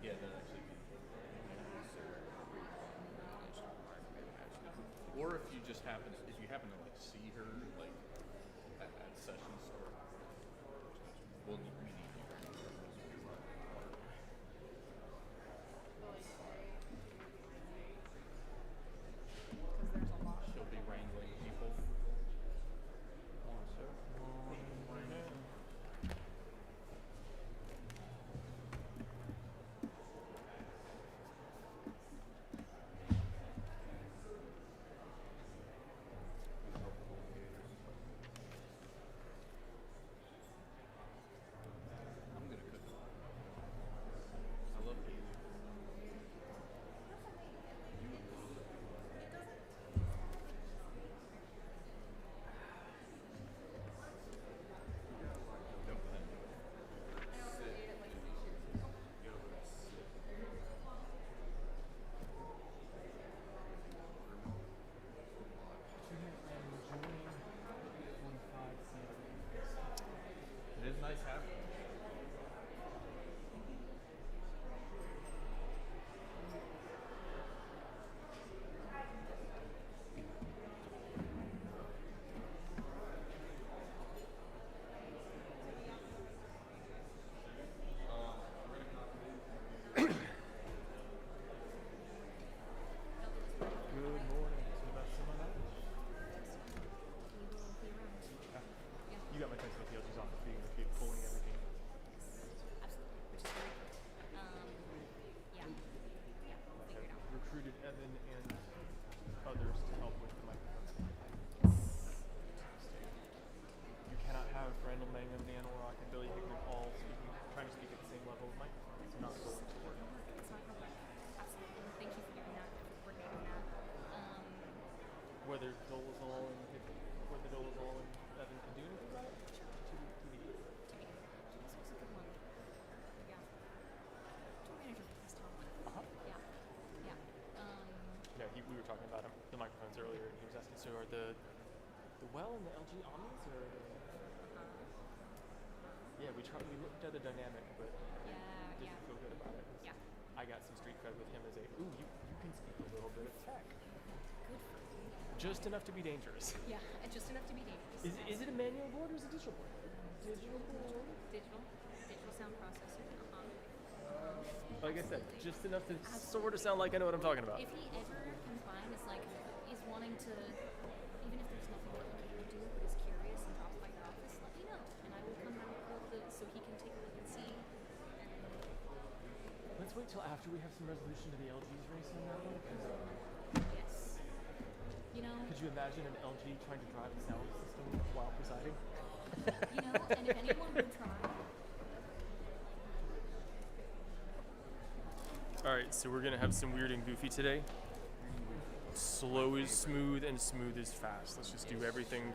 Yeah, that'd actually be. Or if you just happen, if you happen to like see her like at sessions, or we'll need, we need you. Because there's a lot of She'll be people. wrangling people. I'm gonna cook. I love Haley. Go ahead. I also ate it like 3 years ago. It is nice having her. Good morning. So about some of that? Can you go play around? Yeah. You got my text with the LG's office being keep pulling everything. Absolutely. Which is very cool. Yeah. Yeah. We'll figure it out. Recruited Evan and others to help with the microphone. Yes. You cannot have Randall Mangum, Dan Orrock, and Billy Hickman all trying to speak at the same level of microphone. It's not going to work. It's not gonna work. Absolutely. Thank you for doing that. For coordinating that. Whether Dolezal and Evan can do anything about it, Sure. to be To be. This was a good one. Yeah. Tour manager for this town. Yeah. Yeah. Yeah, we were talking about the microphones earlier, and he was asking, so are the Well and the LG Omnis, or yeah, we looked at the dynamic, but Yeah. didn't feel good about it. Yeah. I got some street cred with him as you can speak a little bit of tech, Good for you. just enough to be dangerous. Yeah. And just enough to be dangerous. Is it a manual board or is it digital board? Digital board. Digital sound processor. Like I said, Absolutely. just enough to sort of sound like I know what I'm talking about. If he ever can find is wanting to, even if there's nothing that he can do, but is curious and drops by your office, let me know, and I will come out so he can take a look and see. Let's wait till after we have some resolution to the LG's race on that one. Yes. Could you imagine an LG trying to drive the sound system while presiding? And if anyone would try, All right, so we're gonna have some weird and goofy today. Slow is smooth and smooth is fast. Let's just do everything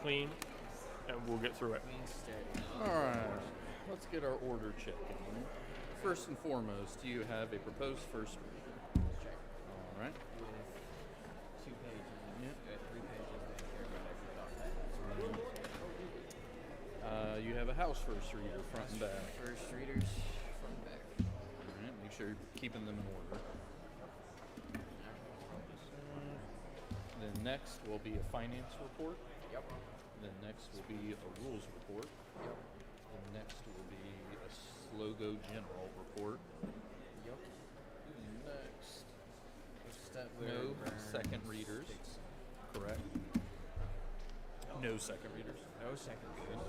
clean and we'll get through it. All right. Let's get our order check in. First and foremost, do you have a proposed first read? Check. All right. With 2 pages. Yep. 3 pages back here, but I forgot that. You have a house first reader, front and back. First readers from back. All right. Make sure you're keeping them in order. Then next will be a finance report. Yep. Then next will be a rules report. Yep. Then next will be a Slogo general report. Yep. Next, Step no second readers. Correct. No second readers. No second readers.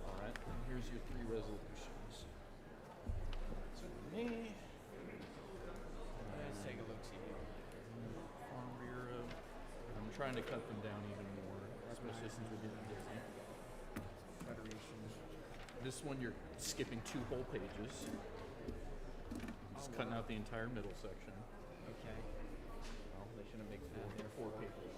All right. And here's your 3 resolutions. So me. Let's take a look. See here. Farm Bureau. I'm trying to cut them down even more, especially since we're getting busy. Federation. This one you're skipping 2 whole pages. Just cutting out the entire middle section. Okay. Well, they shouldn't make There 4 pages.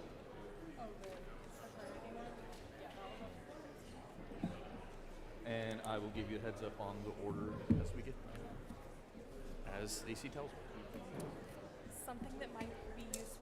And I will give you a heads up on the order as we get as Stacy tells me. Something that might be useful.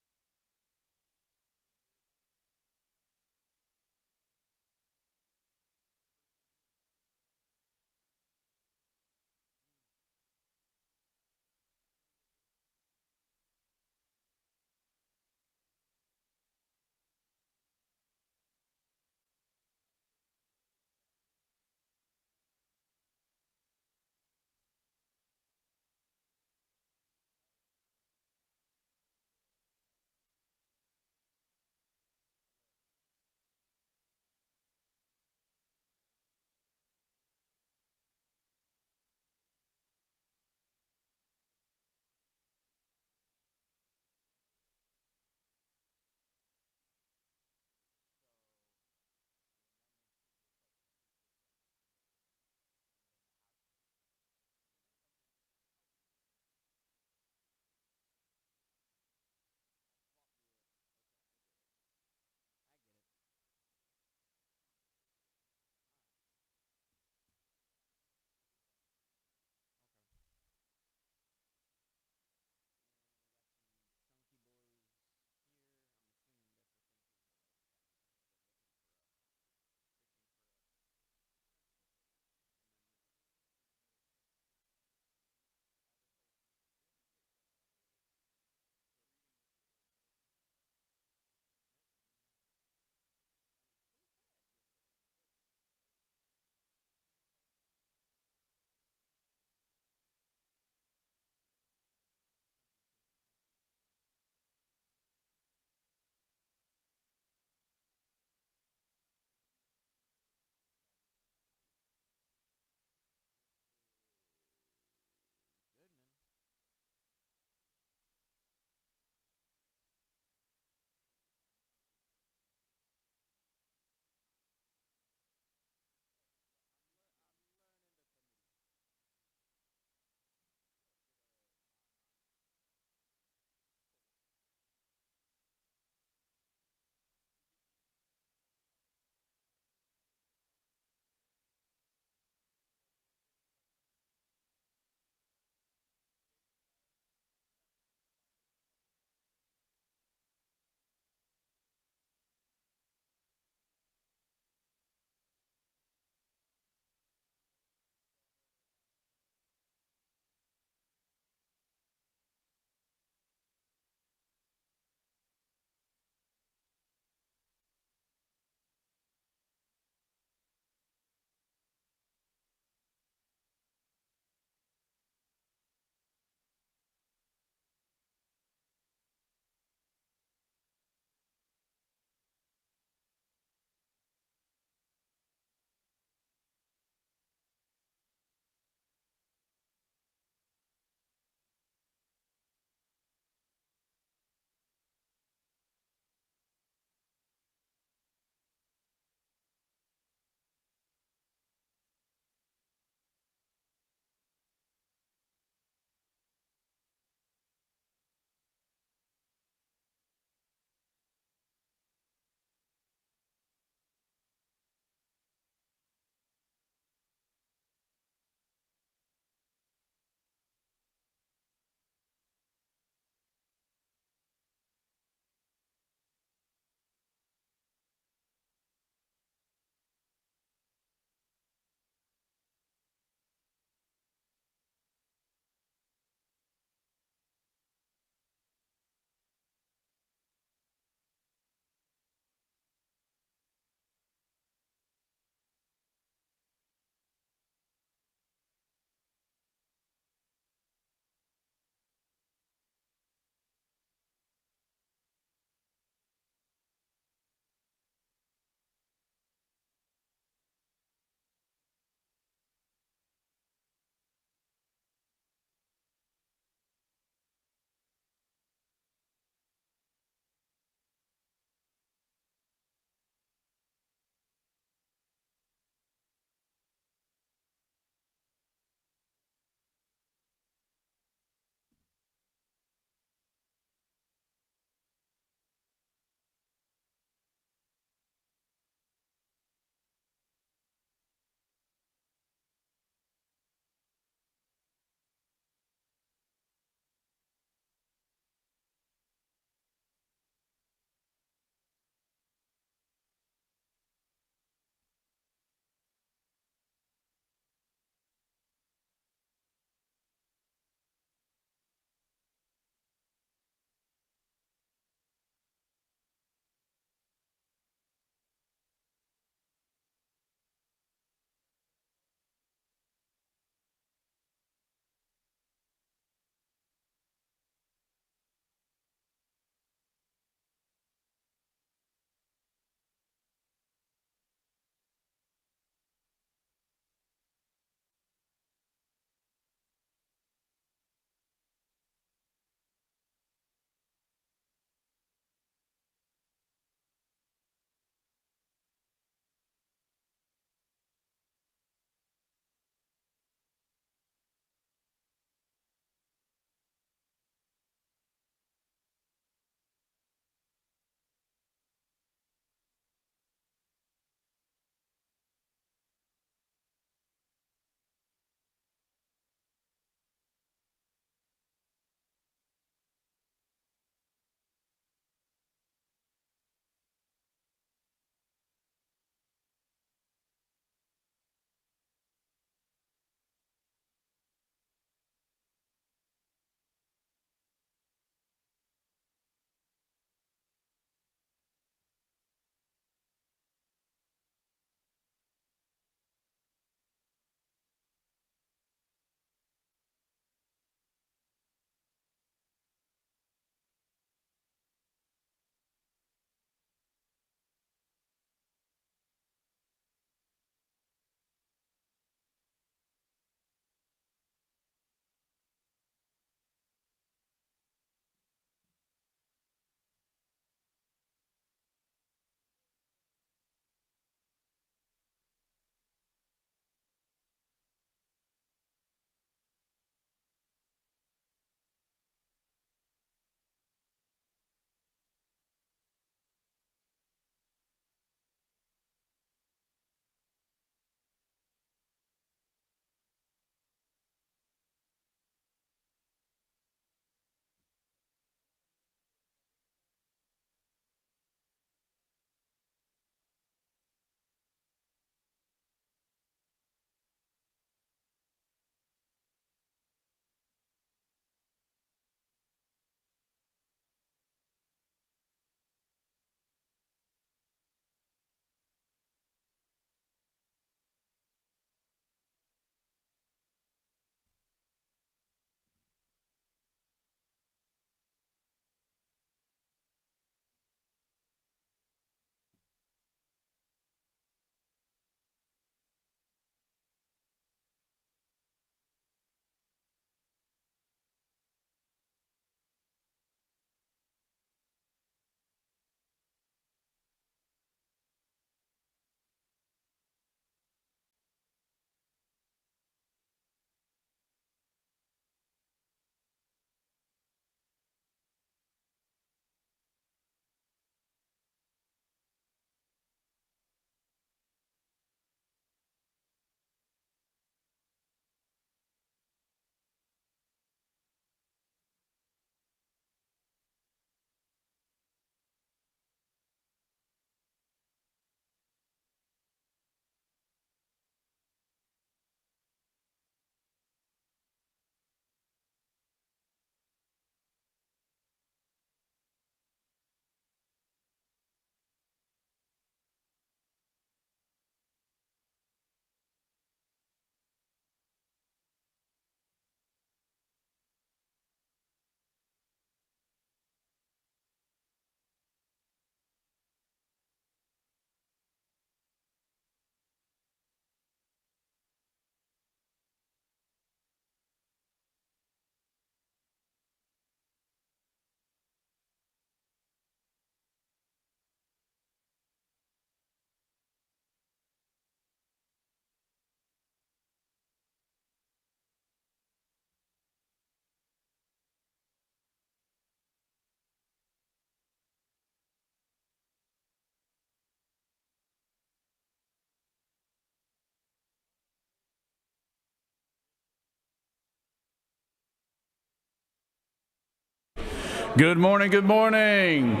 Good morning, good morning.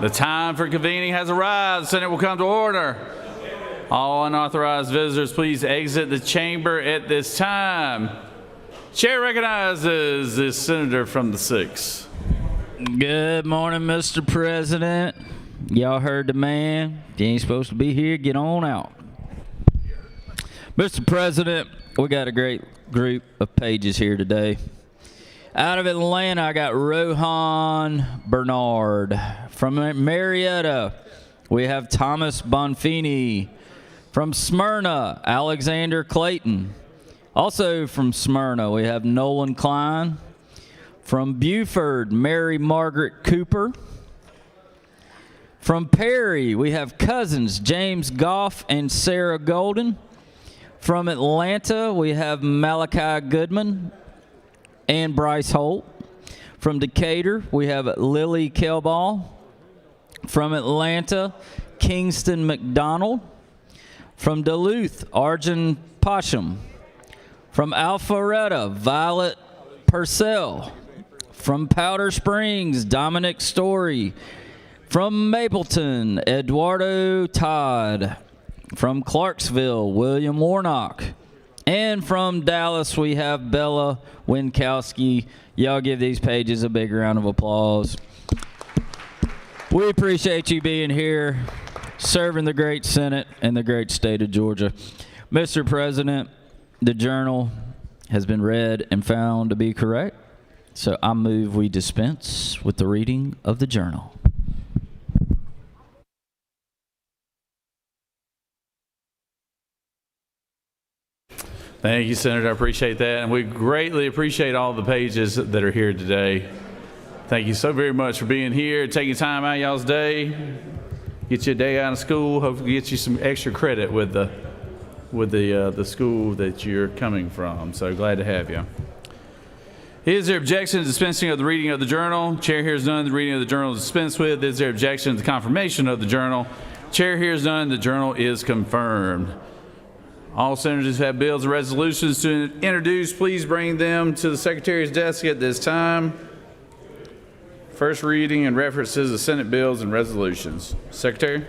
The time for convening has arrived. The Senate will come to order. All unauthorized visitors, please exit the chamber at this time. Chair recognizes the senator from the 6th. Good morning, Mr. President. Y'all heard the man. You ain't supposed to be here. Get on out. Mr. President, we got a great group of pages here today. Out of Atlanta, I got Rohan Bernard. From Marietta, we have Thomas Bonfini. From Smyrna, Alexander Clayton. Also from Smyrna, we have Nolan Klein. From Buford, Mary Margaret Cooper. From Perry, we have cousins James Goff and Sarah Golden. From Atlanta, we have Malachi Goodman and Bryce Holt. From Decatur, we have Lily Kelball. From Atlanta, Kingston McDonald. From Duluth, Arjun Pasham. From Alpharetta, Violet Purcell. From Powder Springs, Dominic Story. From Mapleton, Eduardo Todd. From Clarksville, William Warnock. And from Dallas, we have Bella Winkowski. Y'all give these pages a big round of applause. We appreciate you being here, serving the great Senate and the great state of Georgia. Mr. President, the journal has been read and found to be correct, so I move we dispense with the reading of the journal. Thank you, Senator. I appreciate that. And we greatly appreciate all the pages that are here today. Thank you so very much for being here, taking time out of y'all's day. Get you a day out of school. Hopefully get you some extra credit with the school that you're coming from. So glad to have you. Is there objection to dispensing of the reading of the journal? Chair hears none. The reading of the journal is dispensed with. Is there objection to the confirmation of the journal? Chair hears none. The journal is confirmed. All senators who have bills and resolutions to introduce, please bring them to the Secretary's desk at this time. First reading and references of Senate bills and resolutions. Secretary?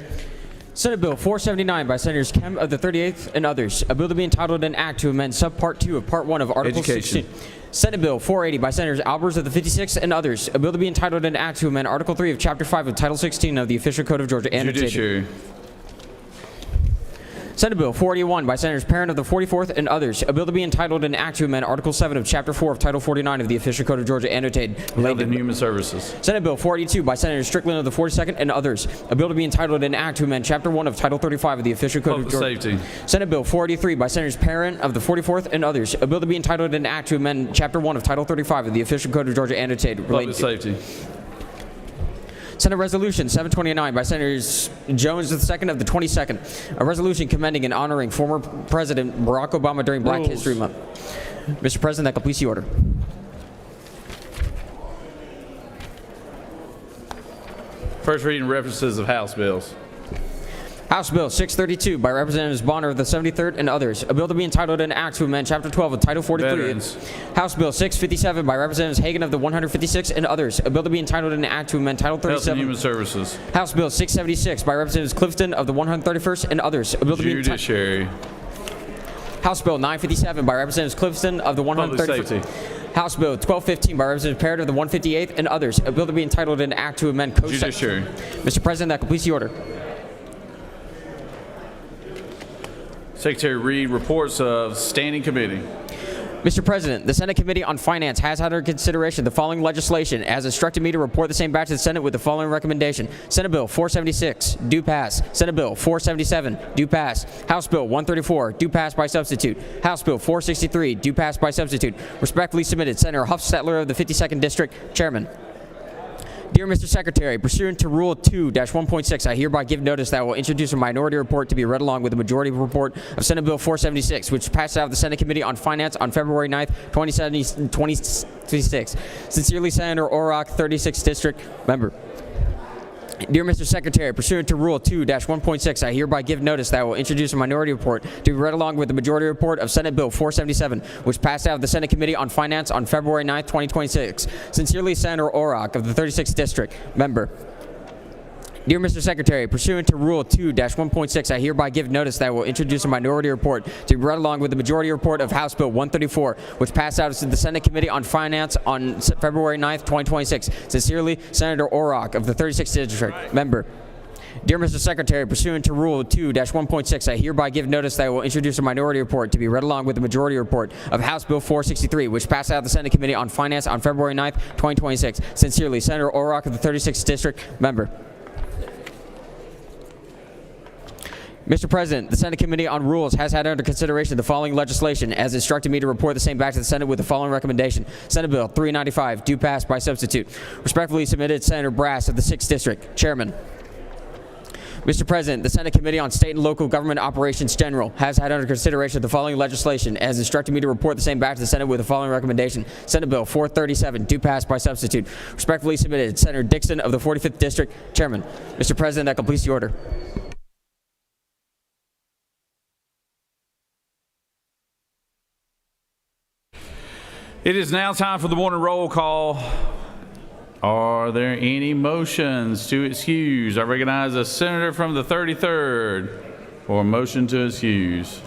Senate Bill 479 by Senators Kemp of the 38th and others. A bill to be entitled an act to amend Subpart 2 of Part 1 of Article Education. 16. Senate Bill 480 by Senators Albers of the 56th and others. A bill to be entitled an act to amend Article 3 of Chapter 5 of Title 16 of the Official Code of Georgia. Annotated. Judiciary. Senate Bill 481 by Senators Parent of the 44th and others. A bill to be entitled an act to amend Article 7 of Chapter 4 of Title 49 of the Official Code of Georgia. Annotated. Health and Human Services. Senate Bill 482 by Senator Strickland of the 42nd and others. A bill to be entitled an act to amend Chapter 1 of Title 35 of the Official Code Public of Georgia. Safety. Senate Bill 483 by Senators Parent of the 44th and others. A bill to be entitled an act to amend Chapter 1 of Title 35 of the Official Code of Georgia. Annotated. Public Safety. Senate Resolution 729 by Senators Jones II of the 22nd. A resolution commending and honoring former President Barack Obama during Black Rules. History Month. Mr. President, that completes the order. First reading references of House bills. House Bill 632 by Representatives Bonner of the 73rd and others. A bill to be entitled an act to amend Chapter 12 of Title 43. Veterans. House Bill 657 by Representatives Hagan of the 156th and others. A bill to be entitled an act to amend Title Health and 37. Human Services. House Bill 676 by Representatives Clifton of the 131st and others. A bill to be Judiciary. House Bill 957 by Representatives Clifton of the 131st. Public Safety. House Bill 1215 by Representative Parrott of the 158th and others. A bill to be entitled an act to amend Code Judiciary. Mr. President, that completes the order. Secretary read reports of Standing Committee. Mr. President, the Senate Committee on Finance has had under consideration the following legislation as instructed me to report the same back to the Senate with the following recommendation. Senate Bill 476, do pass. Senate Bill 477, do pass. House Bill 134, do pass by substitute. House Bill 463, do pass by substitute. Respectfully submitted, Senator Huffstetler of the 52nd District, Chairman. Dear Mr. Secretary, pursuant to Rule 2-1.6, I hereby give notice that I will introduce a minority report to be read along with the majority report of Senate Bill 476, which passed out of the Senate Committee on Finance on February 9th, 2026. Sincerely, Senator Orrock, 36th District, member. Dear Mr. Secretary, pursuant to Rule 2-1.6, I hereby give notice that I will introduce a minority report to be read along with the majority report of Senate Bill 477, which passed out of the Senate Committee on Finance on February 9, 2026. Sincerely, Senator Orrock of the 36th District, member. Dear Mr. Secretary, pursuant to Rule 2-1.6, I hereby give notice that I will introduce a minority report to be read along with the majority report of House Bill 134, which passed out of the Senate Committee on Finance on February 9, 2026. Sincerely, Senator Orrock of the 36th District, member. Dear Mr. Secretary, pursuant to Rule 2-1.6, I hereby give notice that I will introduce a minority report to be read along with the majority report of House Bill 463, which passed out of the Senate Committee on Finance on February 9, 2026. Sincerely, Senator Orrock of the 36th District, member. Mr. President, the Senate Committee on Rules has had under consideration the following legislation as instructed me to report the same back to the Senate with the following recommendation. Senate Bill 395, due pass by substitute. Respectfully submitted, Senator Brass of the 6th District, Chairman. Mr. President, the Senate Committee on State and Local Government Operations General has had under consideration the following legislation as instructed me to report the same back to the Senate with the following recommendation. Senate Bill 437, due pass by substitute. Respectfully submitted, Senator Dixon of the 45th District, Chairman. Mr. President, that completes the order. It is now time for the morning roll call. Are there any motions to excuse? I recognize a senator from the 33rd for a motion to excuse.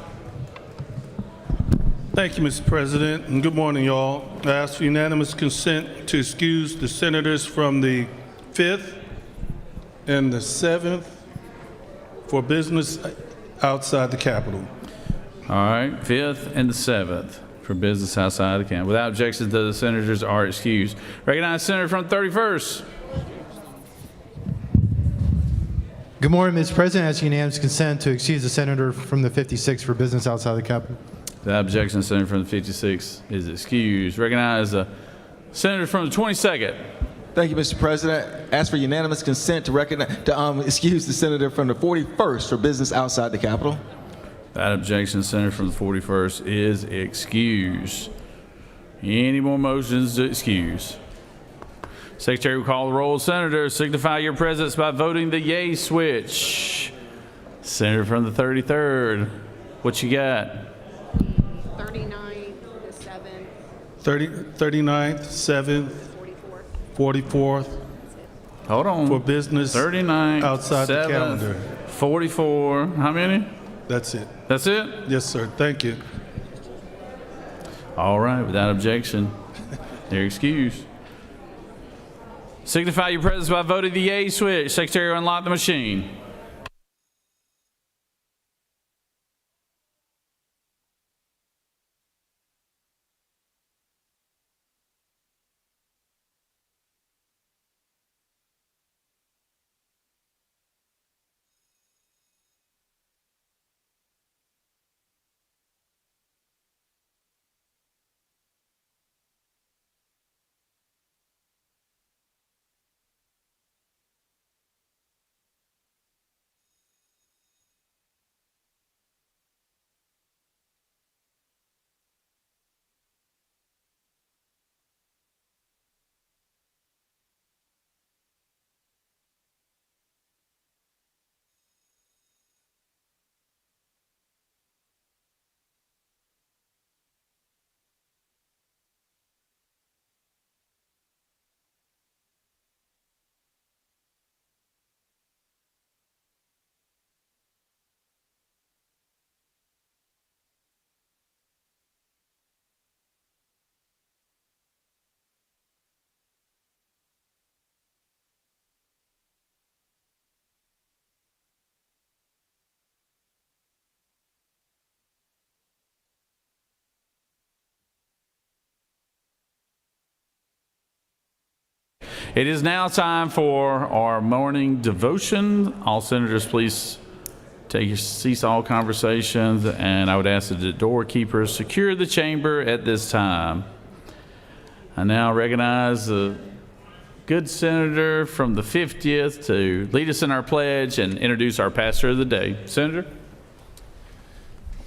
Thank you, Mr. President, and good morning, y'all. I ask for unanimous consent to excuse the senators from the 5th and the 7th for business outside the Capitol. All right, 5th and the 7th for business outside the county. Without objection, the senators are excused. Recognize senator from the 31st. Good morning, Mr. President. I ask unanimous consent to excuse the senator from the 56th for business outside the Capitol. Without objection, the senator from the 56th is excused. Recognize the senator from the 22nd. Thank you, Mr. President. Ask for unanimous consent to excuse the senator from the 41st for business outside the Capitol. Without objection, the senator from the 41st is excused. Any more motions to excuse? Secretary will call the roll. Senators, signify your presence by voting the yay switch. Senator from the 33rd, what you got? 39th, the 7th. 39th, 7th, 44th. Hold on. For business 39th, outside 7th, the calendar. 44. How many? That's it. That's it? Yes, sir. Thank you. All right, without objection, they're excused. Signify your presence by voting the yay switch. Secretary will unlock the machine. It is now time for our morning devotion. All senators, please cease all conversations, and I would ask that the doorkeepers secure the chamber at this time. I now recognize the good senator from the 50th to lead us in our pledge and introduce our pastor of the day. Senator.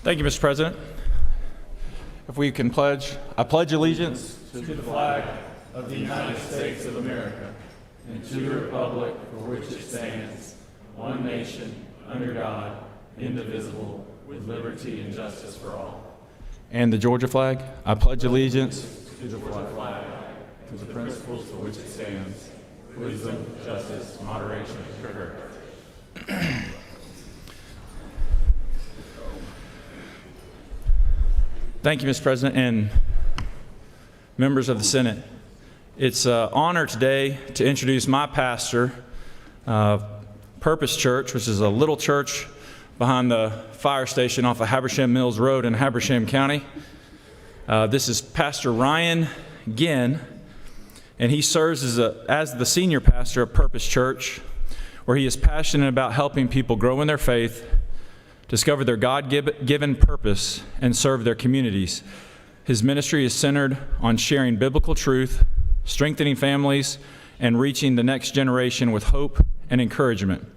Thank you, Mr. President. If we can pledge, I pledge allegiance to the flag of the United States of America and to the republic for which it stands, one nation, under God, indivisible, with liberty and justice for all. And the Georgia flag. I pledge allegiance to the flag, to the principles for which it stands, wisdom, justice, moderation, and courage. Thank you, Mr. President and members of the Senate. It's an honor today to introduce my pastor, Purpose Church, which is a little church behind the fire station off of Habersham Mills Road in Habersham County. This is Pastor Ryan Ginn, and he serves as the senior pastor of Purpose Church, where he is passionate about helping people grow in their faith, discover their God-given purpose, and serve their communities. His ministry is centered on sharing biblical truth, strengthening families, and reaching the next generation with hope and encouragement.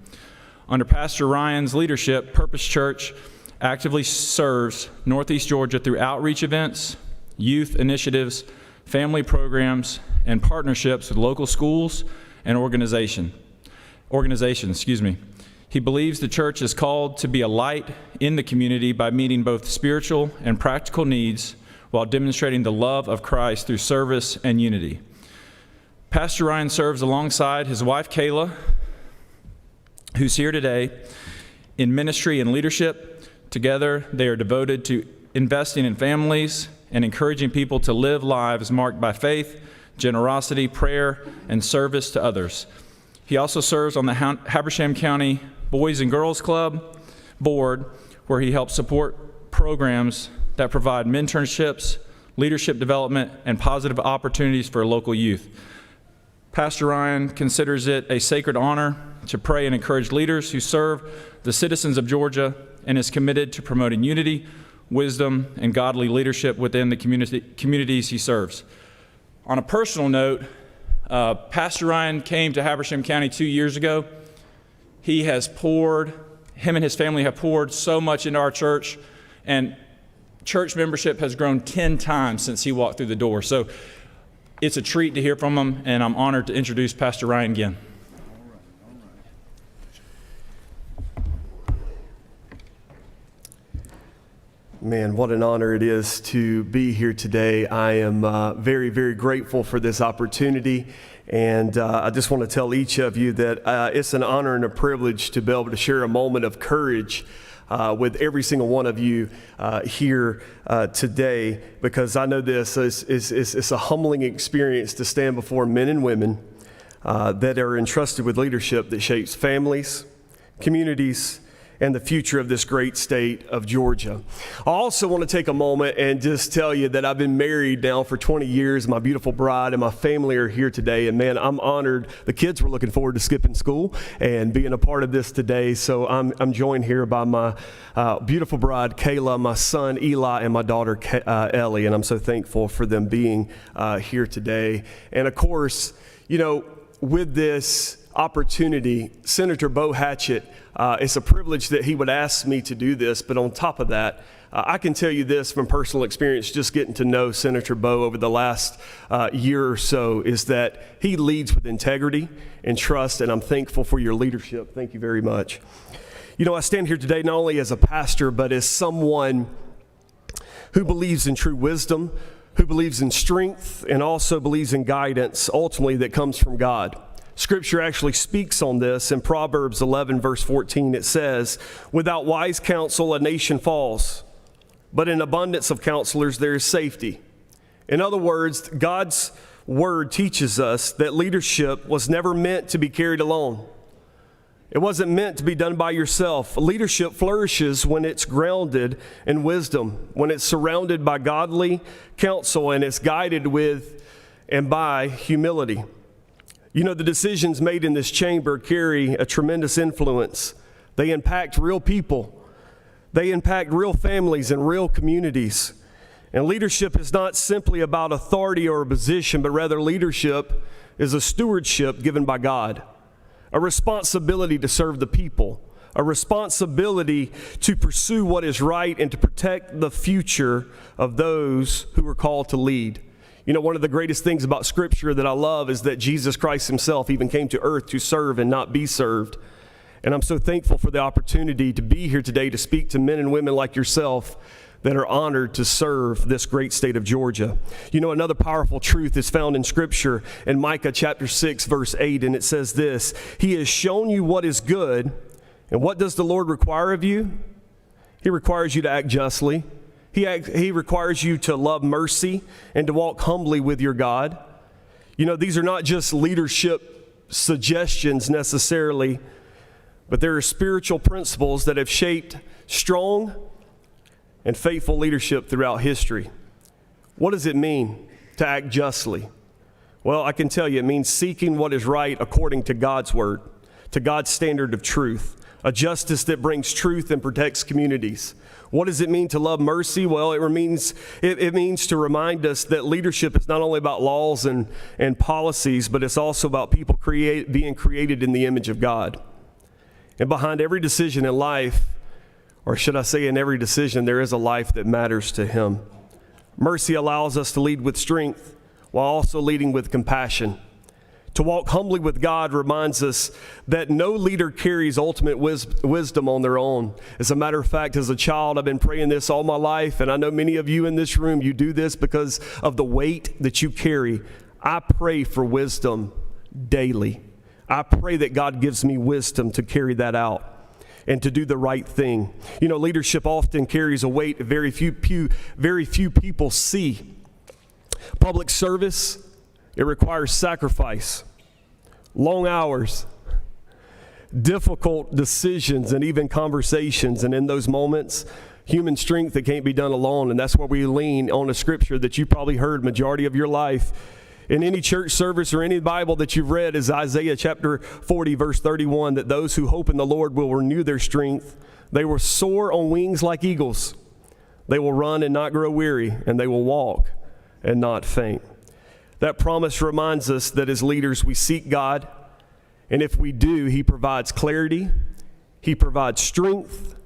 Under Pastor Ryan's leadership, Purpose Church actively serves Northeast Georgia through outreach events, youth initiatives, family programs, and partnerships with local schools and organizations. He believes the church is called to be a light in the community by meeting both spiritual and practical needs while demonstrating the love of Christ through service and unity. Pastor Ryan serves alongside his wife, Kayla, who's here today, in ministry and leadership. Together, they are devoted to investing in families and encouraging people to live lives marked by faith, generosity, prayer, and service to others. He also serves on the Habersham County Boys and Girls Club board, where he helps support programs that provide mentorships, leadership development, and positive opportunities for local youth. Pastor Ryan considers it a sacred honor to pray and encourage leaders who serve the citizens of Georgia, and is committed to promoting unity, wisdom, and godly leadership within the communities he serves. On a personal note, Pastor Ryan came to Habersham County 2 years ago. Him and his family have poured so much into our church, and church membership has grown 10 times since he walked through the door. So it's a treat to hear from him, and I'm honored to introduce Pastor Ryan again. Man, what an honor it is to be here today. I am very, very grateful for this opportunity. And I just want to tell each of you that it's an honor and a privilege to be able to share a moment of courage with every single one of you here today, because I know this is a humbling experience to stand before men and women that are entrusted with leadership that shapes families, communities, and the future of this great state of Georgia. I also want to take a moment and just tell you that I've been married now for 20 years. My beautiful bride and my family are here today, and man, I'm honored. The kids were looking forward to skipping school and being a part of this today. So I'm joined here by my beautiful bride, Kayla, my son, Eli, and my daughter, Ellie, and I'm so thankful for them being here today. And of course, you know, with this opportunity, Senator Bo Hatchett, it's a privilege that he would ask me to do this, but on top of that, I can tell you this from personal experience, just getting to know Senator Bo over the last year or so, is that he leads with integrity and trust, and I'm thankful for your leadership. Thank you very much. You know, I stand here today not only as a pastor, but as someone who believes in true wisdom, who believes in strength, and also believes in guidance, ultimately, that comes from God. Scripture actually speaks on this. In Proverbs 11, verse 14, it says, "Without wise counsel, a nation falls, but in abundance of counselors, there is safety." In other words, God's word teaches us that leadership was never meant to be carried alone. It wasn't meant to be done by yourself. Leadership flourishes when it's grounded in wisdom, when it's surrounded by godly counsel, and it's guided with and by humility. You know, the decisions made in this chamber carry a tremendous influence. They impact real people. They impact real families and real communities. And leadership is not simply about authority or a position, but rather leadership is a stewardship given by God, a responsibility to serve the people, a responsibility to pursue what is right and to protect the future of those who are called to lead. You know, one of the greatest things about Scripture that I love is that Jesus Christ himself even came to earth to serve and not be served. And I'm so thankful for the opportunity to be here today to speak to men and women like yourself that are honored to serve this great state of Georgia. You know, another powerful truth is found in Scripture in Micah chapter 6, verse 8, and it says this: He has shown you what is good, and what does the Lord require of you? He requires you to act justly. He requires you to love mercy and to walk humbly with your God. You know, these are not just leadership suggestions necessarily, but there are spiritual principles that have shaped strong and faithful leadership throughout history. What does it mean to act justly? Well, I can tell you it means seeking what is right according to God's word, to God's standard of truth, a justice that brings truth and protects communities. What does it mean to love mercy? Well, it means to remind us that leadership is not only about laws and policies, but it's also about people being created in the image of God. And behind every decision in life, or should I say in every decision, there is a life that matters to Him. Mercy allows us to lead with strength while also leading with compassion. To walk humbly with God reminds us that no leader carries ultimate wisdom on their own. As a matter of fact, as a child, I've been praying this all my life, and I know many of you in this room, you do this because of the weight that you carry. I pray for wisdom daily. I pray that God gives me wisdom to carry that out and to do the right thing. You know, leadership often carries a weight that very few people see. Public service, it requires sacrifice, long hours, difficult decisions, and even conversations. And in those moments, human strength that can't be done alone. And that's where we lean on a scripture that you probably heard majority of your life in any church service or any Bible that you've read, is Isaiah chapter 40, verse 31, that those who hope in the Lord will renew their strength. They will soar on wings like eagles. They will run and not grow weary, and they will walk and not faint. That promise reminds us that as leaders, we seek God, and if we do, He provides clarity, He provides strength,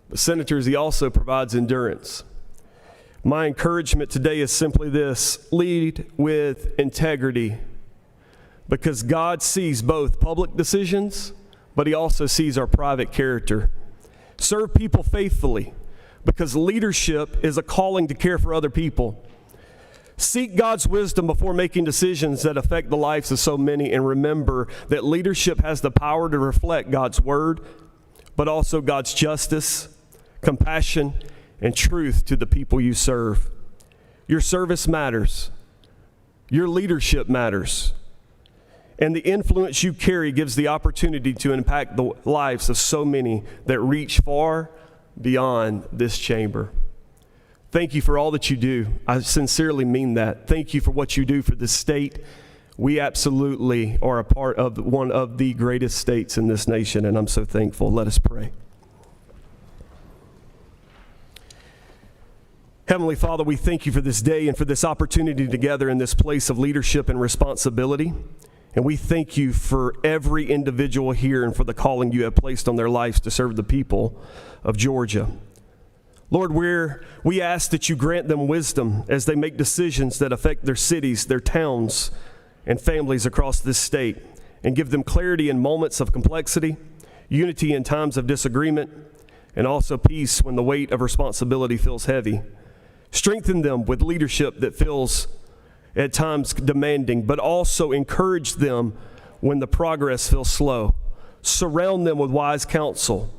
but senators, He also provides endurance. My encouragement today is simply this: lead with integrity, because God sees both public decisions, but He also sees our private character. Serve people faithfully, because leadership is a calling to care for other people. Seek God's wisdom before making decisions that affect the lives of so many, and remember that leadership has the power to reflect God's word, but also God's justice, compassion, and truth to the people you serve. Your service matters. Your leadership matters. And the influence you carry gives the opportunity to impact the lives of so many that reach far beyond this chamber. Thank you for all that you do. I sincerely mean that. Thank you for what you do for the state. We absolutely are a part of one of the greatest states in this nation, and I'm so thankful. Let us pray. Heavenly Father, we thank you for this day and for this opportunity together in this place of leadership and responsibility. And we thank you for every individual here and for the calling you have placed on their lives to serve the people of Georgia. Lord, we ask that you grant them wisdom as they make decisions that affect their cities, their towns, and families across this state, and give them clarity in moments of complexity, unity in times of disagreement, and also peace when the weight of responsibility feels heavy. Strengthen them with leadership that feels at times demanding, but also encourage them when the progress feels slow. Surround them with wise counsel,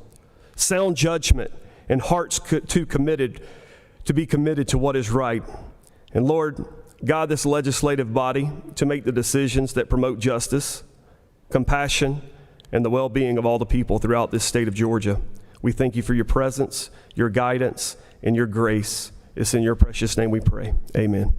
sound judgment, and hearts to be committed to what is right. And Lord, guide this legislative body to make the decisions that promote justice, compassion, and the well-being of all the people throughout this state of Georgia. We thank you for your presence, your guidance, and your grace. It's in your precious name we pray. Amen.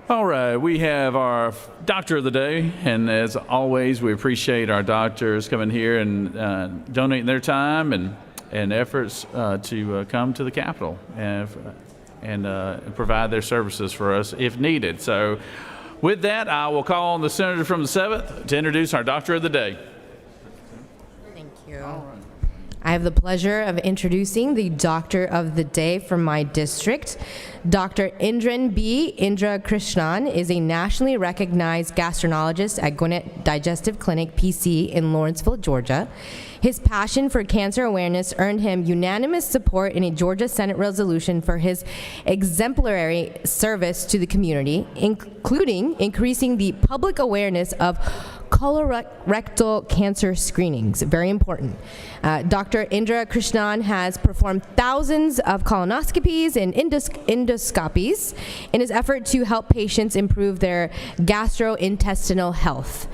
All right, we have our doctor of the day, and as always, we appreciate our doctors coming here and donating their time and efforts to come to the Capitol and provide their services for us if needed. So with that, I will call on the senator from the 7th to introduce our doctor of the day. Thank you. I have the pleasure of introducing the Doctor of the Day from my district. Dr. Indran B. Indra Krishnan is a nationally recognized gastroenterologist at Gwinnett Digestive Clinic, PC, in Lawrenceville, Georgia. His passion for cancer awareness earned him unanimous support in a Georgia Senate resolution for his exemplary service to the community, including increasing the public awareness of colorectal cancer screenings. Very important. Dr. Indra Krishnan has performed thousands of colonoscopies and endoscopies in his effort to help patients improve their gastrointestinal health.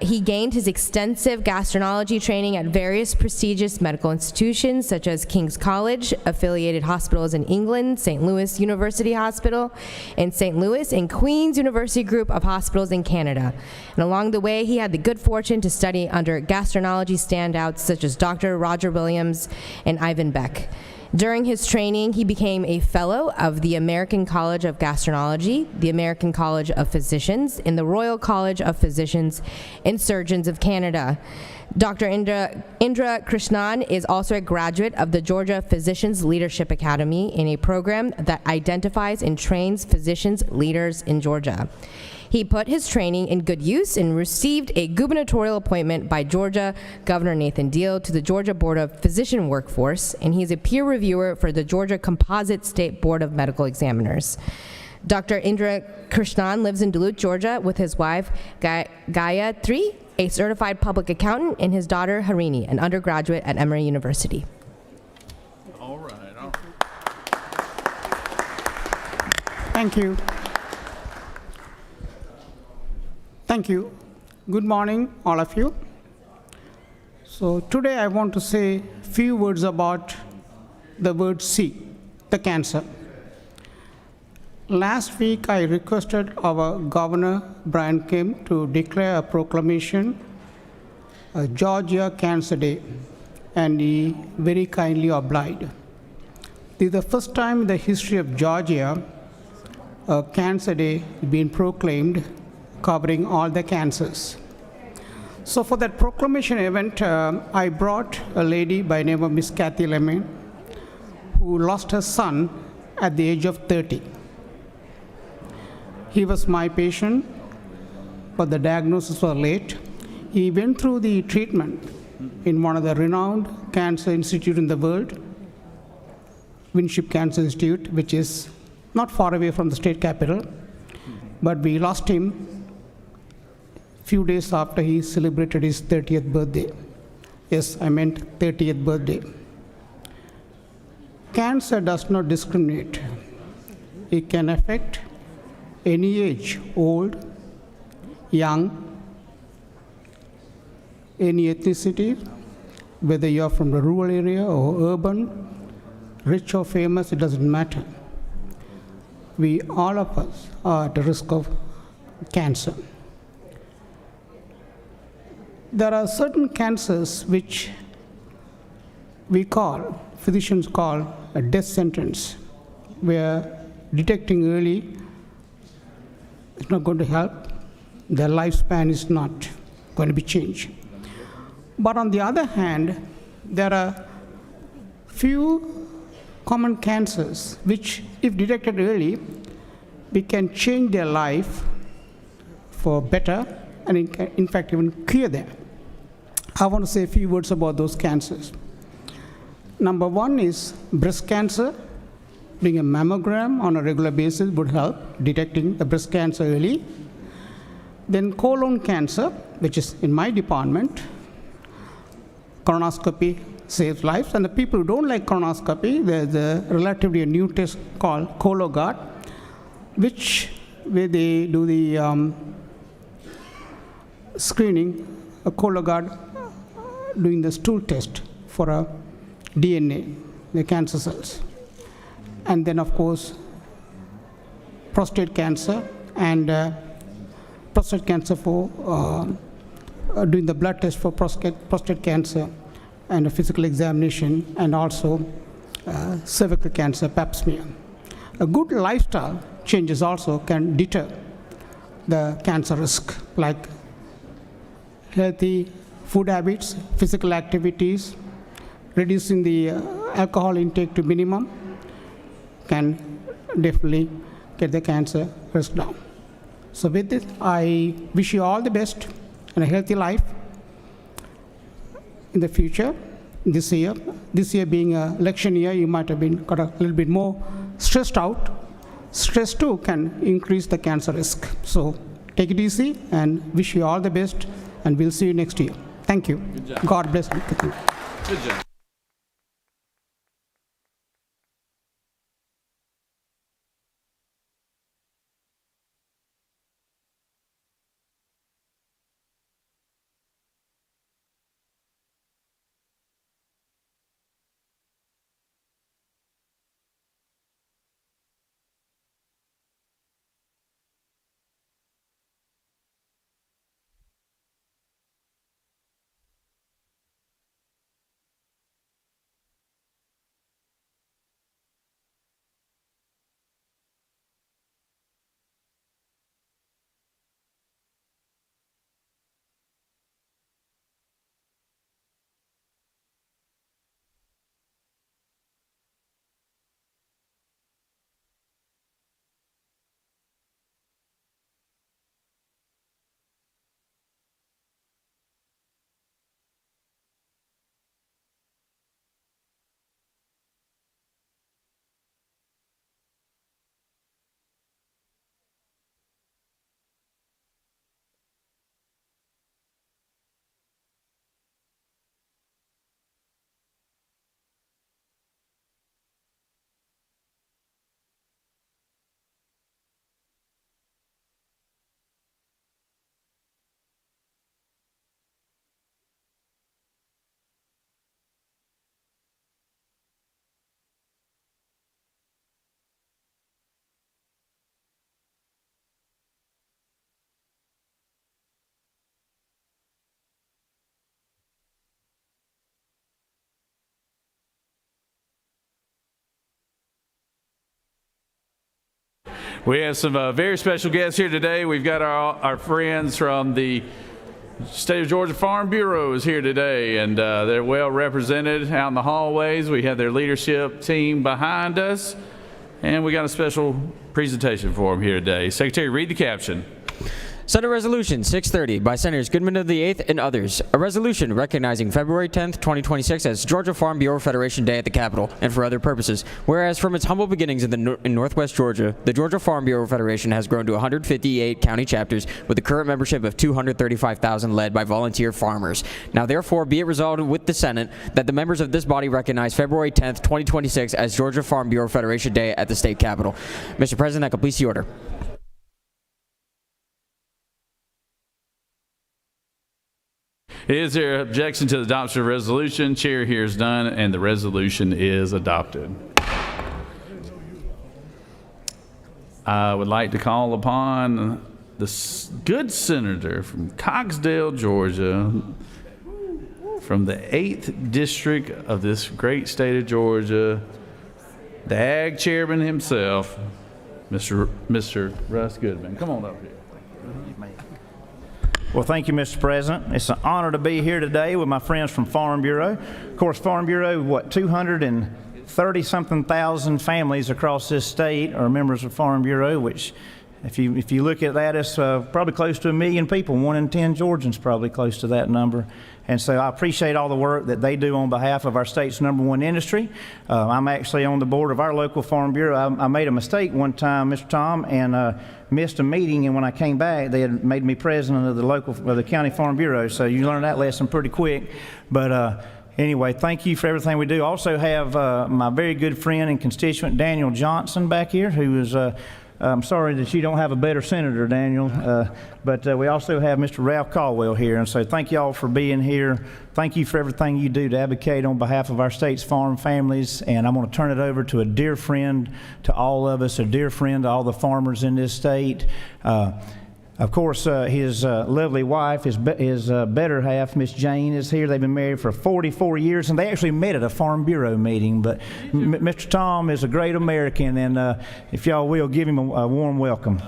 He gained his extensive gastroenterology training at various prestigious medical institutions such as King's College, affiliated hospitals in England, St. Louis University Hospital in St. Louis, and Queen's University Group of Hospitals in Canada. And along the way, he had the good fortune to study under gastroenterology standouts such as Dr. Roger Williams and Ivan Beck. During his training, he became a fellow of the American College of Gastroenterology, the American College of Physicians, and the Royal College of Physicians and Surgeons of Canada. Dr. Indra Krishnan is also a graduate of the Georgia Physicians Leadership Academy in a program that identifies and trains physicians leaders in Georgia. He put his training in good use and received a gubernatorial appointment by Georgia Governor Nathan Deal to the Georgia Board of Physician Workforce, and he's a peer reviewer for the Georgia Composite State Board of Medical Examiners. Dr. Indra Krishnan lives in Duluth, Georgia, with his wife, Gayatri, a certified public accountant, and his daughter, Harini, an undergraduate at Emory University. All right. Thank you. Thank you. Good morning, all of you. So today I want to say a few words about the word C, the cancer. Last week I requested our Governor Brian Kemp to declare a proclamation, Georgia Cancer Day, and he very kindly obliged. This is the first time in the history of Georgia a Cancer Day has been proclaimed, covering all the cancers. So for that proclamation event, I brought a lady by the name of Miss Kathy Lemon, who lost her son at the age of 30. He was my patient, but the diagnosis was late. He went through the treatment in one of the renowned cancer institutes in the world, Winship Cancer Institute, which is not far away from the state capital, but we lost him few days after he celebrated his 30th birthday. Yes, I meant 30th birthday. Cancer does not discriminate. It can affect any age, old, young, any ethnicity, whether you're from the rural area or urban, rich or famous, it doesn't matter. We, all of us, are at the risk of cancer. There are certain cancers which physicians call a death sentence, where detecting early is not going to help. Their lifespan is not going to be changed. But on the other hand, there are few common cancers which, if detected early, we can change their life for better and in fact even cure them. I want to say a few words about those cancers. Number one is breast cancer. Doing a mammogram on a regular basis would help detecting the breast cancer early. Then colon cancer, which is in my department. Colonoscopy saves lives. And the people who don't like colonoscopy, there's a relatively new test called Cologuard, where they do the screening, a Cologuard doing the stool test for a DNA, the cancer cells. And then, of course, prostate cancer and prostate cancer for doing the blood test for prostate cancer and a physical examination, and also cervical cancer pap smear. A good lifestyle changes also can deter the cancer risk, like healthy food habits, physical activities, reducing the alcohol intake to minimum can definitely get the cancer risk down. So with this, I wish you all the best and a healthy life in the future. This year being an election year, you might have got a little bit more stressed out. Stress too can increase the cancer risk. So take it easy and wish you all the best, and we'll see you next year. Thank you. Good job. God bless you. Good job. We have some very special guests here today. We've got our friends from the State of Georgia Farm Bureau is here today, and they're well represented out in the hallways. We have their leadership team behind us, and we got a special presentation for them here today. Secretary, read the caption. Senate Resolution 630 by Senators Goodman of the 8th and others. A resolution recognizing February 10th, 2026 as Georgia Farm Bureau Federation Day at the Capitol and for other purposes. Whereas from its humble beginnings in Northwest Georgia, the Georgia Farm Bureau Federation has grown to 158 county chapters with a current membership of 235,000 led by volunteer farmers. Now therefore be it resolved with the Senate that the members of this body recognize February 10th, 2026 as Georgia Farm Bureau Federation Day at the state capitol. Mr. President, that completes the order. Is there objection to the adoption of resolution? Chair hears none, and the resolution is adopted. I would like to call upon the good senator from Coxdale, Georgia, from the 8th district of this great state of Georgia, the Ag Chairman himself, Mr. Russ Goodman. Come on up here. Well, thank you, Mr. President. It's an honor to be here today with my friends from Farm Bureau. Of course, Farm Bureau, 230-something thousand families across this state are members of Farm Bureau, which, if you look at that, it's probably close to 1 million people. 1 in 10 Georgians probably close to that number. And so I appreciate all the work that they do on behalf of our state's #1 industry. I'm actually on the board of our local Farm Bureau. I made a mistake one time, Mr. Tom, and missed a meeting, and when I came back, they had made me president of the county Farm Bureau. So you learn that lesson pretty quick. But anyway, thank you for everything we do. Also have my very good friend and constituent Daniel Johnson back here, who is I'm sorry that you don't have a better senator, Daniel, but we also have Mr. Ralph Caldwell here, and so thank y'all for being here. Thank you for everything you do to advocate on behalf of our state's farm families, and I'm going to turn it over to a dear friend to all of us, a dear friend to all the farmers in this state. Of course, his lovely wife, his better half, Miss Jane, is here. They've been married for 44 years, and they actually met at a Farm Bureau meeting. But Mr. Tom is a great American, and if y'all will, give him a warm welcome.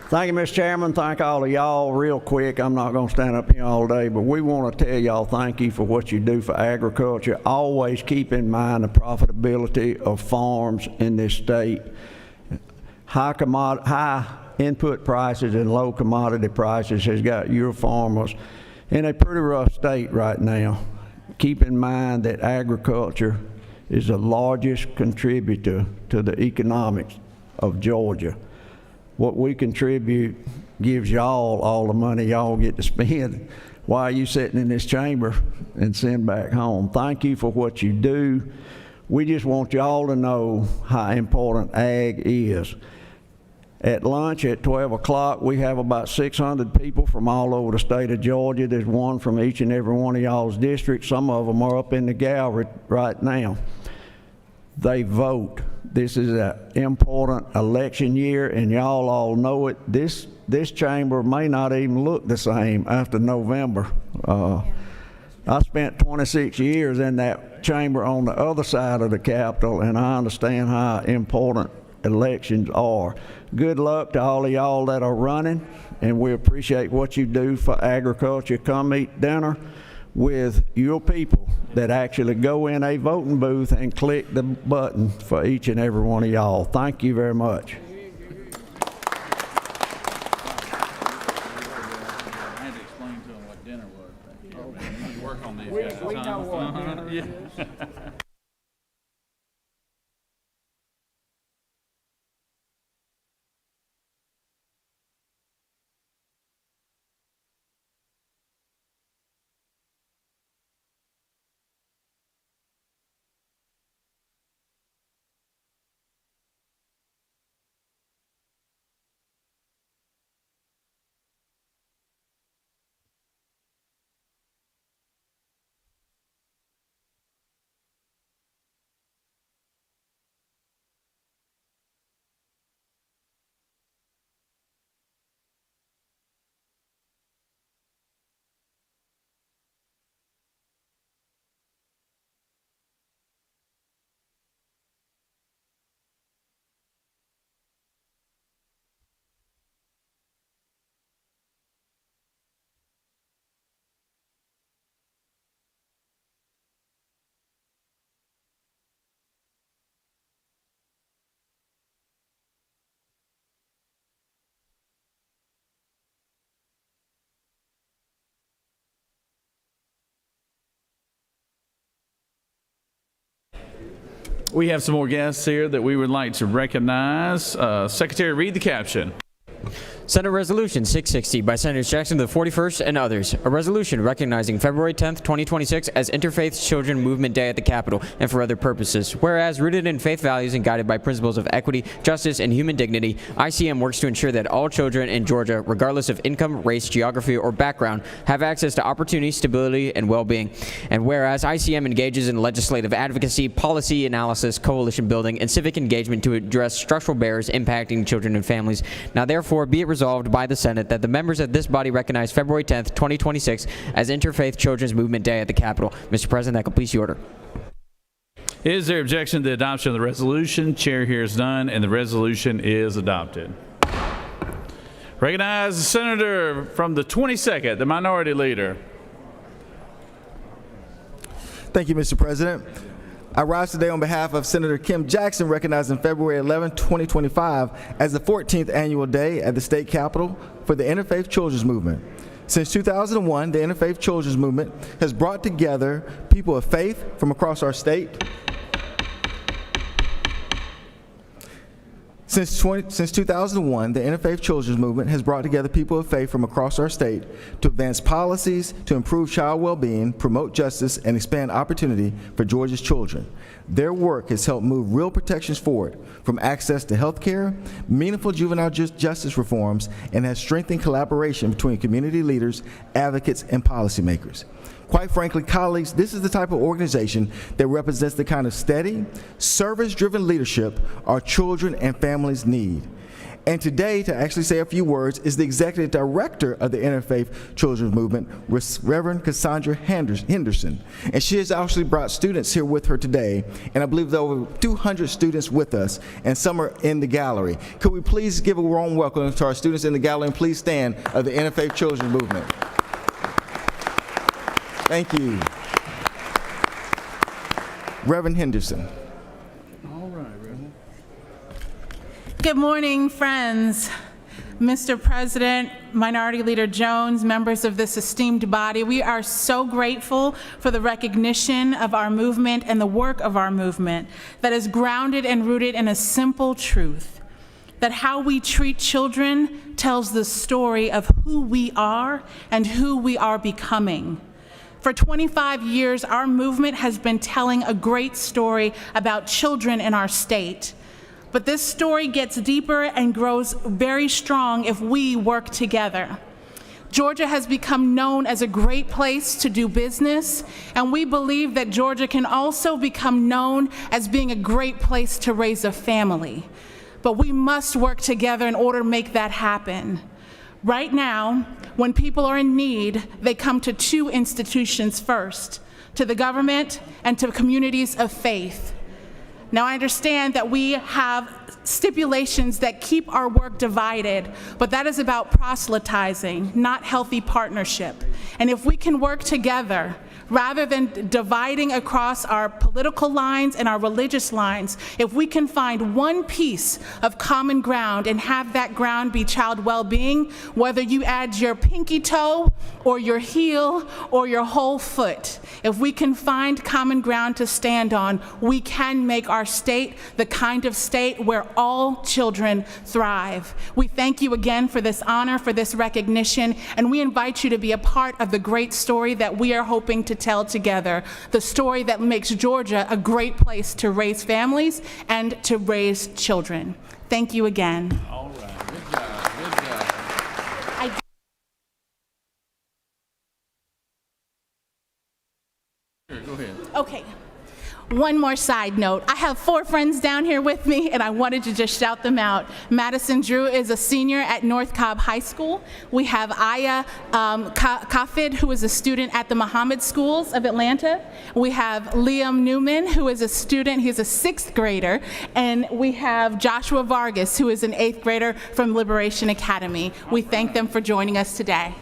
Thank you, Mr. Chairman. Thank all of y'all. Real quick, I'm not going to stand up here all day, but we want to tell y'all thank you for what you do for agriculture. Always keep in mind the profitability of farms in this state. High input prices and low commodity prices has got your farmers in a pretty rough state right now. Keep in mind that agriculture is the largest contributor to the economics of Georgia. What we contribute gives y'all all the money y'all get to spend while you sitting in this chamber and send back home. Thank you for what you do. We just want y'all to know how important ag is. At lunch at 12 o'clock, we have about 600 people from all over the state of Georgia. There's one from each and every one of y'all's districts. Some of them are up in the gallery right now. They vote. This is an important election year, and y'all all know it. This chamber may not even look the same after November. I spent 26 years in that chamber on the other side of the Capitol, and I understand how important elections are. Good luck to all of y'all that are running, and we appreciate what you do for agriculture. Come eat dinner with your people that actually go in a voting booth and click the button for each and every one of y'all. Thank you very much. I had to explain to them what dinner was. You need to work on these guys. We know what dinner is. We have some more guests here that we would like to recognize. Secretary, read the caption. Senate Resolution 660 by Senators Jackson to the 41st and others. A resolution recognizing February 10th, 2026 as Interfaith Children Movement Day at the Capitol and for other purposes. Whereas rooted in faith values and guided by principles of equity, justice, and human dignity, ICM works to ensure that all children in Georgia, regardless of income, race, geography, or background, have access to opportunity, stability, and well-being. And whereas ICM engages in legislative advocacy, policy analysis, coalition building, and civic engagement to address structural barriers impacting children and families. Now therefore be it resolved by the Senate that the members of this body recognize February 10th, 2026 as Interfaith Children's Movement Day at the Capitol. Mr. President, that completes the order. Is there objection to the adoption of the resolution? Chair hears none, and the resolution is adopted. Recognize the senator from the 22nd, the minority leader. Thank you, Mr. President. I rise today on behalf of Senator Kim Jackson, recognizing February 11, 2025 as the 14th annual day at the state capitol for the Interfaith Children's Movement. Since 2001, the Interfaith Children's Movement has brought together people of faith from across our state. Since 2001, the Interfaith Children's Movement has brought together people of faith from across our state to advance policies to improve child well-being, promote justice, and expand opportunity for Georgia's children. Their work has helped move real protections forward, from access to health care, meaningful juvenile justice reforms, and has strengthened collaboration between community leaders, advocates, and policymakers. Quite frankly, colleagues, this is the type of organization that represents the kind of steady, service-driven leadership our children and families need. And today, to actually say a few words, is the executive director of the Interfaith Children's Movement, Reverend Cassandra Henderson. And she has actually brought students here with her today, and I believe there are over 200 students with us, and some are in the gallery. Could we please give a warm welcome to our students in the gallery, and please stand, of the Interfaith Children's Movement. Thank you. Reverend Henderson. All right, Reverend. Good morning, friends. Mr. President, Minority Leader Jones, members of this esteemed body, we are so grateful for the recognition of our movement and the work of our movement that is grounded and rooted in a simple truth, that how we treat children tells the story of who we are and who we are becoming. For 25 years, our movement has been telling a great story about children in our state. But this story gets deeper and grows very strong if we work together. Georgia has become known as a great place to do business, and we believe that Georgia can also become known as being a great place to raise a family. But we must work together in order to make that happen. Right now, when people are in need, they come to two institutions first, to the government and to communities of faith. Now, I understand that we have stipulations that keep our work divided, but that is about proselytizing, not healthy partnership. And if we can work together, rather than dividing across our political lines and our religious lines, if we can find one piece of common ground and have that ground be child well-being, whether you add your pinky toe or your heel or your whole foot, if we can find common ground to stand on, we can make our state the kind of state where all children thrive. We thank you again for this honor, for this recognition, and we invite you to be a part of the great story that we are hoping to tell together, the story that makes Georgia a great place to raise families and to raise children. Thank you again. All right, good job, good job. Sure, go ahead. Okay. One more side note. I have 4 friends down here with me, and I wanted to just shout them out. Madison Drew is a senior at North Cobb High School. We have Aya Kafid, who is a student at the Muhammad Schools of Atlanta. We have Liam Newman, who is a student, he's a 6th grader. And we have Joshua Vargas, who is an 8th grader from Liberation Academy. We thank them for joining us today.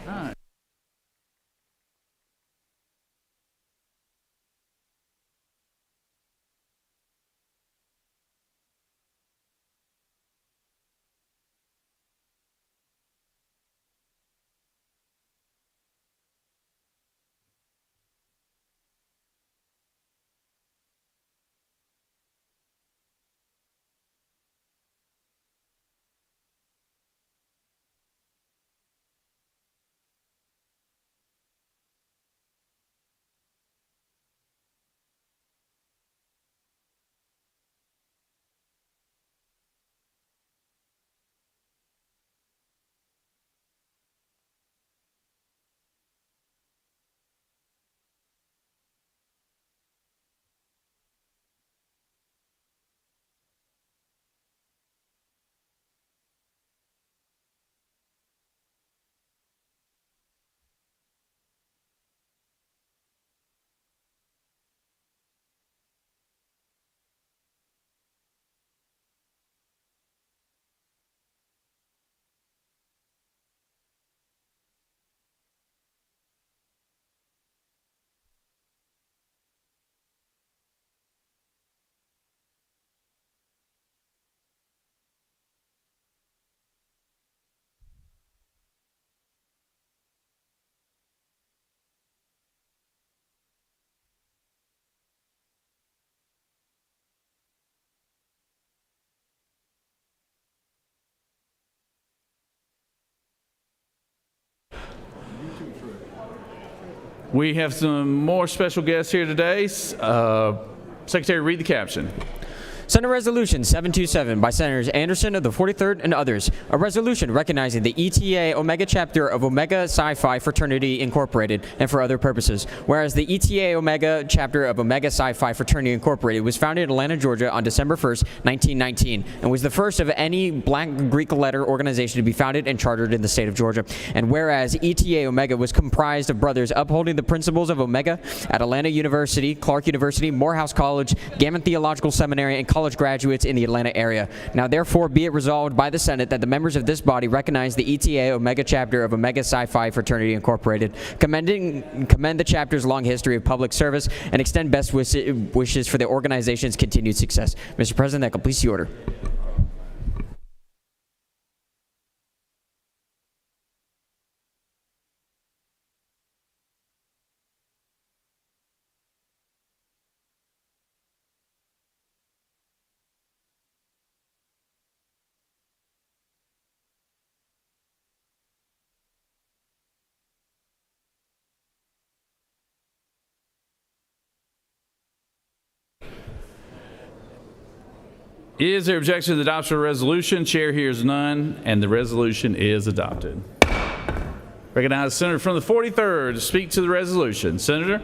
We have some more special guests here today. Secretary, read the caption. Senate Resolution 727 by Senators Anderson of the 43rd and others. A resolution recognizing the ETA Omega chapter of Omega Psi Phi Fraternity Incorporated and for other purposes. Whereas the ETA Omega chapter of Omega Psi Phi Fraternity Incorporated was founded in Atlanta, Georgia on December 1st, 1919, and was the first of any Black Greek letter organization to be founded and chartered in the state of Georgia. And whereas ETA Omega was comprised of brothers upholding the principles of Omega at Atlanta University, Clark University, Morehouse College, Gammon Theological Seminary, and college graduates in the Atlanta area. Now therefore be it resolved by the Senate that the members of this body recognize the ETA Omega chapter of Omega Psi Phi Fraternity Incorporated, commend the chapter's long history of public service, and extend best wishes for the organization's continued success. Mr. President, that completes the order. Is there objection to the adoption of the resolution? Chair hears none, and the resolution is adopted. Recognize the Senator from the 43rd to speak to the resolution. Senator.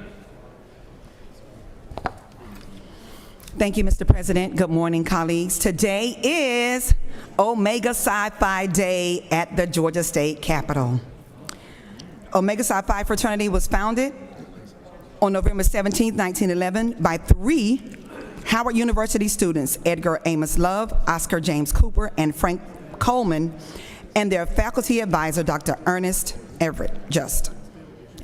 Thank you, Mr. President. Good morning, colleagues. Today is Omega Psi Phi Day at the Georgia State Capitol. Omega Psi Phi fraternity was founded on November 17, 1911 by 3 Howard University students, Edgar Amos Love, Oscar James Cooper, and Frank Coleman, and their faculty advisor, Dr. Ernest Everett Just.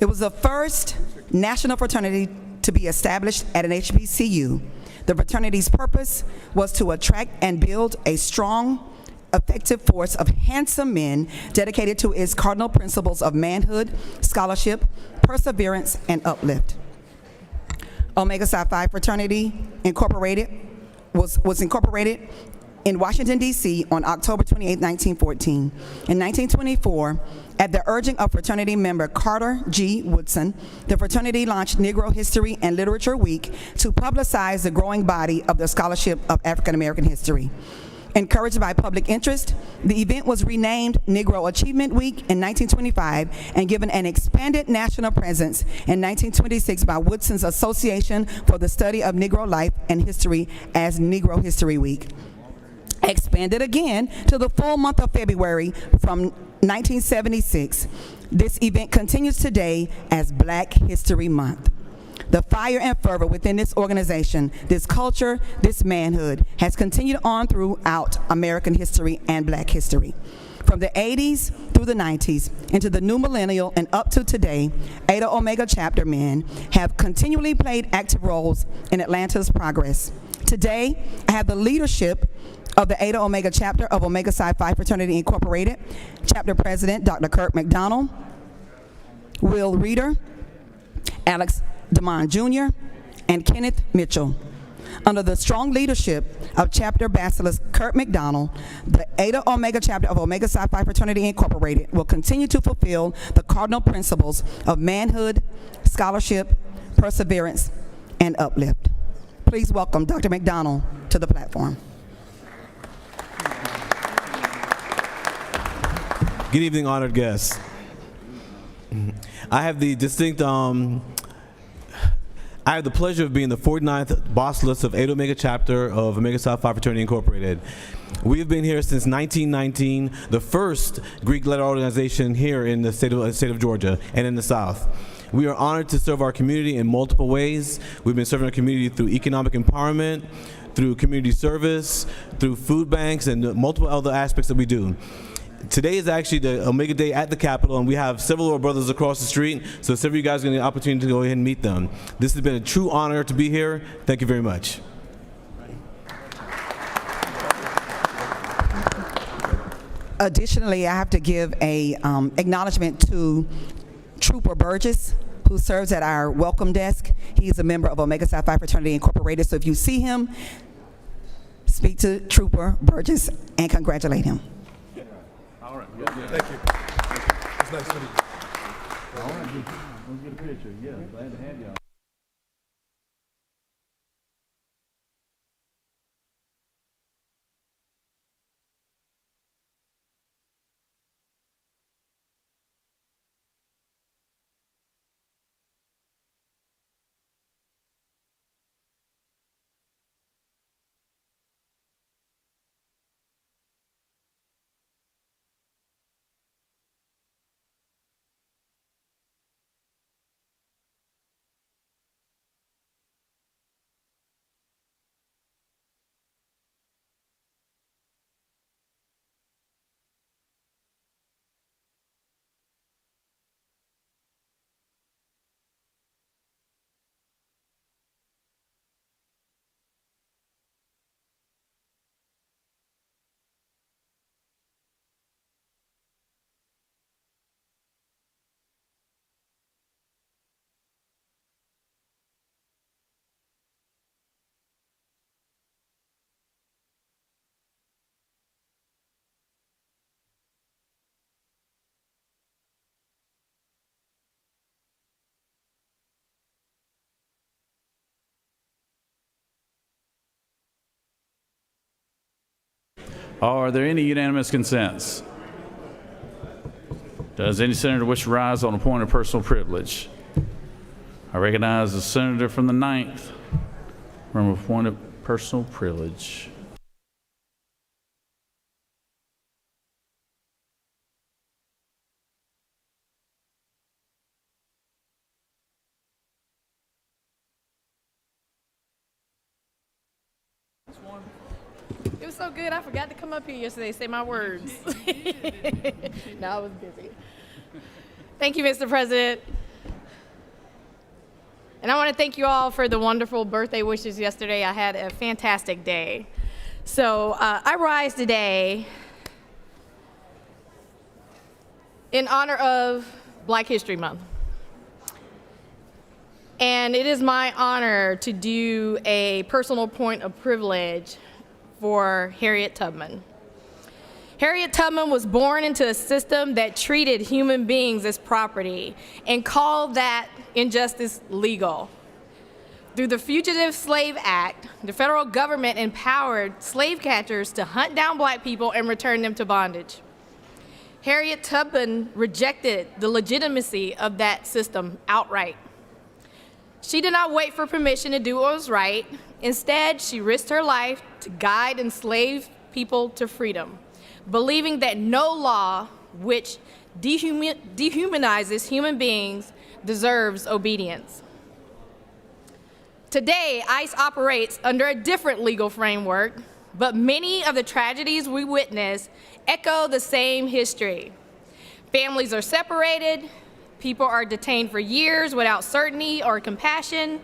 It was the first national fraternity to be established at an HBCU. The fraternity's purpose was to attract and build a strong, effective force of handsome men dedicated to its cardinal principles of manhood, scholarship, perseverance, and uplift. Omega Psi Phi Fraternity Incorporated was incorporated in Washington, D.C. on October 28, 1914. In 1924, at the urging of fraternity member Carter G. Woodson, the fraternity launched Negro History and Literature Week to publicize the growing body of the scholarship of African American history. Encouraged by public interest, the event was renamed Negro Achievement Week in 1925 and given an expanded national presence in 1926 by Woodson's Association for the Study of Negro Life and History as Negro History Week. Expanded again to the full month of February from 1976. This event continues today as Black History Month. The fire and fervor within this organization, this culture, this manhood, has continued on throughout American history and Black history. From the 80s through the 90s, into the new millennial and up to today, Eta Omega chapter men have continually played active roles in Atlanta's progress. Today, I have the leadership of the Eta Omega chapter of Omega Psi Phi Fraternity Incorporated, chapter president Dr. Kirk McDonald, Will Reeder, Alex DeMond Jr., and Kenneth Mitchell. Under the strong leadership of Chapter Bacillus Kurt McDonald, the Eta Omega chapter of Omega Psi Phi Fraternity Incorporated will continue to fulfill the cardinal principles of manhood, scholarship, perseverance, and uplift. Please welcome Dr. McDonald to the platform. Good evening, honored guests. I have the distinct I have the pleasure of being the 49th boss list of Eta Omega chapter of Omega Psi Phi Fraternity Incorporated. We have been here since 1919, the first Greek letter organization here in the state of Georgia and in the South. We are honored to serve our community in multiple ways. We've been serving our community through economic empowerment, through community service, through food banks, and multiple other aspects that we do. Today is actually the Omega Day at the Capitol, and we have several of our brothers across the street, so several of you guys are going to get an opportunity to go ahead and meet them. This has been a true honor to be here. Thank you very much. Additionally, I have to give a acknowledgement to Trooper Burgess, who serves at our welcome desk. He's a member of Omega Psi Phi Fraternity Incorporated, so if you see him, speak to Trooper Burgess and congratulate him. All right. Thank you. It's nice to meet you. All right, good. Let's get a picture. Yeah, glad to have y'all. Are there any unanimous consents? Does any senator wish to rise on a point of personal privilege? I recognize the senator from the 9th from a point of personal privilege. It was so good, I forgot to come up here yesterday and say my words. No, I was busy. Thank you, Mr. President. And I want to thank you all for the wonderful birthday wishes yesterday. I had a fantastic day. So I rise today in honor of Black History Month. And it is my honor to do a personal point of privilege for Harriet Tubman. Harriet Tubman was born into a system that treated human beings as property and called that injustice legal. Through the Fugitive Slave Act, the federal government empowered slave catchers to hunt down Black people and return them to bondage. Harriet Tubman rejected the legitimacy of that system outright. She did not wait for permission to do what was right. Instead, she risked her life to guide enslaved people to freedom, believing that no law which dehumanizes human beings deserves obedience. Today, ICE operates under a different legal framework, but many of the tragedies we witness echo the same history. Families are separated, people are detained for years without certainty or compassion.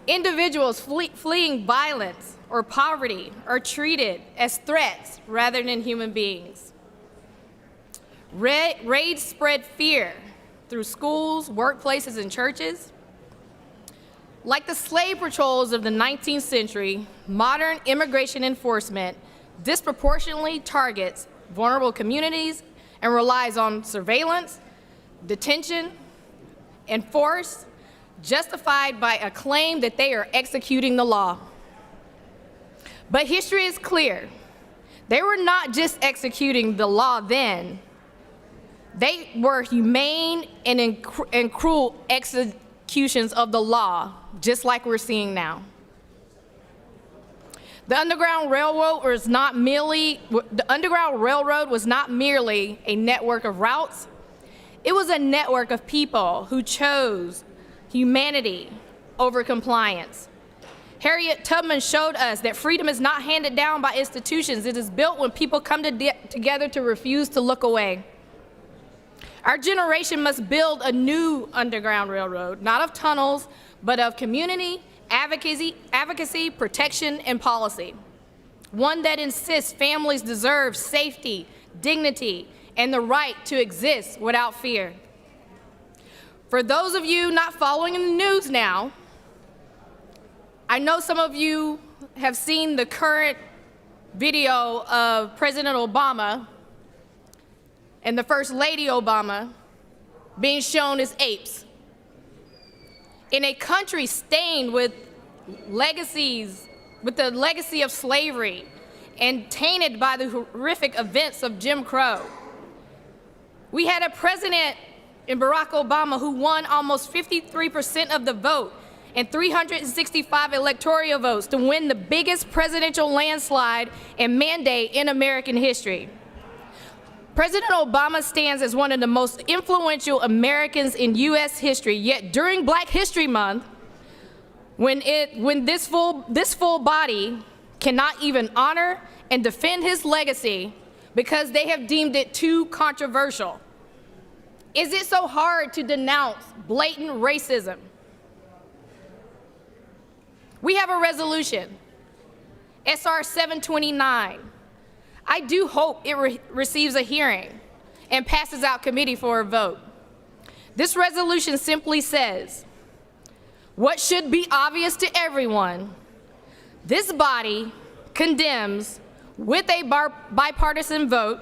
Individuals fleeing violence or poverty are treated as threats rather than human beings. Raids spread fear through schools, workplaces, and churches. Like the slave patrols of the 19th century, modern immigration enforcement disproportionately targets vulnerable communities and relies on surveillance, detention, and force, justified by a claim that they are executing the law. But history is clear. They were not just executing the law then. They were humane and cruel executions of the law, just like we're seeing now. The Underground Railroad was not merely a network of routes. It was a network of people who chose humanity over compliance. Harriet Tubman showed us that freedom is not handed down by institutions. It is built when people come together to refuse to look away. Our generation must build a new Underground Railroad, not of tunnels, but of community, advocacy, protection, and policy. One that insists families deserve safety, dignity, and the right to exist without fear. For those of you not following in the news now, I know some of you have seen the current video of President Obama and the First Lady Obama being shown as apes. In a country stained with legacies, with the legacy of slavery and tainted by the horrific events of Jim Crow. We had a president in Barack Obama who won almost 53% of the vote and 365 electoral votes to win the biggest presidential landslide and mandate in American history. President Obama stands as one of the most influential Americans in U.S. history, yet during Black History Month, when this full body cannot even honor and defend his legacy because they have deemed it too controversial. Is it so hard to denounce blatant racism? We have a resolution, SR 729. I do hope it receives a hearing and passes out committee for a vote. This resolution simply says, what should be obvious to everyone, this body condemns with a bipartisan vote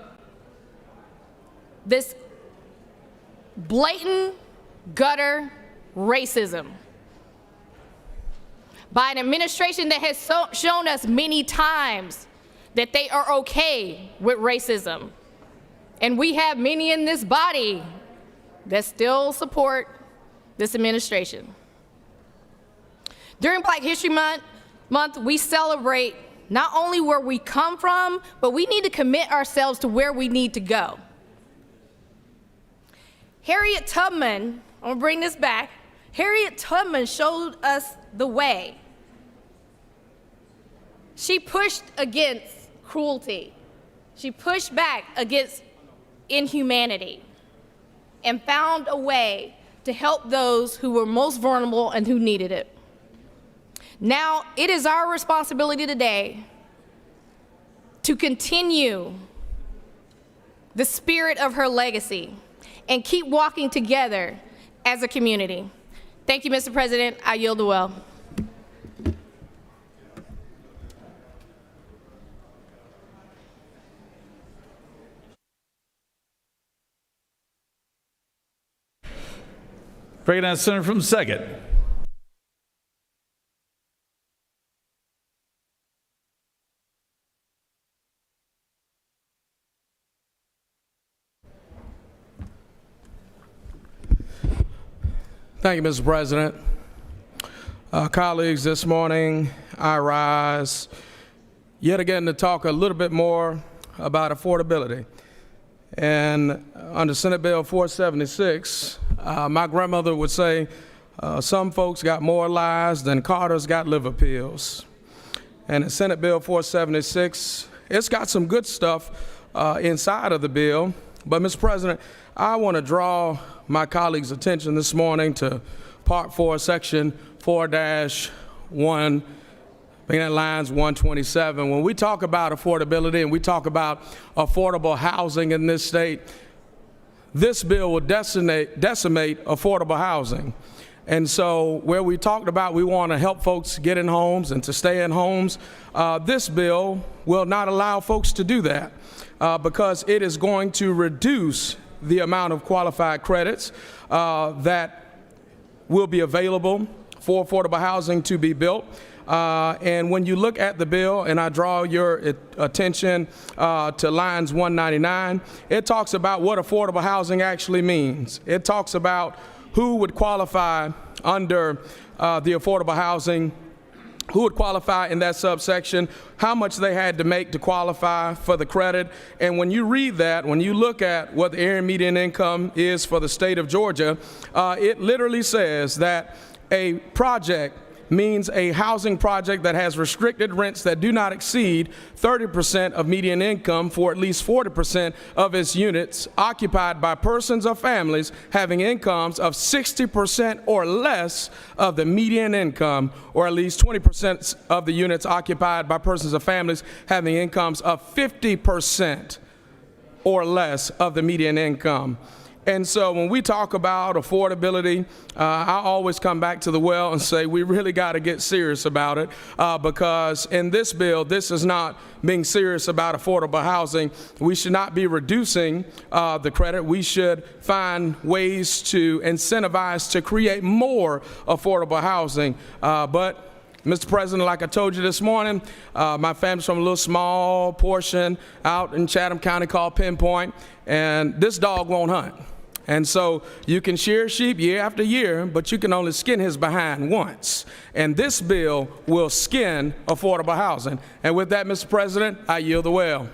this blatant gutter racism by an administration that has shown us many times that they are okay with racism. And we have many in this body that still support this administration. During Black History Month, we celebrate not only where we come from, but we need to commit ourselves to where we need to go. Harriet Tubman, I'm gonna bring this back. Harriet Tubman showed us the way. She pushed against cruelty. She pushed back against inhumanity and found a way to help those who were most vulnerable and who needed it. Now, it is our responsibility today to continue the spirit of her legacy and keep walking together as a community. Thank you, Mr. President. I yield the well. Recognized Senator from the 2nd. Thank you, Mr. President. Colleagues, this morning I rise yet again to talk a little bit more about affordability. And under Senate Bill 476, my grandmother would say, some folks got more lives than Carter's got liver pills. And in Senate Bill 476, it's got some good stuff inside of the bill. But, Mr. President, I want to draw my colleagues' attention this morning to Part 4, Section 4-1, being at lines 127. When we talk about affordability and we talk about affordable housing in this state, this bill will decimate affordable housing. And so where we talked about we want to help folks get in homes and to stay in homes, this bill will not allow folks to do that because it is going to reduce the amount of qualified credits that will be available for affordable housing to be built. And when you look at the bill, and I draw your attention to lines 199, it talks about what affordable housing actually means. It talks about who would qualify under the affordable housing, who would qualify in that subsection, how much they had to make to qualify for the credit. And when you read that, when you look at what the area median income is for the state of Georgia, it literally says that a project means a housing project that has restricted rents that do not exceed 30% of median income for at least 40% of its units occupied by persons or families having incomes of 60% or less of the median income, or at least 20% of the units occupied by persons or families having incomes of 50% or less of the median income. And so when we talk about affordability, I always come back to the well and say we really got to get serious about it because in this bill, this is not being serious about affordable housing. We should not be reducing the credit. We should find ways to incentivize to create more affordable housing. But Mr. President, like I told you this morning, my family's from a little small portion out in Chatham County called Pinpoint, and this dog won't hunt. And so you can shear sheep year after year, but you can only skin his behind once. And this bill will skin affordable housing. And with that, Mr. President, I yield the well.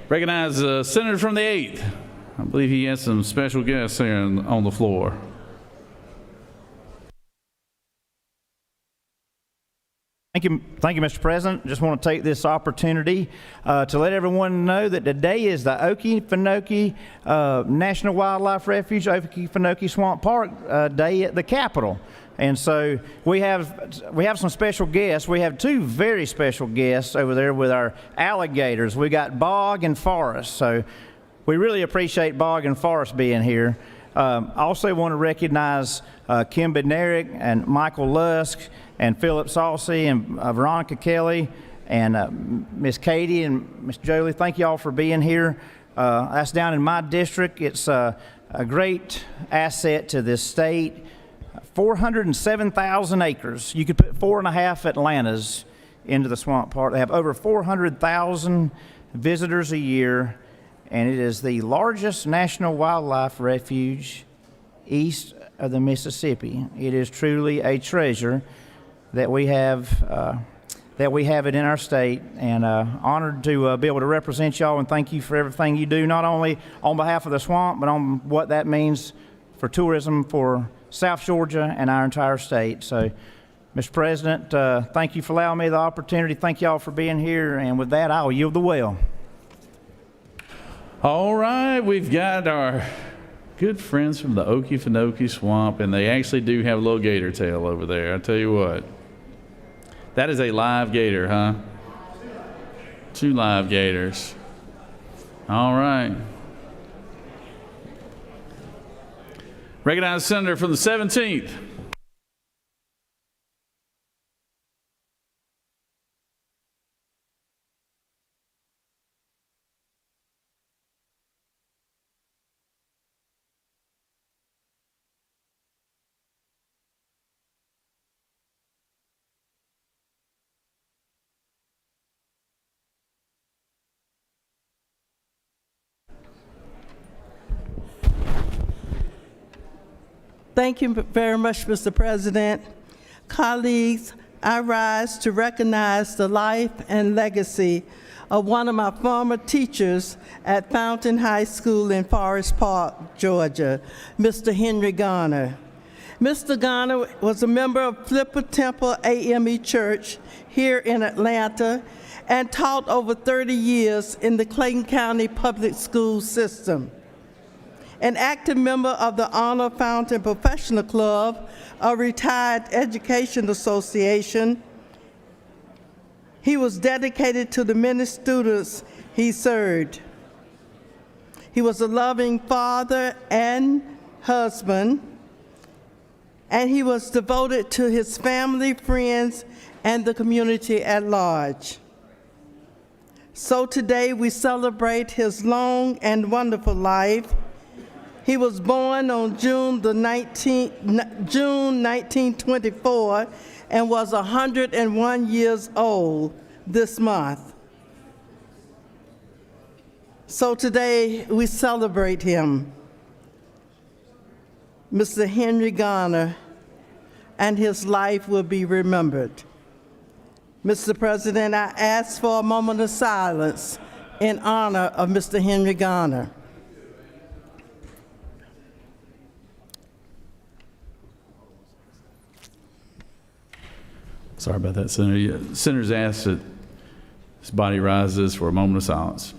Recognize the senator from the 8th. I believe he has some special guests here on the floor. Thank you, Mr. President. Just want to take this opportunity to let everyone know that today is the Okefenokee National Wildlife Refuge, Okefenokee Swamp Park Day at the Capitol. And so we have some special guests. We have two very special guests over there with our alligators. We got Bog and Forrest. So we really appreciate Bog and Forrest being here. I also want to recognize Kim Bednarik and Michael Lusk and Philip Saucy and Veronica Kelly and Miss Katie and Miss Jolie. Thank you all for being here. That's down in my district. It's a great asset to this state. 407,000 acres. You could put 4.5 Atlantas into the swamp park. They have over 400,000 visitors a year, and it is the largest national wildlife refuge east of the Mississippi. It is truly a treasure that we have it in our state, and honored to be able to represent y'all, and thank you for everything you do, not only on behalf of the swamp, but on what that means for tourism for South Georgia and our entire state. So, Mr. President, thank you for allowing me the opportunity. Thank y'all for being here, and with that, I'll yield the well. All right, we've got our good friends from the Okefenokee Swamp, and they actually do have a little gator tail over there. I tell you what. That is a live gator, huh? 2 live gators. All right. Recognize the senator from the 17th. Thank you very much, Mr. President. Colleagues, I rise to recognize the life and legacy of one of my former teachers at Fountain High School in Forest Park, Georgia, Mr. Henry Garner. Mr. Garner was a member of Flipper Temple AME Church here in Atlanta and taught over 30 years in the Clayton County Public School System. An active member of the Honor Fountain Professional Club, a retired education association, he was dedicated to the many students he served. He was a loving father and husband, and he was devoted to his family, friends, and the community at large. So today we celebrate his long and wonderful life. He was born on June 1924 and was 101 years old this month. So today we celebrate him, Mr. Henry Garner, and his life will be remembered. Mr. President, I ask for a moment of silence in honor of Mr. Henry Garner. Sorry about that, Senator. Senators ask that this body rises for a moment of silence.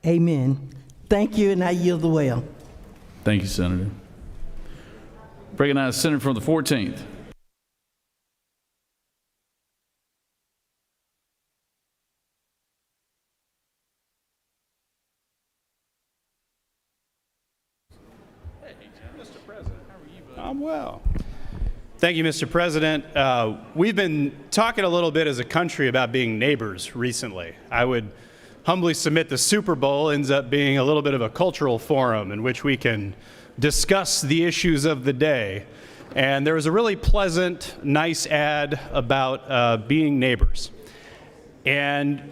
Amen. Thank you, and I yield the well. Thank you, Senator. Recognize the Senator from the 14th. I'm well. Thank you, Mr. President. We've been talking a little bit as a country about being neighbors recently. I would humbly submit the Super Bowl ends up being a little bit of a cultural forum in which we can discuss the issues of the day. And there was a really pleasant, nice ad about being neighbors. And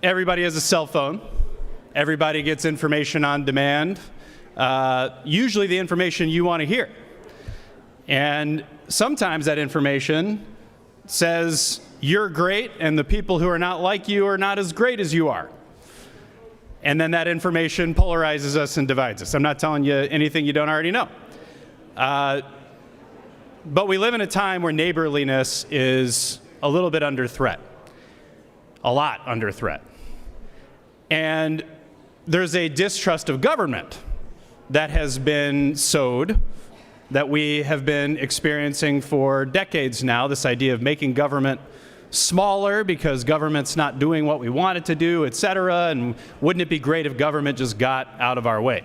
everybody has a cell phone. Everybody gets information on demand, usually the information you want to hear. And sometimes that information says you're great and the people who are not like you are not as great as you are. And then that information polarizes us and divides us. I'm not telling you anything you don't already know. But we live in a time where neighborliness is a little bit under threat, a lot under threat. And there's a distrust of government that has been sowed, that we have been experiencing for decades now, this idea of making government smaller because government's not doing what we want it to do, et cetera, and wouldn't it be great if government just got out of our way?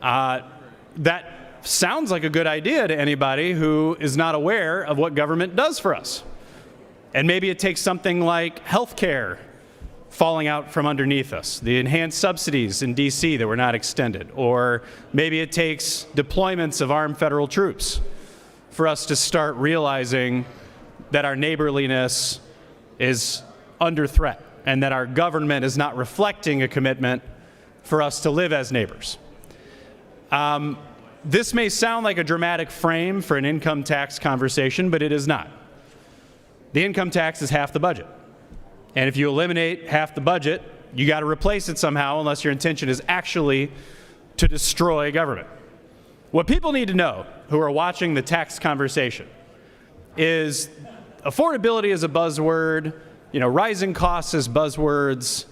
That sounds like a good idea to anybody who is not aware of what government does for us. And maybe it takes something like health care falling out from underneath us, the enhanced subsidies in D.C. that were not extended, or maybe it takes deployments of armed federal troops for us to start realizing that our neighborliness is under threat and that our government is not reflecting a commitment for us to live as neighbors. This may sound like a dramatic frame for an income tax conversation, but it is not. The income tax is half the budget. And if you eliminate half the budget, you got to replace it somehow unless your intention is actually to destroy government. What people need to know who are watching the tax conversation is affordability is a buzzword, rising costs is buzzwords.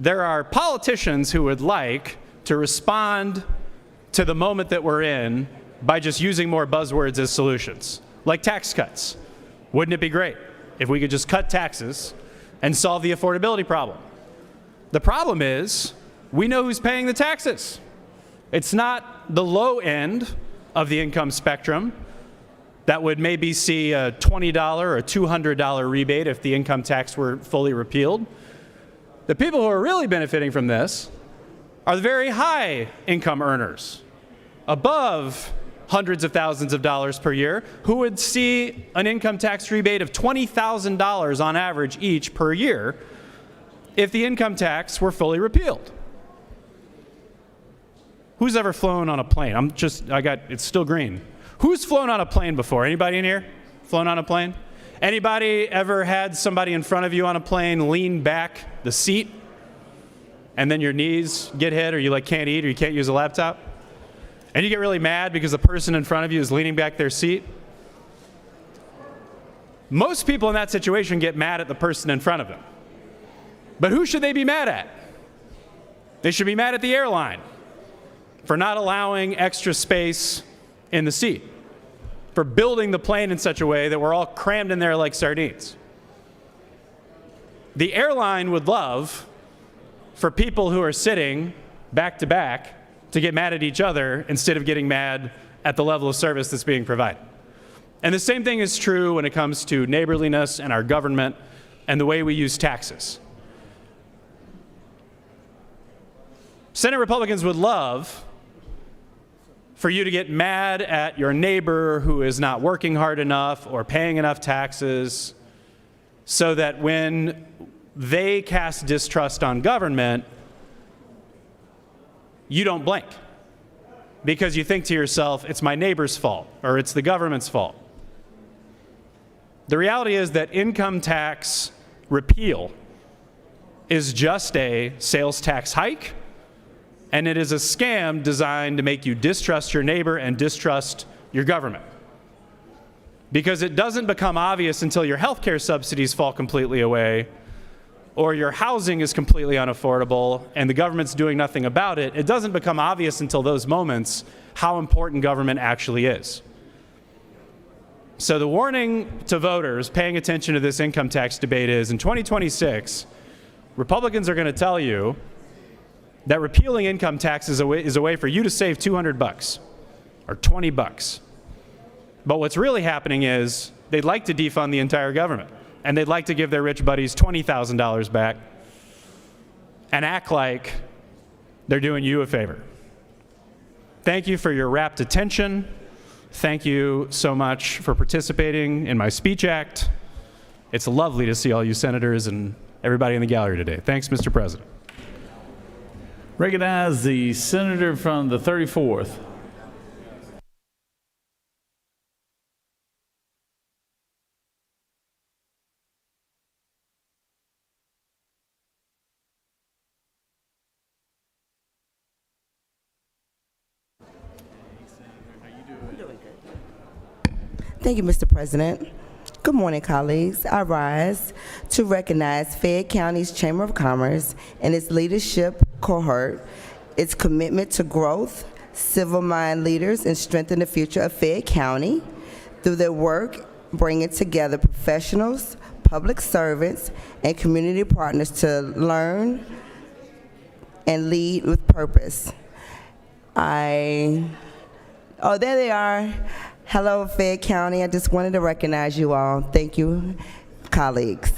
There are politicians who would like to respond to the moment that we're in by just using more buzzwords as solutions, like tax cuts. Wouldn't it be great if we could just cut taxes and solve the affordability problem? The problem is, we know who's paying the taxes. It's not the low end of the income spectrum that would maybe see a $20 or $200 rebate if the income tax were fully repealed. The people who are really benefiting from this are the very high income earners, above hundreds of thousands of dollars per year, who would see an income tax rebate of $20,000 on average each per year if the income tax were fully repealed. Who's ever flown on a plane? It's still green. Who's flown on a plane before? Anybody in here flown on a plane? Anybody ever had somebody in front of you on a plane lean back the seat and then your knees get hit, or you can't eat, or you can't use a laptop? And you get really mad because the person in front of you is leaning back their seat? Most people in that situation get mad at the person in front of them. But who should they be mad at? They should be mad at the airline for not allowing extra space in the seat, for building the plane in such a way that we're all crammed in there like sardines. The airline would love for people who are sitting back to back to get mad at each other instead of getting mad at the level of service that's being provided. And the same thing is true when it comes to neighborliness and our government and the way we use taxes. Senate Republicans would love for you to get mad at your neighbor who is not working hard enough or paying enough taxes, so that when they cast distrust on government, you don't blink because you think to yourself, it's my neighbor's fault or it's the government's fault. The reality is that income tax repeal is just a sales tax hike, and it is a scam designed to make you distrust your neighbor and distrust your government. Because it doesn't become obvious until your health care subsidies fall completely away or your housing is completely unaffordable and the government's doing nothing about it, it doesn't become obvious until those moments how important government actually is. So the warning to voters paying attention to this income tax debate is, in 2026, Republicans are going to tell you that repealing income tax is a way for you to save $200 or $20. But what's really happening is they'd like to defund the entire government, and they'd like to give their rich buddies $20,000 back and act like they're doing you a favor. Thank you for your rapt attention. Thank you so much for participating in my speech act. It's lovely to see all you senators and everybody in the gallery today. Thanks, Mr. President. Recognize the senator from the 34th. Thank you, Mr. President. Good morning, colleagues. I rise to recognize Fayette County's Chamber of Commerce and its leadership cohort, its commitment to growth, civil-minded leaders, and strengthen the future of Fayette County through their work bringing together professionals, public servants, and community partners to learn and lead with purpose. Oh, there they are. Hello, Fayette County. I just wanted to recognize you all. Thank you, colleagues.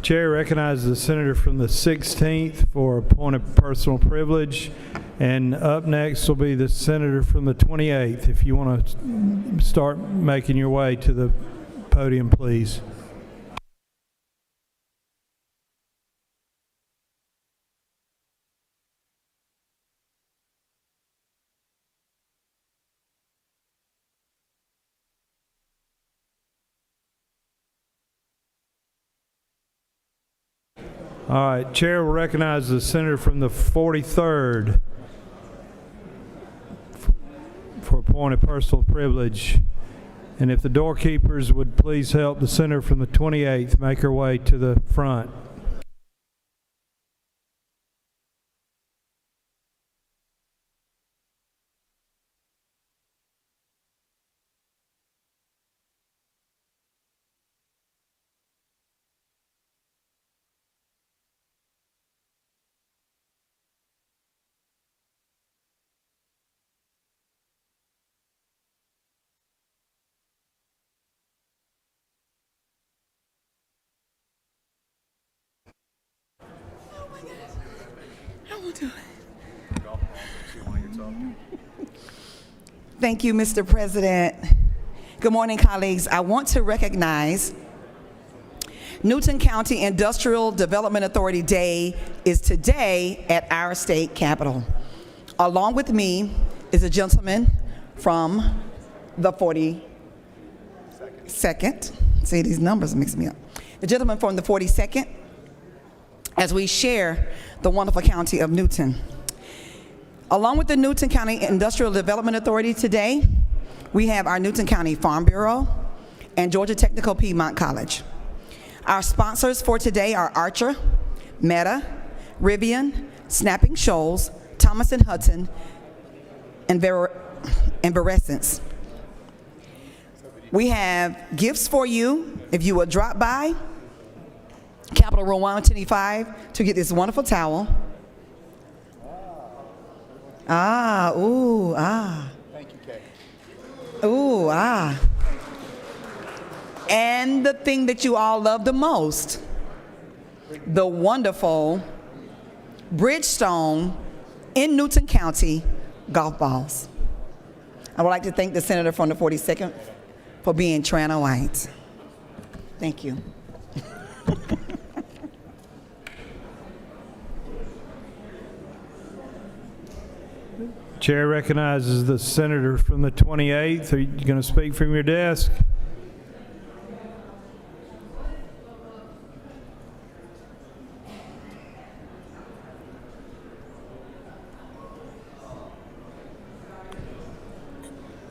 Chair recognizes the senator from the 16th for a point of personal privilege. And up next will be the senator from the 28th. If you want to start making your way to the podium, please. All right, Chair will recognize the senator from the 43rd for a point of personal privilege. And if the doorkeepers would please help the senator from the 28th make her way to the front. Thank you, Mr. President. Good morning, colleagues. I want to recognize Newton County Industrial Development Authority Day is today at our state capitol. Along with me is a gentleman from the 42nd. See, these numbers mix me up. The gentleman from the 42nd, as we share the wonderful county of Newton. Along with the Newton County Industrial Development Authority today, we have our Newton County Farm Bureau and Georgia Technical Piedmont College. Our sponsors for today are Archer, Meta, Rivian, Snapping Shoals, Thomas & Hudson, and Verescence. We have gifts for you if you will drop by Capitol Room 125 to get this wonderful towel. Ah, ooh, ah. Thank you, Kay. Ooh, ah. And the thing that you all love the most, the wonderful Bridgestone in Newton County golf balls. I would like to thank the senator from the 42nd for being Trana White. Thank you. Chair recognizes the senator from the 28th. Are you going to speak from your desk?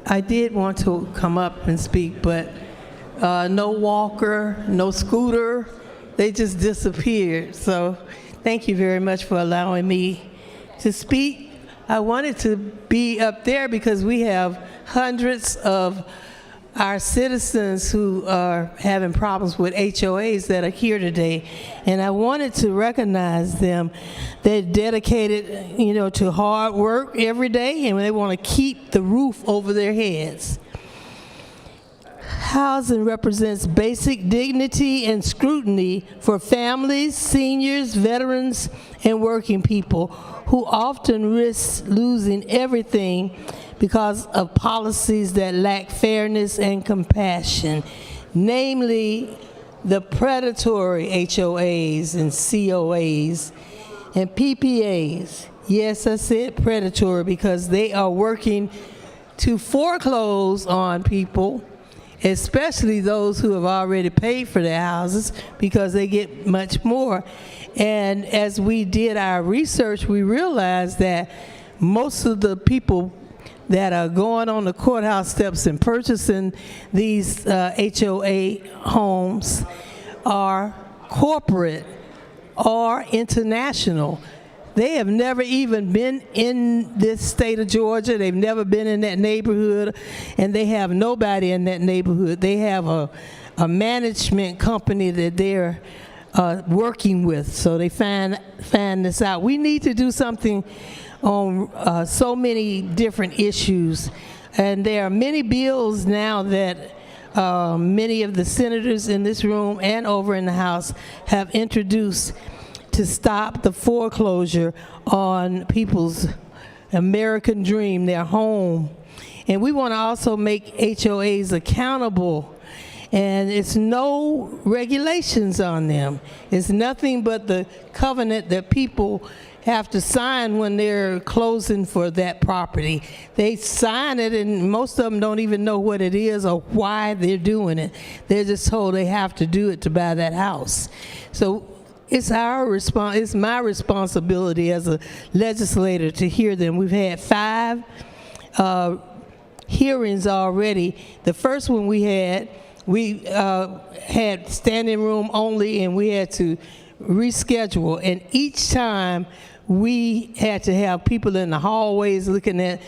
I did want to come up and speak, but no walker, no scooter, they just disappeared. So thank you very much for allowing me to speak. I wanted to be up there because we have hundreds of our citizens who are having problems with HOAs that are here today, and I wanted to recognize them. They're dedicated, to hard work every day, and they want to keep the roof over their heads. Housing represents basic dignity and scrutiny for families, seniors, veterans, and working people who often risk losing everything because of policies that lack fairness and compassion, namely the predatory HOAs and COAs and PPAs. Yes, I said predatory because they are working to foreclose on people, especially those who have already paid for their houses, because they get much more. And as we did our research, we realized that most of the people that are going on the courthouse steps and purchasing these HOA homes are corporate or international. They have never even been in this state of Georgia. They've never been in that neighborhood, and they have nobody in that neighborhood. They have a management company that they're working with, so they find this out. We need to do something on so many different issues, and there are many bills now that many of the senators in this room and over in the House have introduced to stop the foreclosure on people's American dream, their home. And we want to also make HOAs accountable. And it's no regulations on them. It's nothing but the covenant that people have to sign when they're closing for that property. They sign it, and most of them don't even know what it is or why they're doing it. They're just told they have to do it to buy that house. So it's it's my responsibility as a legislator to hear them. We've had 5 hearings already. The first one we had standing room only, and we had to reschedule. And each time we had to have people in the hallways looking at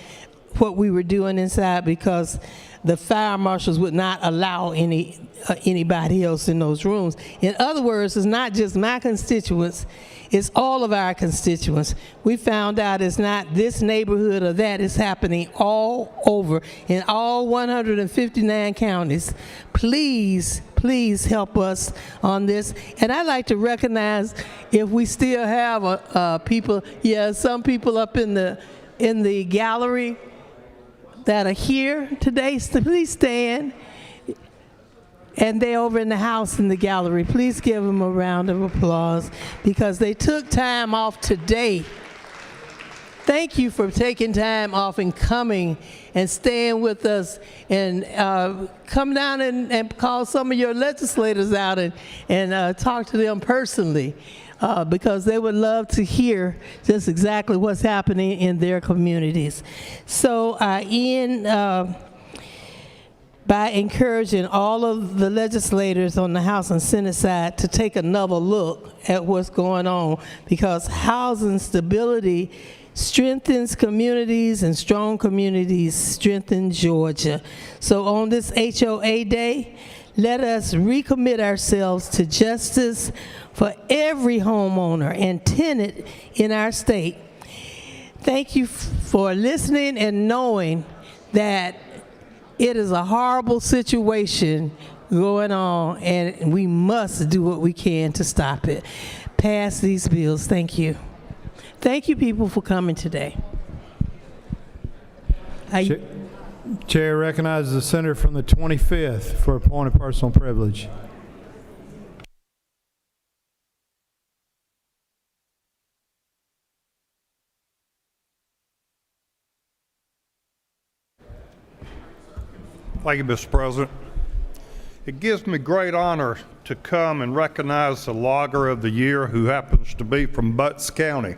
what we were doing inside because the fire marshals would not allow anybody else in those rooms. In other words, it's not just my constituents, it's all of our constituents. We found out it's not this neighborhood or that. It's happening all over in all 159 counties. Please, please help us on this. And I'd like to recognize if we still have people, some people up in the gallery that are here today. So please stand. And they're over in the house in the gallery. Please give them a round of applause because they took time off today. Thank you for taking time off and coming and staying with us, and come down and call some of your legislators out and talk to them personally because they would love to hear just exactly what's happening in their communities. So by encouraging all of the legislators on the House and Senate side to take another look at what's going on, because housing stability strengthens communities, and strong communities strengthen Georgia. So on this HOA Day, let us recommit ourselves to justice for every homeowner and tenant in our state. Thank you for listening and knowing that it is a horrible situation going on, and we must do what we can to stop it. Pass these bills. Thank you. Thank you, people, for coming today. Chair recognizes the senator from the 25th for a point of personal privilege. Thank you, Mr. President. It gives me great honor to come and recognize the Logger of the Year, who happens to be from Butts County.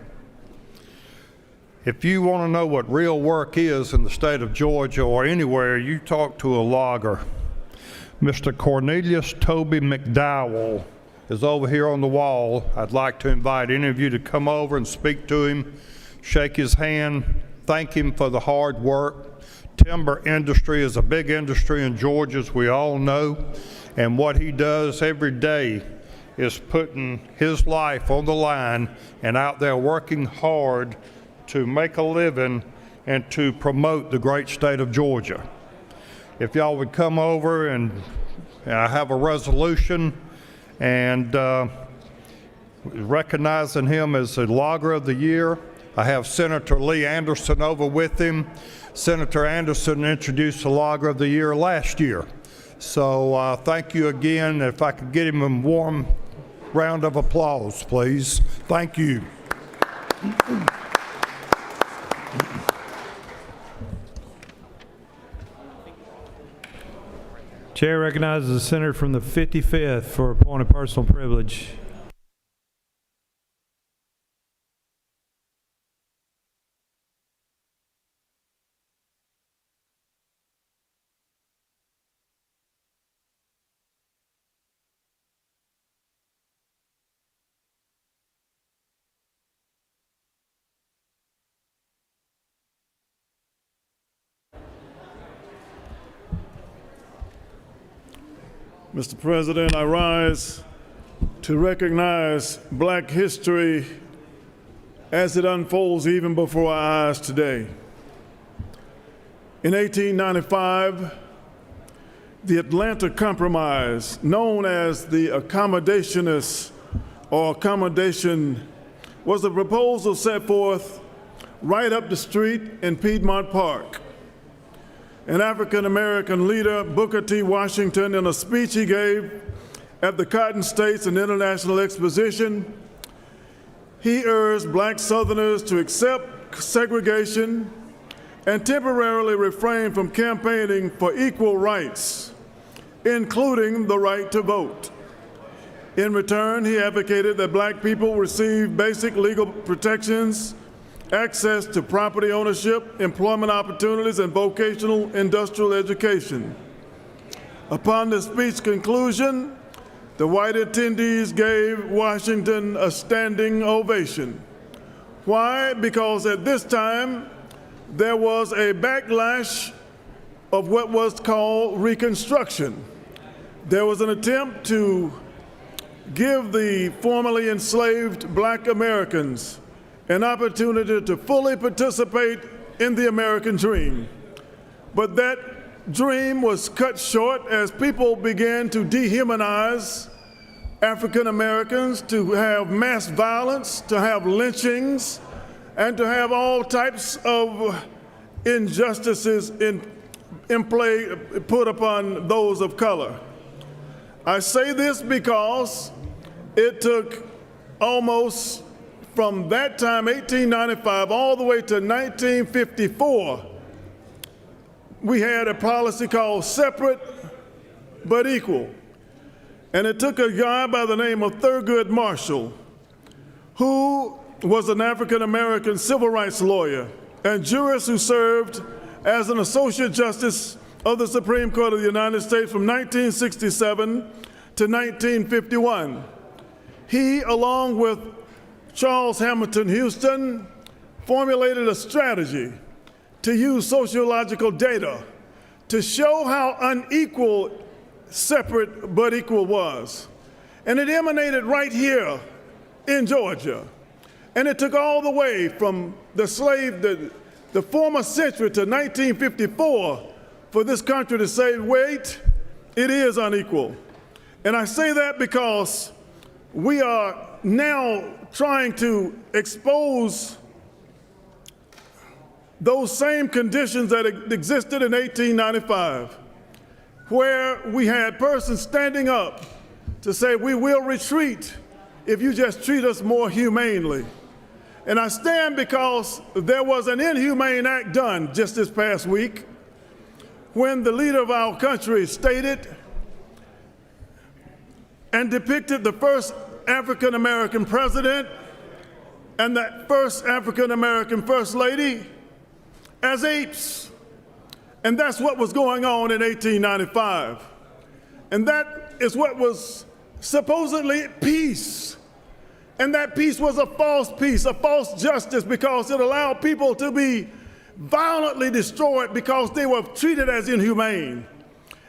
If you want to know what real work is in the state of Georgia or anywhere, you talk to a logger. Mr. Cornelius Toby McDowell is over here on the wall. I'd like to invite any of you to come over and speak to him, shake his hand, thank him for the hard work. Timber industry is a big industry in Georgia, as we all know, and what he does every day is putting his life on the line and out there working hard to make a living and to promote the great state of Georgia. If y'all would come over, and I have a resolution and recognizing him as the Logger of the Year. I have Senator Lee Anderson over with him. Senator Anderson introduced the Logger of the Year last year. So thank you again. If I could get him a warm round of applause, please. Thank you. Chair recognizes the senator from the 55th for a point of personal privilege. Mr. President, I rise to recognize Black history as it unfolds even before our eyes today. In 1895, the Atlanta Compromise, known as the Accommodationists or Accommodation, was a proposal set forth right up the street in Piedmont Park. An African-American leader, Booker T. Washington, in a speech he gave at the Cotton States and International Exposition, he urged Black Southerners to accept segregation and temporarily refrain from campaigning for equal rights, including the right to vote. In return, he advocated that Black people receive basic legal protections, access to property ownership, employment opportunities, and vocational industrial education. Upon the speech's conclusion, the white attendees gave Washington a standing ovation. Why? Because at this time, there was a backlash of what was called Reconstruction. There was an attempt to give the formerly enslaved Black Americans an opportunity to fully participate in the American dream. But that dream was cut short as people began to dehumanize African Americans, to have mass violence, to have lynchings, and to have all types of injustices in play put upon those of color. I say this because it took almost from that time, 1895, all the way to 1954, we had a policy called separate but equal. And it took a guy by the name of Thurgood Marshall, who was an African-American civil rights lawyer and jurist who served as an Associate Justice of the Supreme Court of the United States from 1967 to 1951. He, along with Charles Hamilton Houston, formulated a strategy to use sociological data to show how unequal separate but equal was. And it emanated right here in Georgia. And it took all the way from the former century to 1954 for this country to say, wait, it is unequal. And I say that because we are now trying to expose those same conditions that existed in 1895, where we had persons standing up to say, we will retreat if you just treat us more humanely. And I stand because there was an inhumane act done just this past week when the leader of our country stated and depicted the first African American president and the first African American first lady as apes. And that's what was going on in 1895. And that is what was supposedly peace. And that peace was a false peace, a false justice, because it allowed people to be violently destroyed because they were treated as inhumane.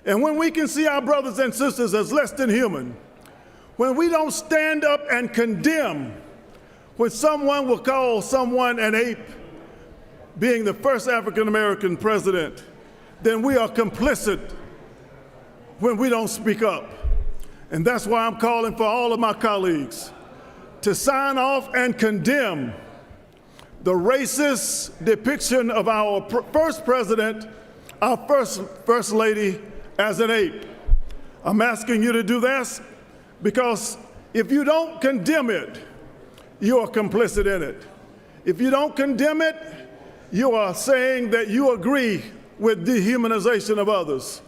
And when we can see our brothers and sisters as less than human, when we don't stand up and condemn when someone will call someone an ape, being the first African American president, then we are complicit when we don't speak up. And that's why I'm calling for all of my colleagues to sign off and condemn the racist depiction of our first president, our first lady, as an ape. I'm asking you to do this because if you don't condemn it, you are complicit in it. If you don't condemn it, you are saying that you agree with dehumanization of others.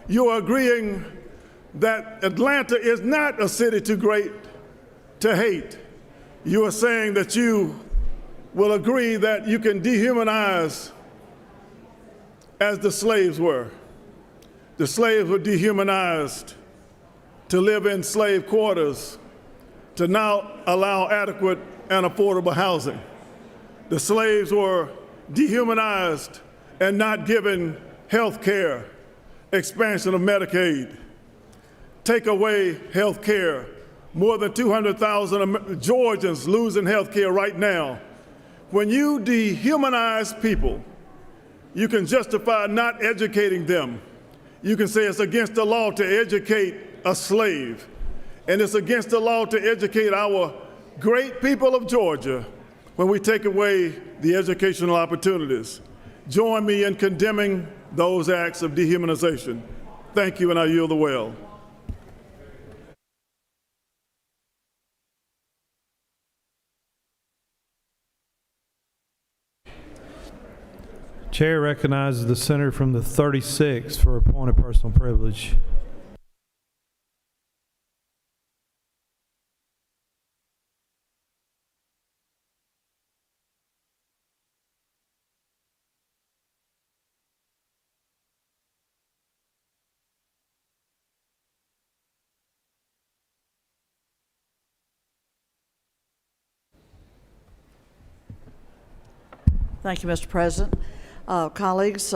You are agreeing that Atlanta is not a city too great to hate. You are saying that you will agree that you can dehumanize as the slaves were. The slaves were dehumanized to live in slave quarters, to now allow adequate and affordable housing. The slaves were dehumanized and not given health care, expansion of Medicaid, take away health care. More than 200,000 Georgians losing health care right now. When you dehumanize people, you can justify not educating them. You can say it's against the law to educate a slave, and it's against the law to educate our great people of Georgia when we take away the educational opportunities. Join me in condemning those acts of dehumanization. Thank you, and I yield the well. Chair recognizes the senator from the 36th for a point of personal privilege. Thank you, Mr. President. Colleagues,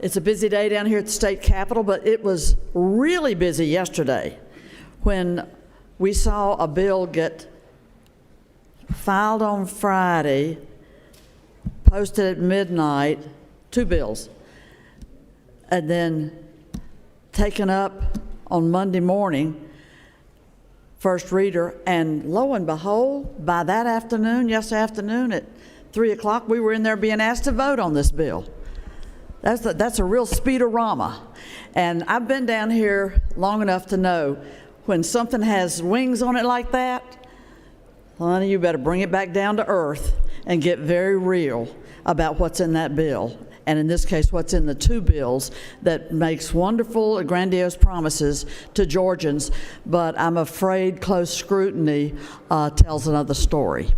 it's a busy day down here at the state capitol, but it was really busy yesterday when we saw a bill get filed on Friday, posted at midnight, 2 bills, and then taken up on Monday morning, first reader, and lo and behold, by that afternoon, yesterday afternoon at 3 o'clock, we were in there being asked to vote on this bill. That's a real speed-o-rama. And I've been down here long enough to know when something has wings on it like that, honey, you better bring it back down to earth and get very real about what's in that bill. And in this case, what's in the 2 bills that makes wonderful, grandiose promises to Georgians, but I'm afraid close scrutiny tells another story.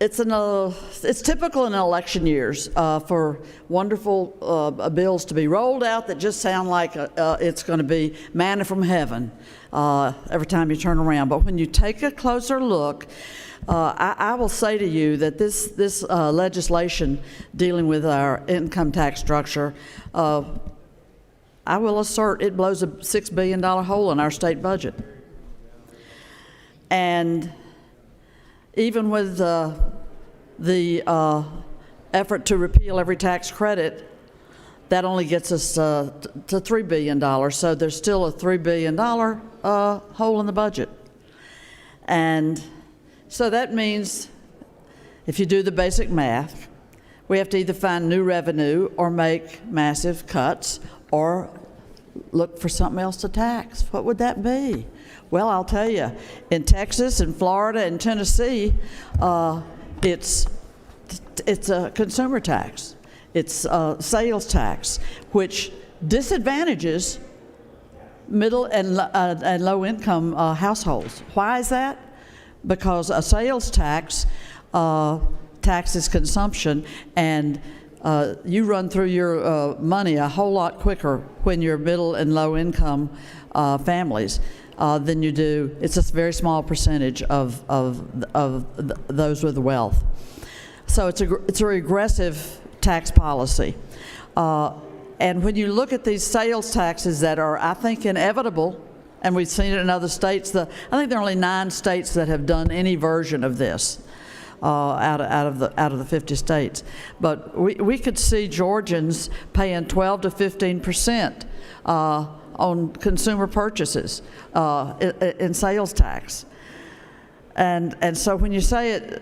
It's typical in election years for wonderful bills to be rolled out that just sound like it's going to be manna from heaven every time you turn around. But when you take a closer look, I will say to you that this legislation dealing with our income tax structure, I will assert it blows a $6 billion hole in our state budget. And even with the effort to repeal every tax credit, that only gets us to $3 billion. So there's still a $3 billion hole in the budget. And so that means if you do the basic math, we have to either find new revenue or make massive cuts or look for something else to tax. What would that be? Well, I'll tell you, in Texas and Florida and Tennessee, it's a consumer tax. It's a sales tax, which disadvantages middle and low-income households. Why is that? Because a sales tax taxes consumption, and you run through your money a whole lot quicker when you're middle and low-income families than you do. It's a very small percentage of those with wealth. So it's a regressive tax policy. And when you look at these sales taxes that are, I think, inevitable, and we've seen it in other states, I think there are only 9 states that have done any version of this out of the 50 states. But we could see Georgians paying 12 to 15% on consumer purchases in sales tax. And so when you say it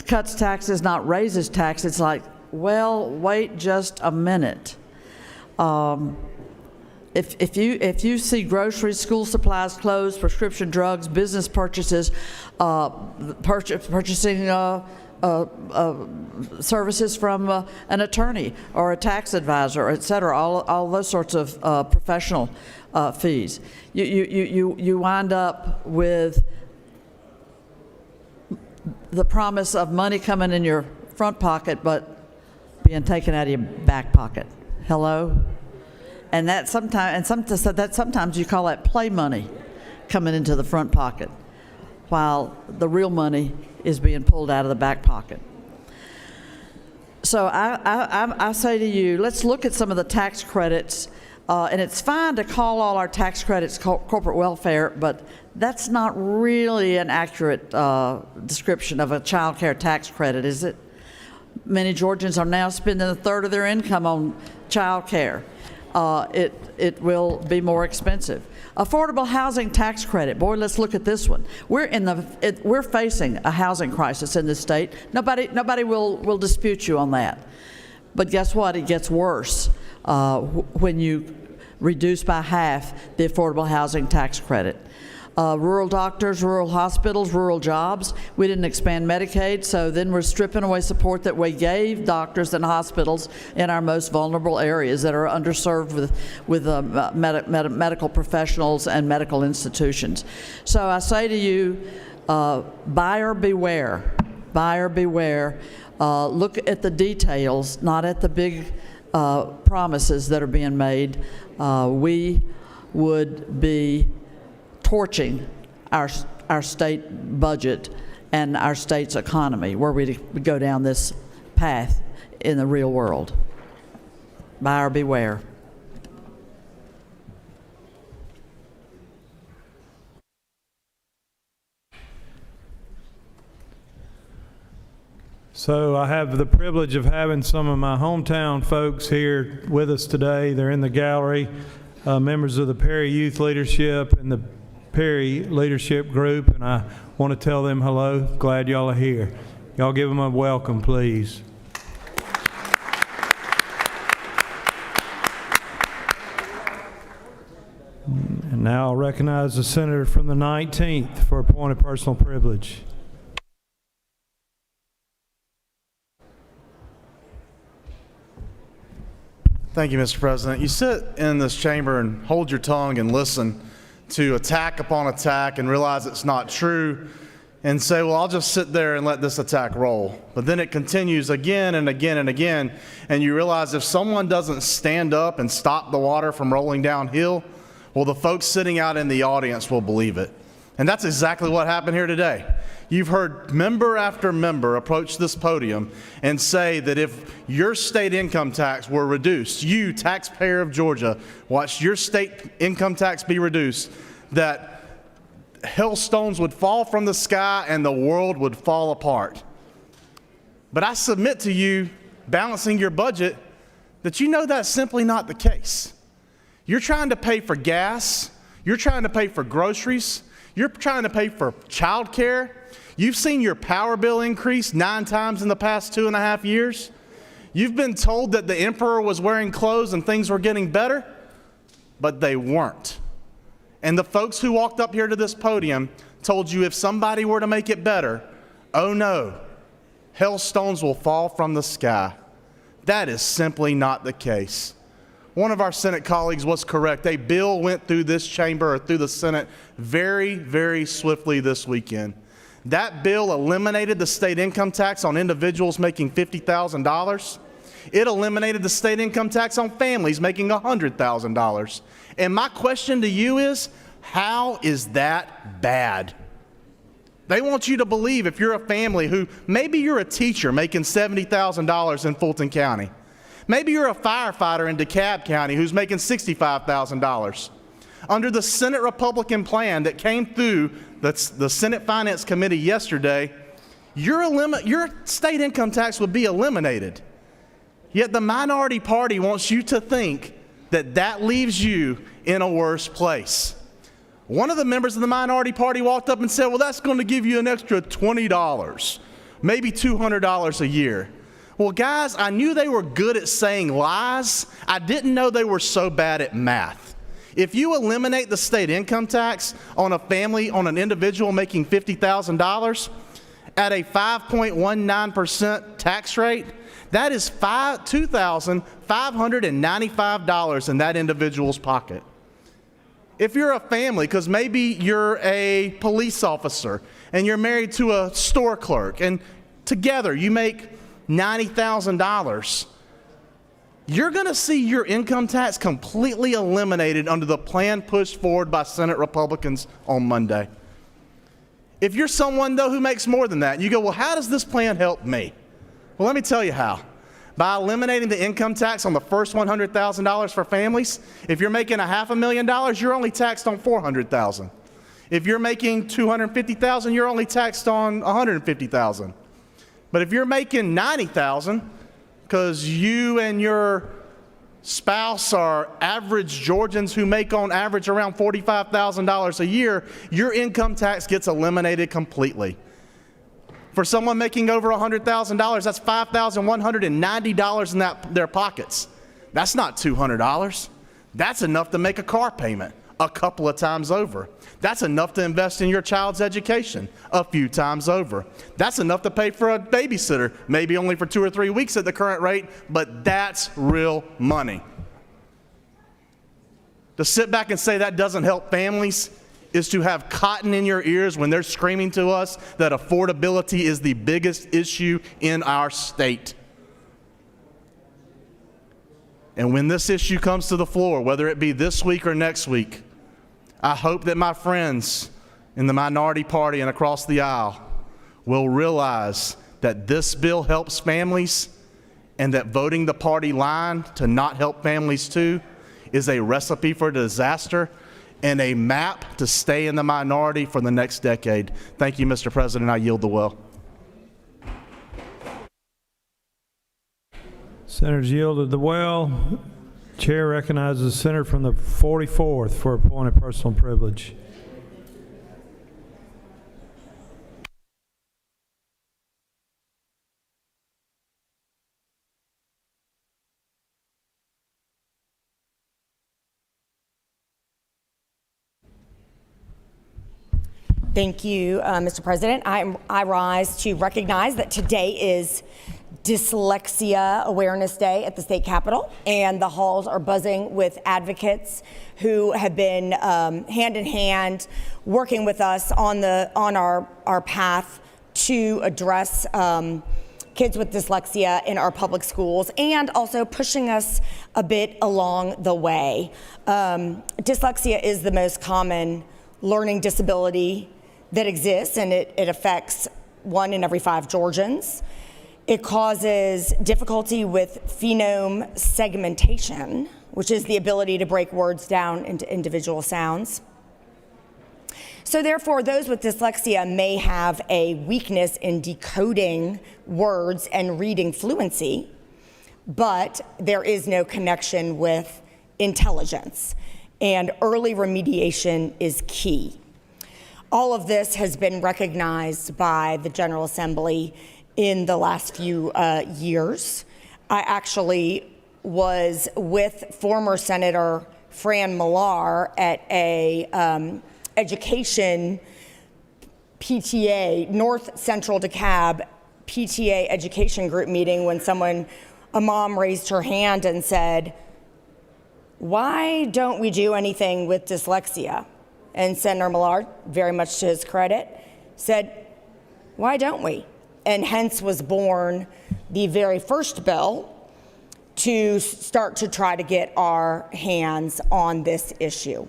cuts taxes, not raises tax, it's like, well, wait just a minute. If you see groceries, school supplies, clothes, prescription drugs, business purchases, purchasing services from an attorney or a tax advisor, et cetera, all those sorts of professional fees, you wind up with the promise of money coming in your front pocket but being taken out of your back pocket. Hello? And that sometimes you call that play money coming into the front pocket, while the real money is being pulled out of the back pocket. So I say to you, let's look at some of the tax credits, and it's fine to call all our tax credits corporate welfare, but that's not really an accurate description of a child care tax credit, is it? Many Georgians are now spending a third of their income on child care. It will be more expensive. Affordable housing tax credit. Boy, let's look at this one. We're facing a housing crisis in this state. Nobody will dispute you on that. But guess what? It gets worse when you reduce by half the affordable housing tax credit. Rural doctors, rural hospitals, rural jobs. We didn't expand Medicaid, so then we're stripping away support that we gave doctors and hospitals in our most vulnerable areas that are underserved with medical professionals and medical institutions. So I say to you, buyer beware. Buyer beware. Look at the details, not at the big promises that are being made. We would be torching our state budget and our state's economy were we to go down this path in the real world. Buyer beware. So I have the privilege of having some of my hometown folks here with us today. They're in the gallery, members of the Perry Youth Leadership and the Perry Leadership Group, and I want to tell them hello. Glad y'all are here. Y'all give them a welcome, please. And now I'll recognize the senator from the 19th for a point of personal privilege. Thank you, Mr. President. You sit in this chamber and hold your tongue and listen to attack upon attack and realize it's not true and say, well, I'll just sit there and let this attack roll. But then it continues again and again and again, and you realize if someone doesn't stand up and stop the water from rolling downhill, well, the folks sitting out in the audience will believe it. And that's exactly what happened here today. You've heard member after member approach this podium and say that if your state income tax were reduced, you, taxpayer of Georgia, watched your state income tax be reduced, that hailstones would fall from the sky and the world would fall apart. But I submit to you, balancing your budget, that you know that's simply not the case. You're trying to pay for gas. You're trying to pay for groceries. You're trying to pay for childcare. You've seen your power bill increase 9 times in the past 2.5 years. You've been told that the emperor was wearing clothes and things were getting better, but they weren't. And the folks who walked up here to this podium told you if somebody were to make it better, oh no, hailstones will fall from the sky. That is simply not the case. One of our Senate colleagues was correct. A bill went through this chamber or through the Senate very, very swiftly this weekend. That bill eliminated the state income tax on individuals making $50,000. It eliminated the state income tax on families making $100,000. And my question to you is, how is that bad? They want you to believe if you're a family who, maybe you're a teacher making $70,000 in Fulton County. Maybe you're a firefighter in DeKalb County who's making $65,000. Under the Senate Republican plan that came through the Senate Finance Committee yesterday, your state income tax would be eliminated. Yet the minority party wants you to think that that leaves you in a worse place. One of the members of the minority party walked up and said, well, that's going to give you an extra $20, maybe $200 a year. Well, guys, I knew they were good at saying lies. I didn't know they were so bad at math. If you eliminate the state income tax on a family, on an individual making $50,000 at a 5.19% tax rate, that is $2,595 in that individual's pocket. If you're a family, because maybe you're a police officer and you're married to a store clerk and together you make $90,000, you're going to see your income tax completely eliminated under the plan pushed forward by Senate Republicans on Monday. If you're someone, though, who makes more than that, and you go, well, how does this plan help me? Well, let me tell you how. By eliminating the income tax on the first $100,000 for families, if you're making $500,000, you're only taxed on $400,000. If you're making $250,000, you're only taxed on $150,000. But if you're making $90,000, because you and your spouse are average Georgians who make on average around $45,000 a year, your income tax gets eliminated completely. For someone making over $100,000, that's $5,190 in their pockets. That's not $200. That's enough to make a car payment a couple of times over. That's enough to invest in your child's education a few times over. That's enough to pay for a babysitter, maybe only for 2 or 3 weeks at the current rate, but that's real money. To sit back and say that doesn't help families is to have cotton in your ears when they're screaming to us that affordability is the biggest issue in our state. And when this issue comes to the floor, whether it be this week or next week, I hope that my friends in the minority party and across the aisle will realize that this bill helps families and that voting the party line to not help families too is a recipe for disaster and a map to stay in the minority for the next decade. Thank you, Mr. President. I yield the well. Senators yielded the well. Chair recognizes the senator from the 44th for a point of personal privilege. Thank you, Mr. President. I rise to recognize that today is Dyslexia Awareness Day at the State Capitol, and the halls are buzzing with advocates who have been hand in hand working with us on our path to address kids with dyslexia in our public schools, and also pushing us a bit along the way. Dyslexia is the most common learning disability that exists, and it affects 1 in every 5 Georgians. It causes difficulty with phoneme segmentation, which is the ability to break words down into individual sounds. So therefore, those with dyslexia may have a weakness in decoding words and reading fluency, but there is no connection with intelligence, and early remediation is key. All of this has been recognized by the General Assembly in the last few years. I actually was with former Senator Fran Millar at a education PTA, North Central DeKalb PTA education group meeting when a mom raised her hand and said, "Why don't we do anything with dyslexia?" And Senator Millar, very much to his credit, said, "Why don't we?" And hence was born the very first bill to start to try to get our hands on this issue.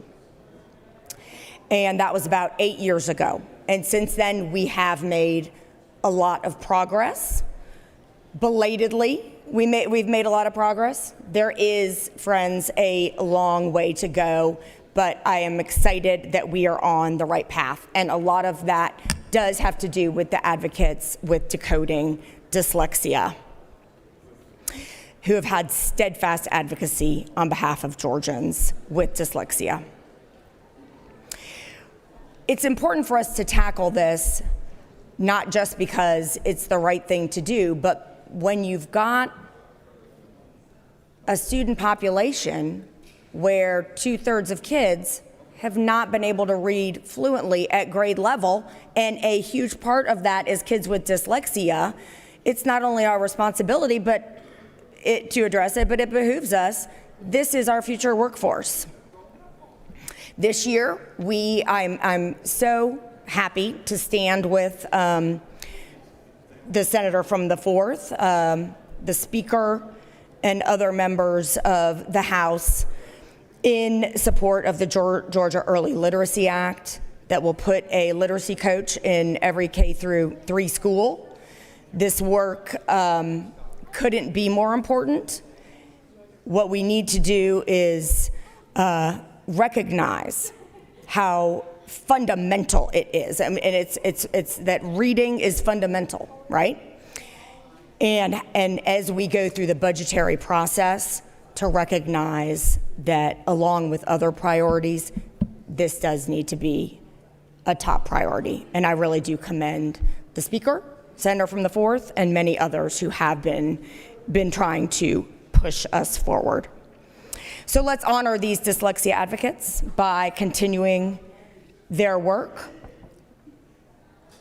And that was about 8 years ago. And since then, we have made a lot of progress. Belatedly, we've made a lot of progress. There is, friends, a long way to go, but I am excited that we are on the right path. And a lot of that does have to do with the advocates with decoding dyslexia, who have had steadfast advocacy on behalf of Georgians with dyslexia. It's important for us to tackle this, not just because it's the right thing to do, but when you've got a student population where 2/3 of kids have not been able to read fluently at grade level, and a huge part of that is kids with dyslexia, it's not only our responsibility to address it, but it behooves us. This is our future workforce. This year, I'm so happy to stand with the senator from the 4th, the Speaker, and other members of the House in support of the Georgia Early Literacy Act that will put a literacy coach in every K-3 school. This work couldn't be more important. What we need to do is recognize how fundamental it is. I mean, and it's that reading is fundamental, right? And as we go through the budgetary process, to recognize that along with other priorities, this does need to be a top priority. And I really do commend the Speaker, Senator from the 4th, and many others who have been trying to push us forward. So let's honor these dyslexia advocates by continuing their work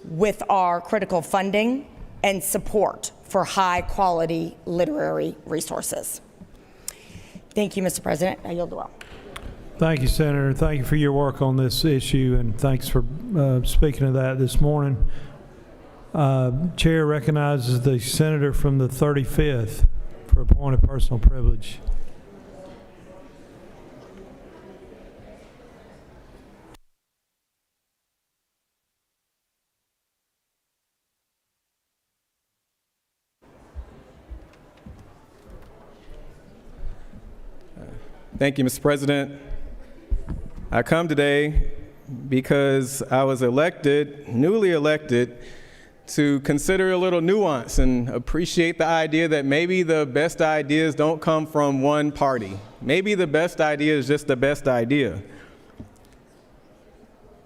with our critical funding and support for high-quality literary resources. Thank you, Mr. President. I yield the well. Thank you, Senator. Thank you for your work on this issue, and thanks for speaking of that this morning. Chair recognizes the senator from the 35th for a point of personal privilege. Thank you, Mr. President. I come today because I was newly elected, to consider a little nuance and appreciate the idea that maybe the best ideas don't come from one party. Maybe the best idea is just the best idea.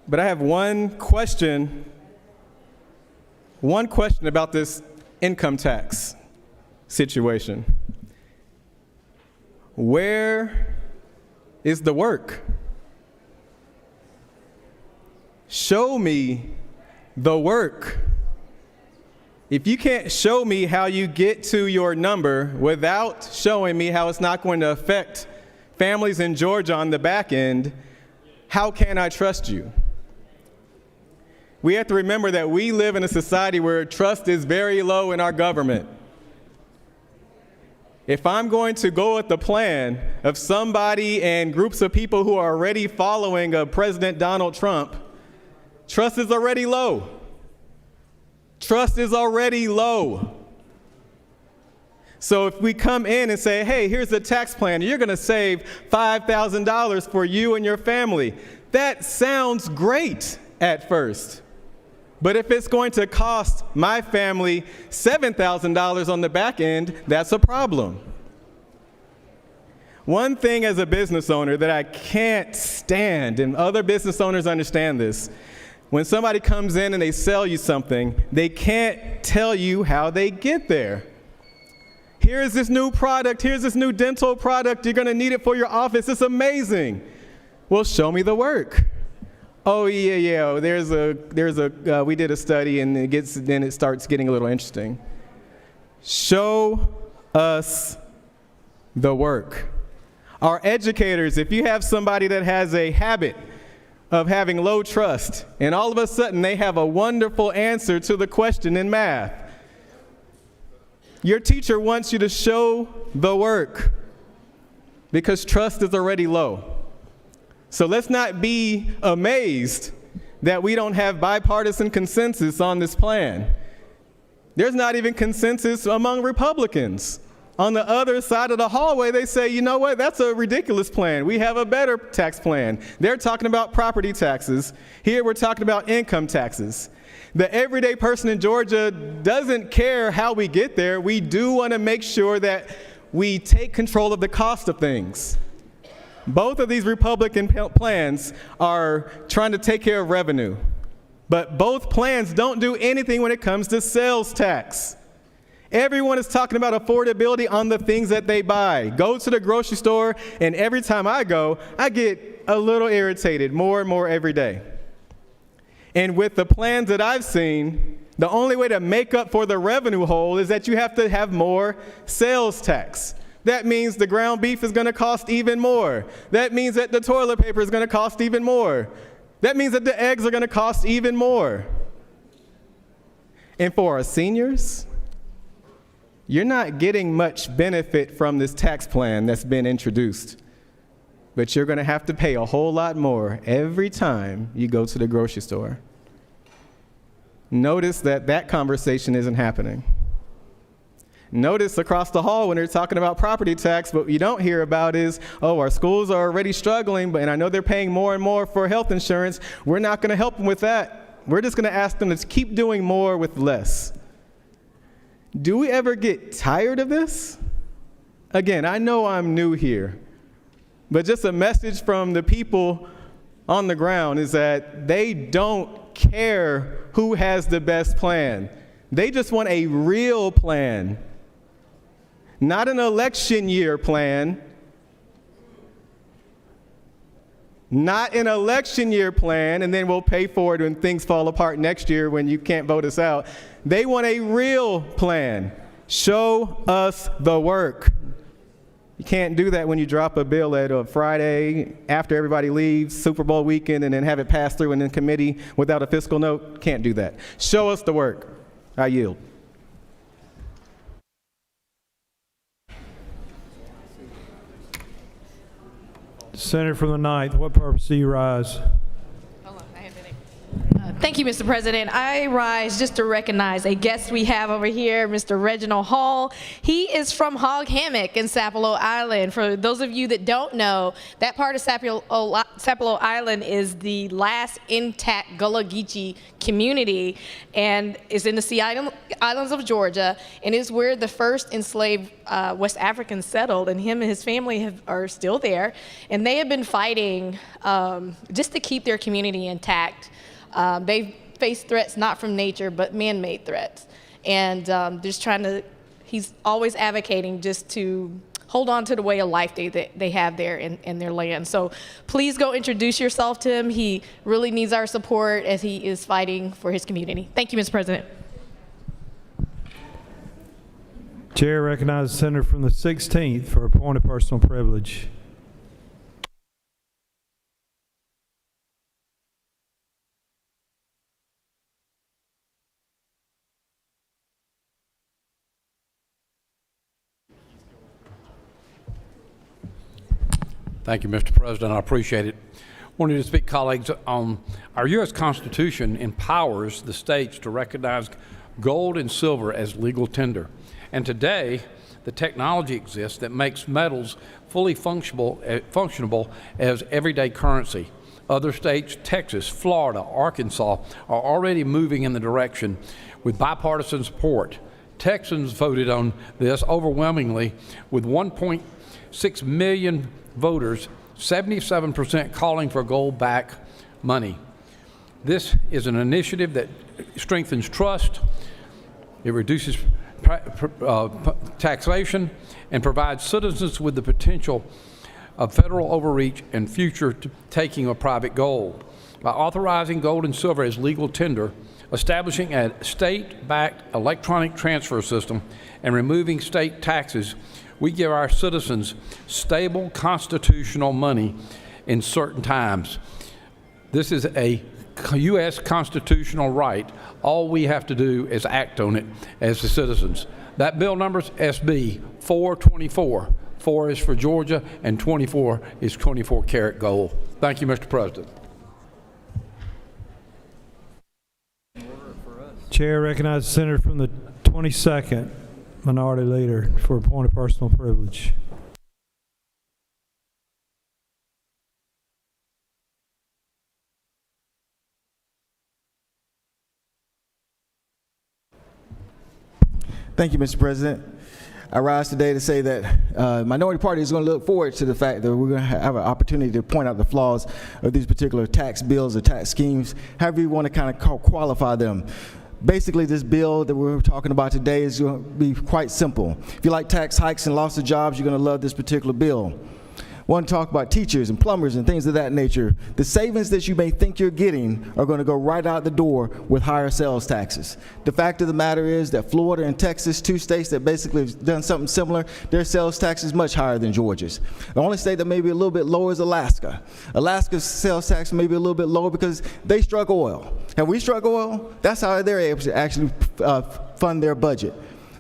But I have one question about this income tax situation. Where is the work? Show me the work. If you can't show me how you get to your number without showing me how it's not going to affect families in Georgia on the back end, how can I trust you? We have to remember that we live in a society where trust is very low in our government. If I'm going to go with the plan of somebody and groups of people who are already following President Donald Trump, trust is already low. Trust is already low. So if we come in and say, hey, here's a tax plan, you're going to save $5,000 for you and your family, that sounds great. at first. But if it's going to cost my family $7,000 on the back end, that's a problem. One thing as a business owner that I can't stand, and other business owners understand this, when somebody comes in and they sell you something, they can't tell you how they get there. Here's this new product, here's this new dental product, you're gonna need it for your office, it's amazing. Well, show me the work. Oh yeah, we did a study and then it starts getting a little interesting. Show us the work. Our educators, if you have somebody that has a habit of having low trust, and all of a sudden they have a wonderful answer to the question in math, your teacher wants you to show the work because trust is already low. So let's not be amazed that we don't have bipartisan consensus on this plan. There's not even consensus among Republicans. On the other side of the hallway, they say, you know what, that's a ridiculous plan. We have a better tax plan. They're talking about property taxes. Here we're talking about income taxes. The everyday person in Georgia doesn't care how we get there. We do want to make sure that we take control of the cost of things. Both of these Republican plans are trying to take care of revenue, but both plans don't do anything when it comes to sales tax. Everyone is talking about affordability on the things that they buy. Go to the grocery store, and every time I go, I get a little irritated, more and more every day. And with the plans that I've seen, the only way to make up for the revenue hole is that you have to have more sales tax. That means the ground beef is going to cost even more. That means that the toilet paper is going to cost even more. That means that the eggs are going to cost even more. And for our seniors, you're not getting much benefit from this tax plan that's been introduced, but you're going to have to pay a whole lot more every time you go to the grocery store. Notice that conversation isn't happening. Notice across the hall when they're talking about property tax, what you don't hear about is, oh, our schools are already struggling, and I know they're paying more and more for health insurance. We're not going to help them with that. We're just going to ask them to keep doing more with less. Do we ever get tired of this? Again, I know I'm new here, but just a message from the people on the ground is that they don't care who has the best plan. They just want a real plan, not an election year plan, not an election year plan, and then we'll pay for it when things fall apart next year when you can't vote us out. They want a real plan. Show us the work. You can't do that when you drop a bill at a Friday after everybody leaves, Super Bowl weekend, and then have it pass through and in committee without a fiscal note. Can't do that. Show us the work. I yield. Senator from the 9th, what purpose do you rise? Thank you, Mr. President. I rise just to recognize a guest we have over here, Mr. Reginald Hall. He is from Hog Hammock in Sapelo Island. For those of you that don't know, that part of Sapelo Island is the last intact Gullah Geechee community and is in the Sea Islands of Georgia, and is where the first enslaved West Africans settled, and him and his family are still there, and they have been fighting just to keep their community intact. They've faced threats not from nature, but man-made threats. And just he's always advocating just to hold on to the way of life they have there in their land. So please go introduce yourself to him. He really needs our support as he is fighting for his community. Thank you, Mr. President. Chair recognizes the senator from the 16th for a point of personal privilege. Thank you, Mr. President. I appreciate it. Wanted to speak, colleagues, on our U.S. Constitution empowers the states to recognize gold and silver as legal tender. And today, the technology exists that makes metals fully functionable as everyday currency. Other states, Texas, Florida, Arkansas, are already moving in the direction with bipartisan support. Texans voted on this overwhelmingly with 1.6 million voters, 77% calling for gold-backed money. This is an initiative that strengthens trust, it reduces taxation, and provides citizens with the potential of federal overreach and future taking of private gold. By authorizing gold and silver as legal tender, establishing a state-backed electronic transfer system, and removing state taxes, we give our citizens stable constitutional money in certain times. This is a U.S. constitutional right. All we have to do is act on it as the citizens. That bill number is SB 424. 4 is for Georgia, and 24 is 24-karat gold. Thank you, Mr. President. Chair recognizes the senator from the 22nd, Minority Leader, for a point of personal privilege. Thank you, Mr. President. I rise today to say that Minority Party is going to look forward to the fact that we're going to have an opportunity to point out the flaws of these particular tax bills or tax schemes, however you want to kind of qualify them. Basically, this bill that we're talking about today is going to be quite simple. If you like tax hikes and loss of jobs, you're going to love this particular bill. Want to talk about teachers and plumbers and things of that nature. The savings that you may think you're getting are going to go right out the door with higher sales taxes. The fact of the matter is that Florida and Texas, 2 states that basically have done something similar, their sales tax is much higher than Georgia's. The only state that may be a little bit lower is Alaska. Alaska's sales tax may be a little bit lower because they struck oil. Have we struck oil? That's how they're able to actually fund their budget.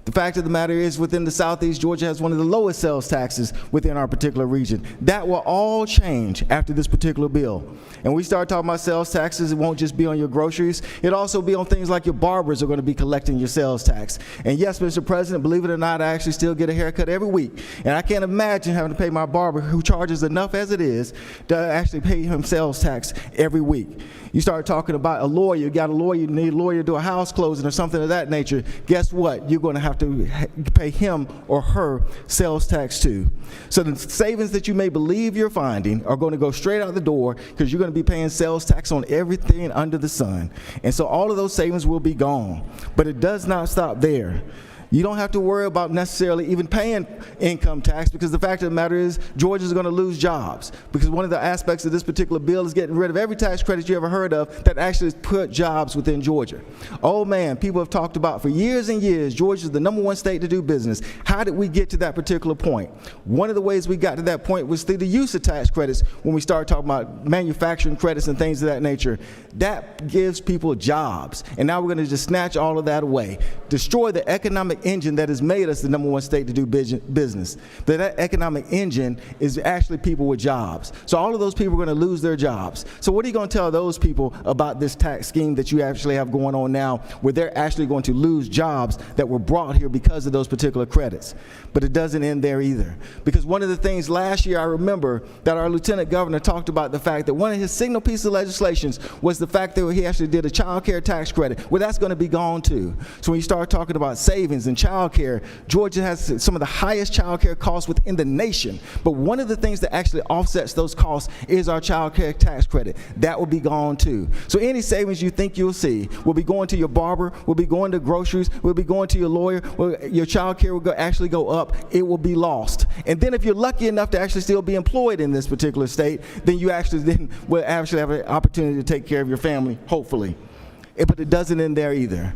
The fact of the matter is, within the Southeast, Georgia has one of the lowest sales taxes within our particular region. That will all change after this particular bill. And we start talking about sales taxes, it won't just be on your groceries. It'll also be on things like your barbers are going to be collecting your sales tax. And yes, Mr. President, believe it or not, I actually still get a haircut every week. And I can't imagine having to pay my barber, who charges enough as it is, to actually pay him sales tax every week. You start talking about a lawyer, you got a lawyer, you need a lawyer to do a house closing or something of that nature. Guess what? You're going to have to pay him or her sales tax too. So the savings that you may believe you're finding are going to go straight out the door because you're going to be paying sales tax on everything under the sun. And so all of those savings will be gone. But it does not stop there. You don't have to worry about necessarily even paying income tax, because the fact of the matter is Georgia's going to lose jobs, because one of the aspects of this particular bill is getting rid of every tax credit you ever heard of that actually put jobs within Georgia. Oh man, people have talked about for years and years, Georgia's the #1 state to do business. How did we get to that particular point? One of the ways we got to that point was through the use of tax credits when we started talking about manufacturing credits and things of that nature. That gives people jobs. And now we're going to just snatch all of that away, destroy the economic engine that has made us the #1 state to do business. That economic engine is actually people with jobs. So all of those people are going to lose their jobs. So what are you going to tell those people about this tax scheme that you actually have going on now, where they're actually going to lose jobs that were brought here because of those particular credits? But it doesn't end there either. Because one of the things last year, I remember that our Lieutenant Governor talked about the fact that one of his signal pieces of legislation was the fact that he actually did a child care tax credit. Well, that's going to be gone too. So when you start talking about savings and child care, Georgia has some of the highest child care costs within the nation. But one of the things that actually offsets those costs is our child care tax credit. That will be gone too. So any savings you think you'll see will be going to your barber, will be going to groceries, will be going to your lawyer, your child care will actually go up. It will be lost. And then if you're lucky enough to actually still be employed in this particular state, then you actually then will actually have an opportunity to take care of your family, hopefully. But it doesn't end there either.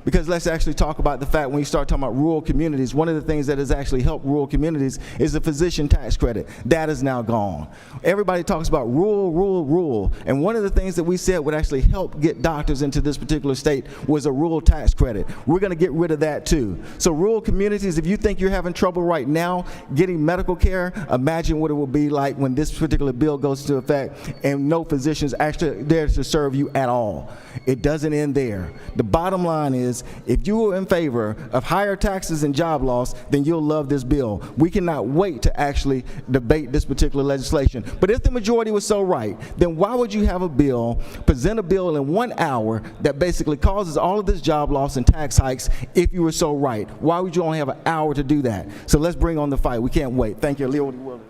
Because let's actually talk about the fact when you start talking about rural communities, one of the things that has actually helped rural communities is the physician tax credit. That is now gone. Everybody talks about rural. And one of the things that we said would actually help get doctors into this particular state was a rural tax credit. We're going to get rid of that too. So rural communities, if you think you're having trouble right now getting medical care, imagine what it will be like when this particular bill goes into effect and no physicians actually there to serve you at all. It doesn't end there. The bottom line is was, if you are in favor of higher taxes and job loss, then you'll love this bill. We cannot wait to actually debate this particular legislation. But if the majority was so right, then why would you have a bill, present a bill in 1 hour that basically causes all of this job loss and tax hikes if you were so right? Why would you only have an hour to do that? So let's bring on the fight. We can't wait. Thank you, Leo.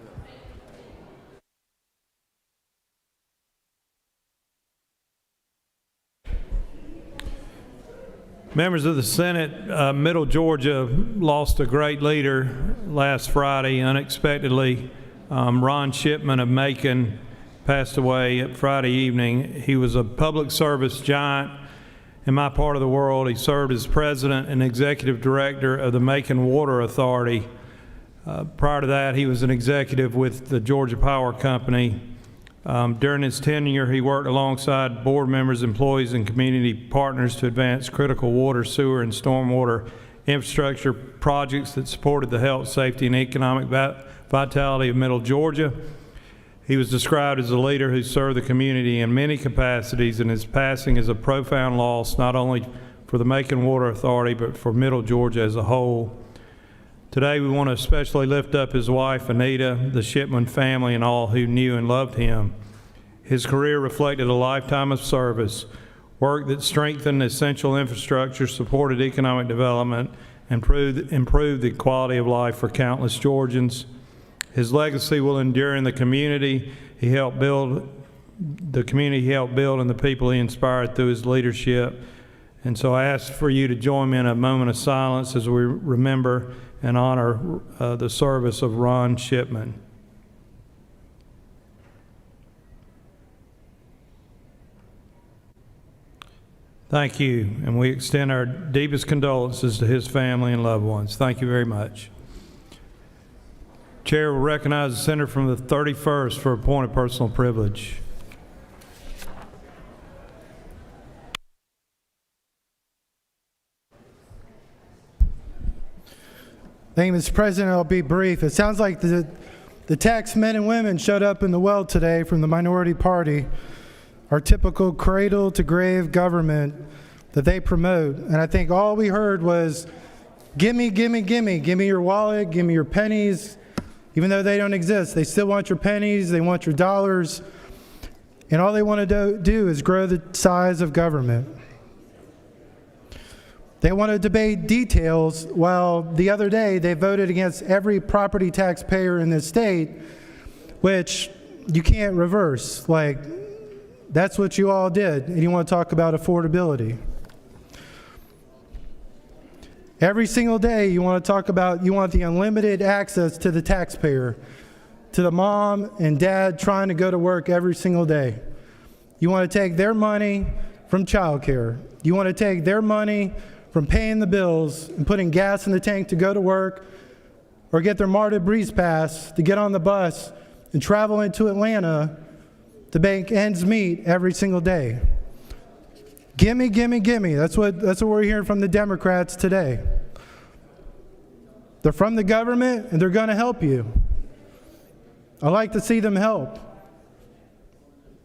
Members of the Senate, Middle Georgia lost a great leader last Friday, unexpectedly. Ron Shipman of Macon passed away Friday evening. He was a public service giant in my part of the world. He served as president and executive director of the Macon Water Authority. Prior to that, he was an executive with the Georgia Power Company. During his tenure, he worked alongside board members, employees, and community partners to advance critical water, sewer, and stormwater infrastructure projects that supported the health, safety, and economic vitality of Middle Georgia. He was described as a leader who served the community in many capacities, and his passing is a profound loss not only for the Macon Water Authority but for Middle Georgia as a whole. Today we want to especially lift up his wife Anita, the Shipman family, and all who knew and loved him. His career reflected a lifetime of service, work that strengthened essential infrastructure, supported economic development, and improved the quality of life for countless Georgians. His legacy will endure in the community he helped build, and the people he inspired through his leadership. And so I ask for you to join me in a moment of silence as we remember and honor the service of Ron Shipman. Thank you, and we extend our deepest condolences to his family and loved ones. Thank you very much. Chair will recognize the senator from the 31st for a point of personal privilege. Thank you, Mr. President. I'll be brief. It sounds like the tax men and women showed up in the well today from the minority party, our typical cradle-to-grave government that they promote. And I think all we heard was, gimme, gimme, gimme. Give me your wallet, give me your pennies. Even though they don't exist, they still want your pennies, they want your dollars. And all they want to do is grow the size of government. They want to debate details, while the other day they voted against every property taxpayer in this state, which you can't reverse. Like, that's what you all did, and you want to talk about affordability. Every single day you want to talk about, you want the unlimited access to the taxpayer, to the mom and dad trying to go to work every single day. You want to take their money from childcare. You want to take their money from paying the bills and putting gas in the tank to go to work, or get their MARTA Breeze Pass to get on the bus and travel into Atlanta to make ends meet every single day. Gimme, gimme, gimme. That's what we're hearing from the Democrats today. They're from the government and they're going to help you. I like to see them help.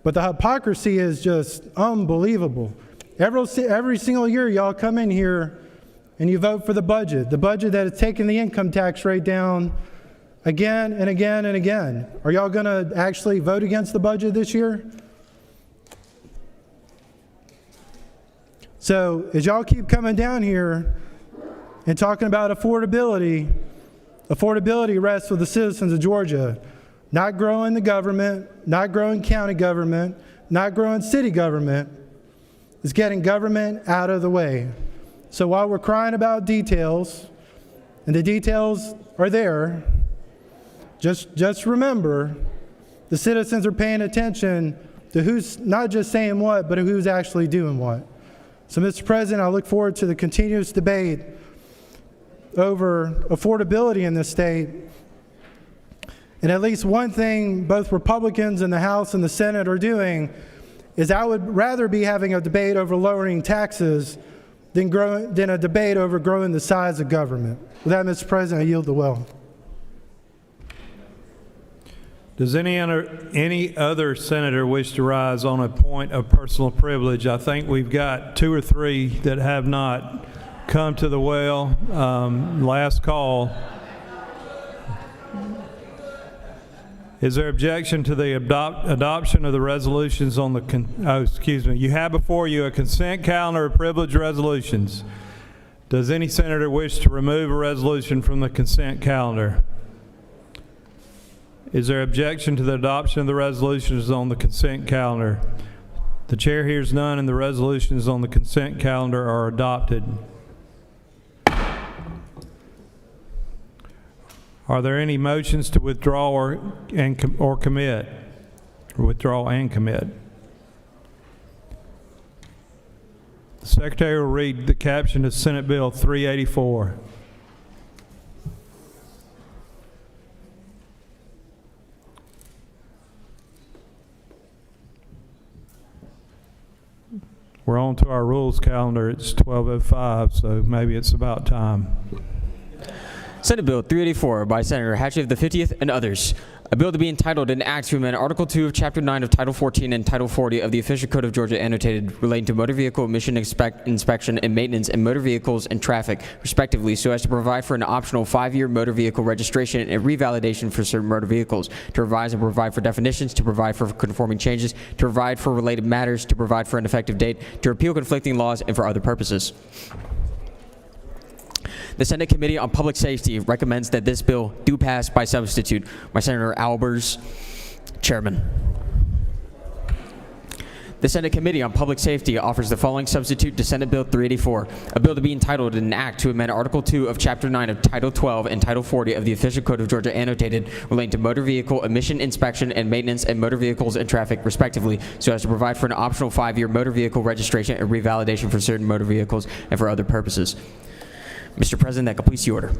But the hypocrisy is just unbelievable. Every single year, y'all come in here and you vote for the budget that is taking the income tax rate down again and again and again. Are y'all going to actually vote against the budget this year? So as y'all keep coming down here and talking about affordability rests with the citizens of Georgia. Not growing the government, not growing county government, not growing city government. Is getting government out of the way. So while we're crying about details, and the details are there, just remember, the citizens are paying attention to who's not just saying what, but who's actually doing what. So, Mr. President, I look forward to the continuous debate over affordability in this state. And at least one thing both Republicans in the House and the Senate are doing is I would rather be having a debate over lowering taxes than a debate over growing the size of government. With that, Mr. President, I yield the well. Does any other senator wish to rise on a point of personal privilege? I think we've got 2 or 3 that have not come to the well. Last call. Is there objection to the adoption of the resolutions on the You have before you a consent calendar of privilege resolutions. Does any senator wish to remove a resolution from the consent calendar? Is there objection to the adoption of the resolutions on the consent calendar? The chair hears none, and the resolutions on the consent calendar are adopted. Are there any motions to withdraw or commit? Or withdraw and commit? The Secretary will read the caption of Senate Bill 384. We're on to our rules calendar. It's 12:05, so maybe it's about time. Senate Bill 384 by Senator Hatchett of the 50th and others. A bill to be entitled an act to amend Article 2 of Chapter 9 of Title 14 and Title 40 of the Official Code of Georgia annotated relating to motor vehicle emission inspection and maintenance and motor vehicles and traffic, respectively, so as to provide for an optional 5-year motor vehicle registration and revalidation for certain motor vehicles, to revise and provide for definitions, to provide for conforming changes, to provide for related matters, to provide for an effective date, to repeal conflicting laws, and for other purposes. The Senate Committee on Public Safety recommends that this bill do pass by substitute. By Senator Albers, Chairman. The Senate Committee on Public Safety offers the following substitute to Senate Bill 384, a bill to be entitled an act to amend Article 2 of Chapter 9 of Title 12 and Title 40 of the Official Code of Georgia annotated relating to motor vehicle emission inspection and maintenance and motor vehicles and traffic, respectively, so as to provide for an optional 5-year motor vehicle registration and revalidation for certain motor vehicles and for other purposes. Mr. President, that completes the order.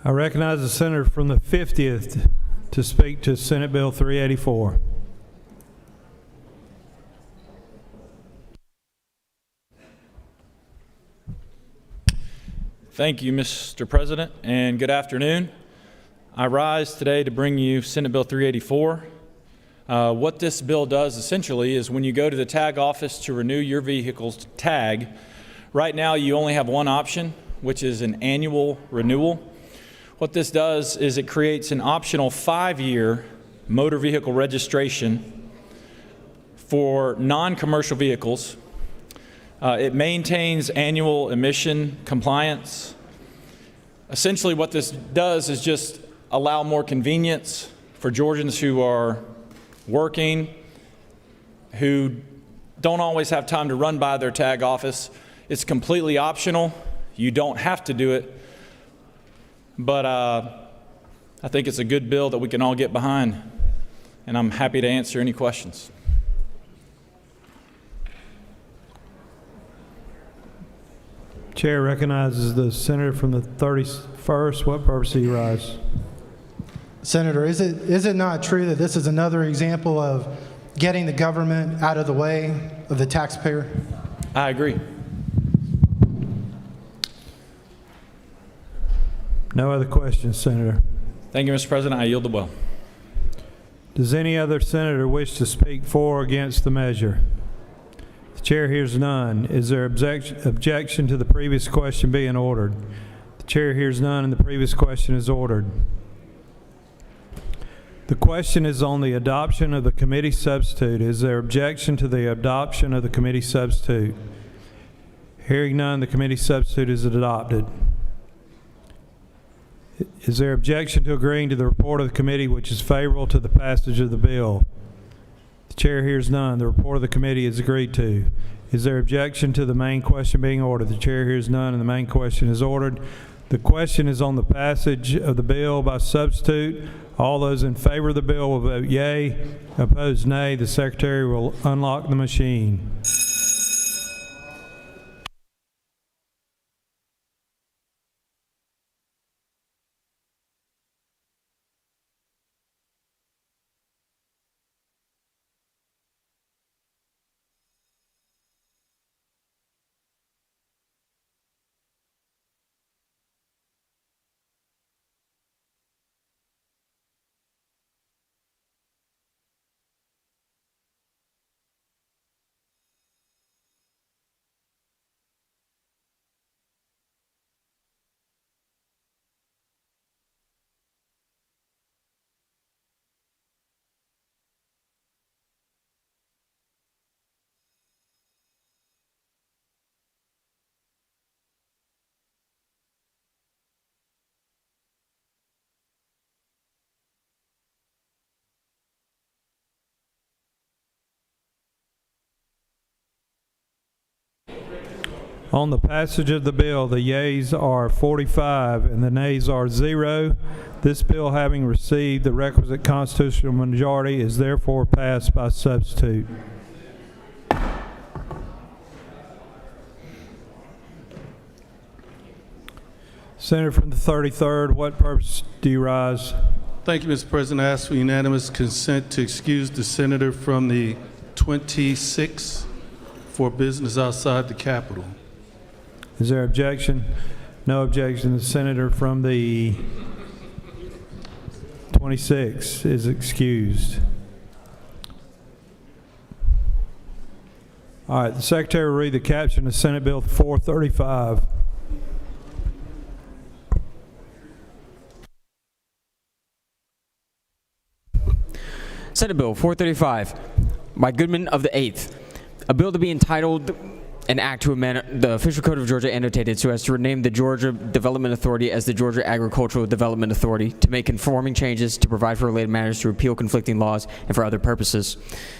I recognize the senator from the 50th to speak to Senate Bill 384. Thank you, Mr. President, and good afternoon. I rise today to bring you Senate Bill 384. What this bill does essentially is when you go to the tag office to renew your vehicle's tag, right now you only have one option, which is an annual renewal. What this does is it creates an optional 5-year motor vehicle registration for non-commercial vehicles. It maintains annual emission compliance. Essentially what this does is just allow more convenience for Georgians who are working, who don't always have time to run by their tag office. It's completely optional. You don't have to do it. But I think it's a good bill that we can all get behind. And I'm happy to answer any questions. Chair recognizes the senator from the 31st. What purpose do you rise? Senator, is it not true that this is another example of getting the government out of the way of the taxpayer? I agree. No other questions, Senator. Thank you, Mr. President. I yield the well. Does any other senator wish to speak for or against the measure? The chair hears none. Is there objection to the previous question being ordered? The chair hears none, and the previous question is ordered. The question is on the adoption of the committee substitute. Is there objection to the adoption of the committee substitute? Hearing none, the committee substitute is adopted. Is there objection to agreeing to the report of the committee which is favorable to the passage of the bill? The chair hears none. The report of the committee is agreed to. Is there objection to the main question being ordered? The chair hears none, and the main question is ordered. The question is on the passage of the bill by substitute. All those in favor of the bill will vote yea. Opposed, nay. The secretary will unlock the machine. On the passage of the bill, the yeas are 45 and the nays are 0. This bill, having received the requisite constitutional majority, is therefore passed by substitute. Senator from the 33rd, what purpose do you rise? Thank you, Mr. President. I ask for unanimous consent to excuse the senator from the 26th for business outside the Capitol. Is there objection? No objection. The senator from the 26th is excused. All right, the secretary will read the caption of Senate Bill 435. Senate Bill 435 by Goodman of the 8th. A bill to be entitled an act to amend the official code of Georgia annotated so as to rename the Georgia Development Authority as the Georgia Agricultural Development Authority, to make conforming changes, to provide for related matters, to repeal conflicting laws, and for other purposes.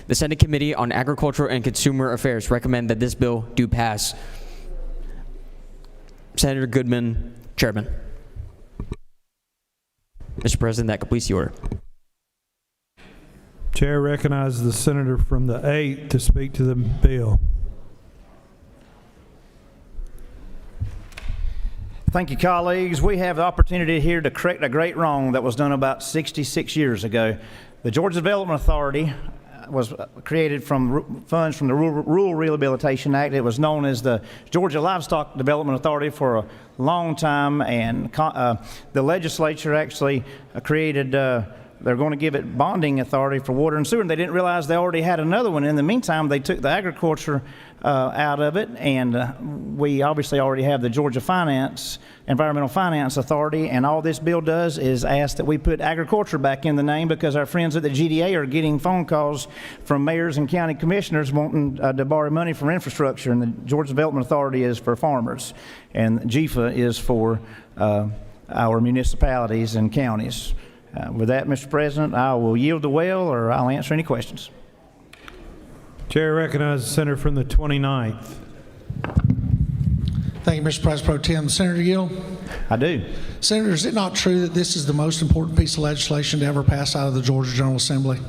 The Senate Committee on Agricultural and Consumer Affairs recommend that this bill do pass. Senator Goodman, Chairman. Mr. President, that completes the order. Chair recognizes the senator from the 8th to speak to the bill. Thank you, colleagues. We have the opportunity here to correct a great wrong that was done about 66 years ago. The Georgia Development Authority was created from funds from the Rural Rehabilitation Act. It was known as the Georgia Livestock Development Authority for a long time, and the legislature actually created they're going to give it bonding authority for water and sewer, and they didn't realize they already had another one. In the meantime, they took the agriculture out of it, and we obviously already have the Georgia Environmental Finance Authority, and all this bill does is ask that we put agriculture back in the name, because our friends at the GDA are getting phone calls from mayors and county commissioners wanting to borrow money for infrastructure, and the Georgia Development Authority is for farmers, and GFA is for our municipalities and counties. With that, Mr. President, I will yield the well, or I'll answer any questions. Chair recognizes the senator from the 29th. Thank you, Mr. President Pro Tem. Senator Gill? I do. Senator, is it not true that this is the most important piece of legislation to ever pass out of the Georgia General Assembly?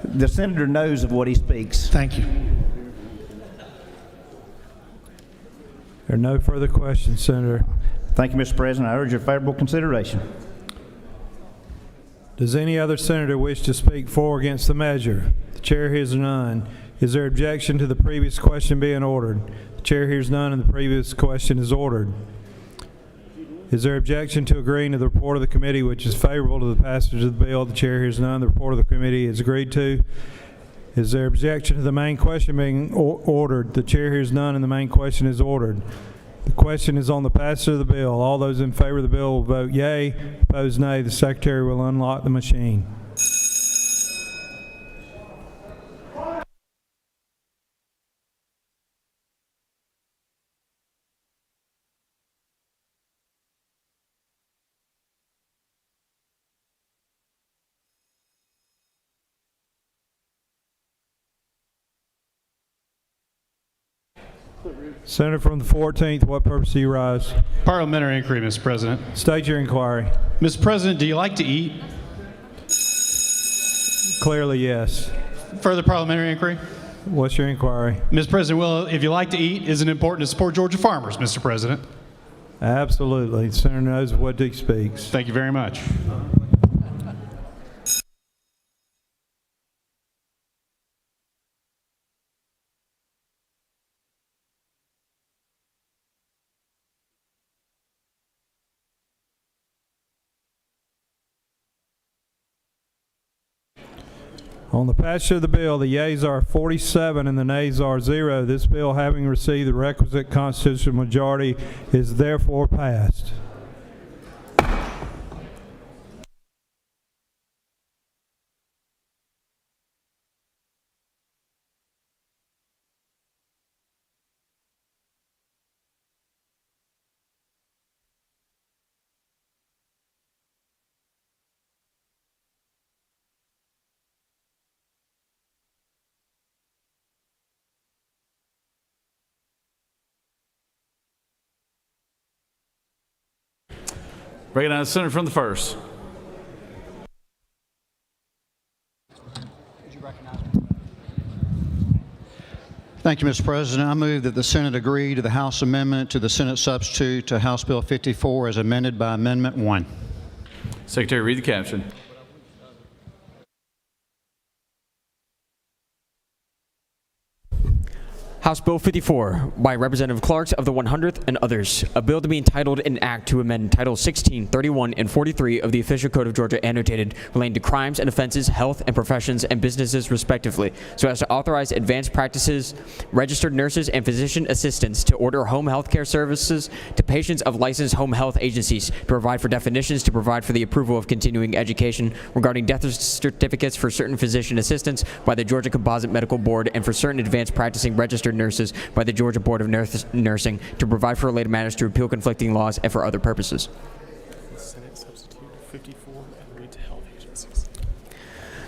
The senator knows of what he speaks. Thank you. There are no further questions, Senator. Thank you, Mr. President. I urge your favorable consideration. Does any other senator wish to speak for or against the measure? The chair hears none. Is there objection to the previous question being ordered? The chair hears none, and the previous question is ordered. Is there objection to agreeing to the report of the committee, which is favorable to the passage of the bill? The chair hears none. The report of the committee is agreed to. Is there objection to the main question being ordered? The chair hears none, and the main question is ordered. The question is on the passage of the bill. All those in favor of the bill will vote yea. Opposed, nay. The secretary will unlock the machine. Senator from the 14th, what purpose do you rise? Parliamentary inquiry, Mr. President. State your inquiry. Mr. President, do you like to eat? Clearly, yes. Further parliamentary inquiry? What's your inquiry? Mr. President, well, if you like to eat, isn't it important to support Georgia farmers, Mr. President? Absolutely. The senator knows what he speaks. Thank you very much. On the passage of the bill, the yeas are 47 and the nays are 0. This bill, having received the requisite constitutional majority, is therefore passed. Recognize the senator from the 1st. Thank you, Mr. President. I move that the Senate agree to the House amendment to the Senate substitute to House Bill 54 as amended by Amendment 1. Secretary, read the caption. House Bill 54 by Representative Clark of the 100th and others. A bill to be entitled an act to amend Title 16, 31, and 43 of the Official Code of Georgia annotated relating to crimes and offenses, health and professions and businesses respectively, so as to authorize advanced practices, registered nurses and physician assistants to order home health care services to patients of licensed home health agencies, to provide for definitions, to provide for the approval of continuing education regarding death certificates for certain physician assistants by the Georgia Composite Medical Board and for certain advanced practicing registered nurses by the Georgia Board of Nursing, to provide for related matters, to repeal conflicting laws, and for other purposes. Senate substitute 54 and read to health agencies.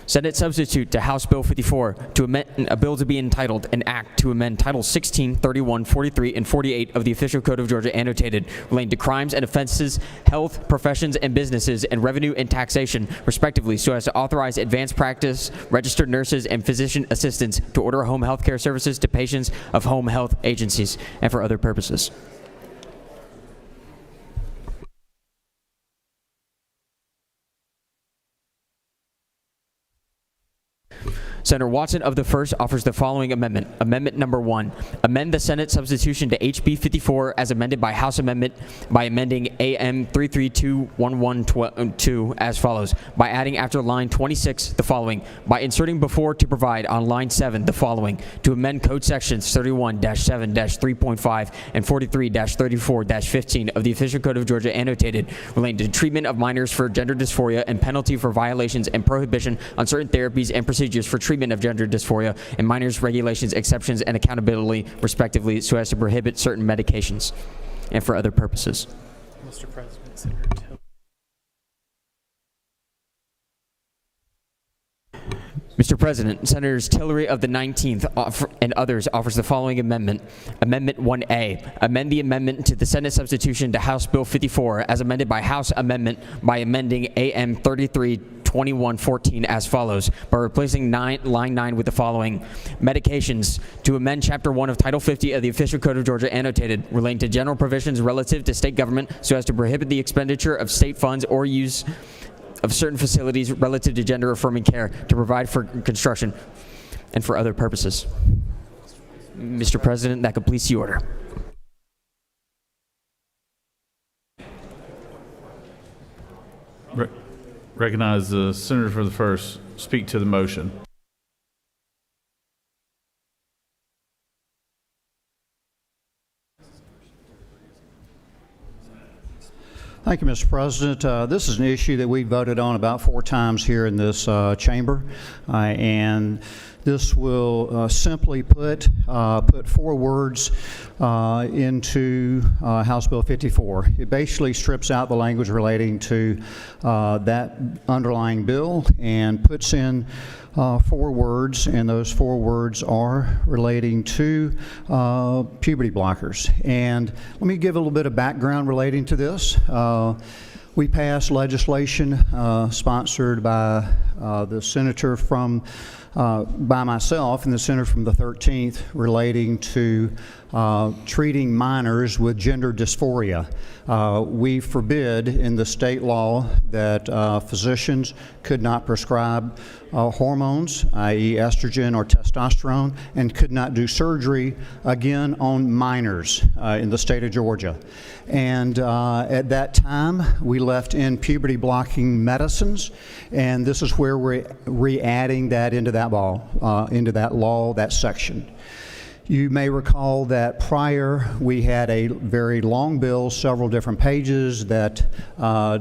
Senate substitute to House Bill 54 to amend a bill to be entitled an act to amend Title 16, 31, 43, and 48 of the Official Code of Georgia annotated relating to crimes and offenses, health, professions and businesses, and revenue and taxation respectively, so as to authorize advanced practice, registered nurses and physician assistants to order home health care services to patients of home health agencies, and for other purposes. Senator Watson of the 1st offers the following amendment. Amendment number 1. Amend the Senate substitution to HB 54 as amended by House Amendment by amending AM 3321112 as follows. By adding after line 26 the following. By inserting before to provide on line 7 the following. To amend code sections 31-7-3.5 and 43-34-15 of the Official Code of Georgia annotated relating to treatment of minors for gender dysphoria and penalty for violations and prohibition on certain therapies and procedures for treatment of gender dysphoria and minors, regulations, exceptions, and accountability, respectively, so as to prohibit certain medications, and for other purposes. Mr. President, Senator Till. Mr. President, Senators Tillery of the 19th and others offers the following amendment. Amendment 1A. Amend the amendment to the Senate substitution to House Bill 54 as amended by House Amendment by amending AM 332114 as follows, by replacing line 9 with the following. Medications. To amend Chapter 1 of Title 50 of the Official Code of Georgia annotated relating to general provisions relative to state government so as to prohibit the expenditure of state funds or use of certain facilities relative to gender-affirming care, to provide for construction, and for other purposes. Mr. President, that completes the order. Recognize the senator for the 1st. Speak to the motion. Thank you, Mr. President. This is an issue that we voted on about 4 times here in this chamber, and this will simply put 4 words into House Bill 54. It basically strips out the language relating to that underlying bill and puts in 4 words, and those 4 words are relating to puberty blockers. And let me give a little bit of background relating to this. We passed legislation sponsored by the senator from, by myself and the senator from the 13th relating to treating minors with gender dysphoria. We forbid in the state law that physicians could not prescribe hormones, i.e. estrogen or testosterone, and could not do surgery, again, on minors in the state of Georgia. And at that time, we left in puberty blocking medicines, and this is where we're re-adding that into that law, that section. You may recall that prior we had a very long bill, several different pages that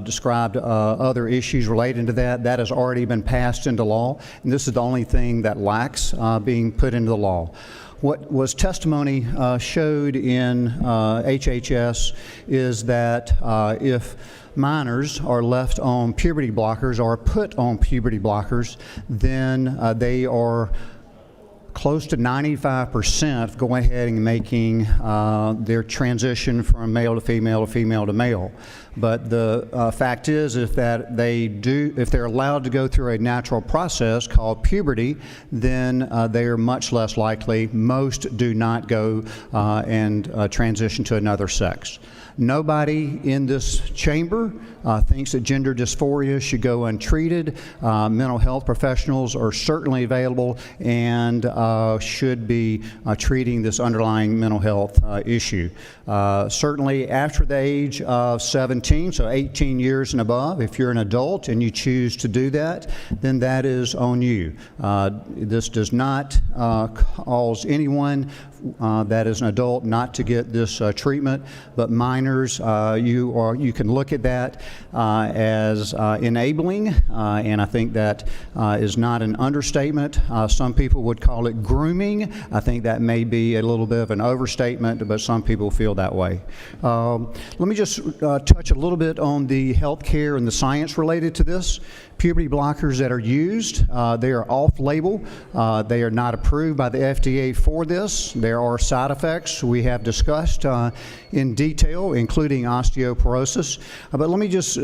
described other issues relating to that. That has already been passed into law, and this is the only thing that lacks being put into the law. What was testimony showed in HHS is that if minors are left on puberty blockers or put on puberty blockers, then they are close to 95% going ahead and making their transition from male to female to female to male. But the fact is, if they're allowed to go through a natural process called puberty, then they are much less likely. Most do not go and transition to another sex. Nobody in this chamber thinks that gender dysphoria should go untreated. Mental health professionals are certainly available and should be treating this underlying mental health issue. Certainly after the age of 17, so 18 years and above, if you're an adult and you choose to do that, then that is on you. This does not cause anyone that is an adult not to get this treatment, but minors, you can look at that as enabling, and I think that is not an understatement. Some people would call it grooming. I think that may be a little bit of an overstatement, but some people feel that way. Let me just touch a little bit on the health care and the science related to this. Puberty blockers that are used, they are off-label. They are not approved by the FDA for this. There are side effects we have discussed in detail, including osteoporosis. But let me just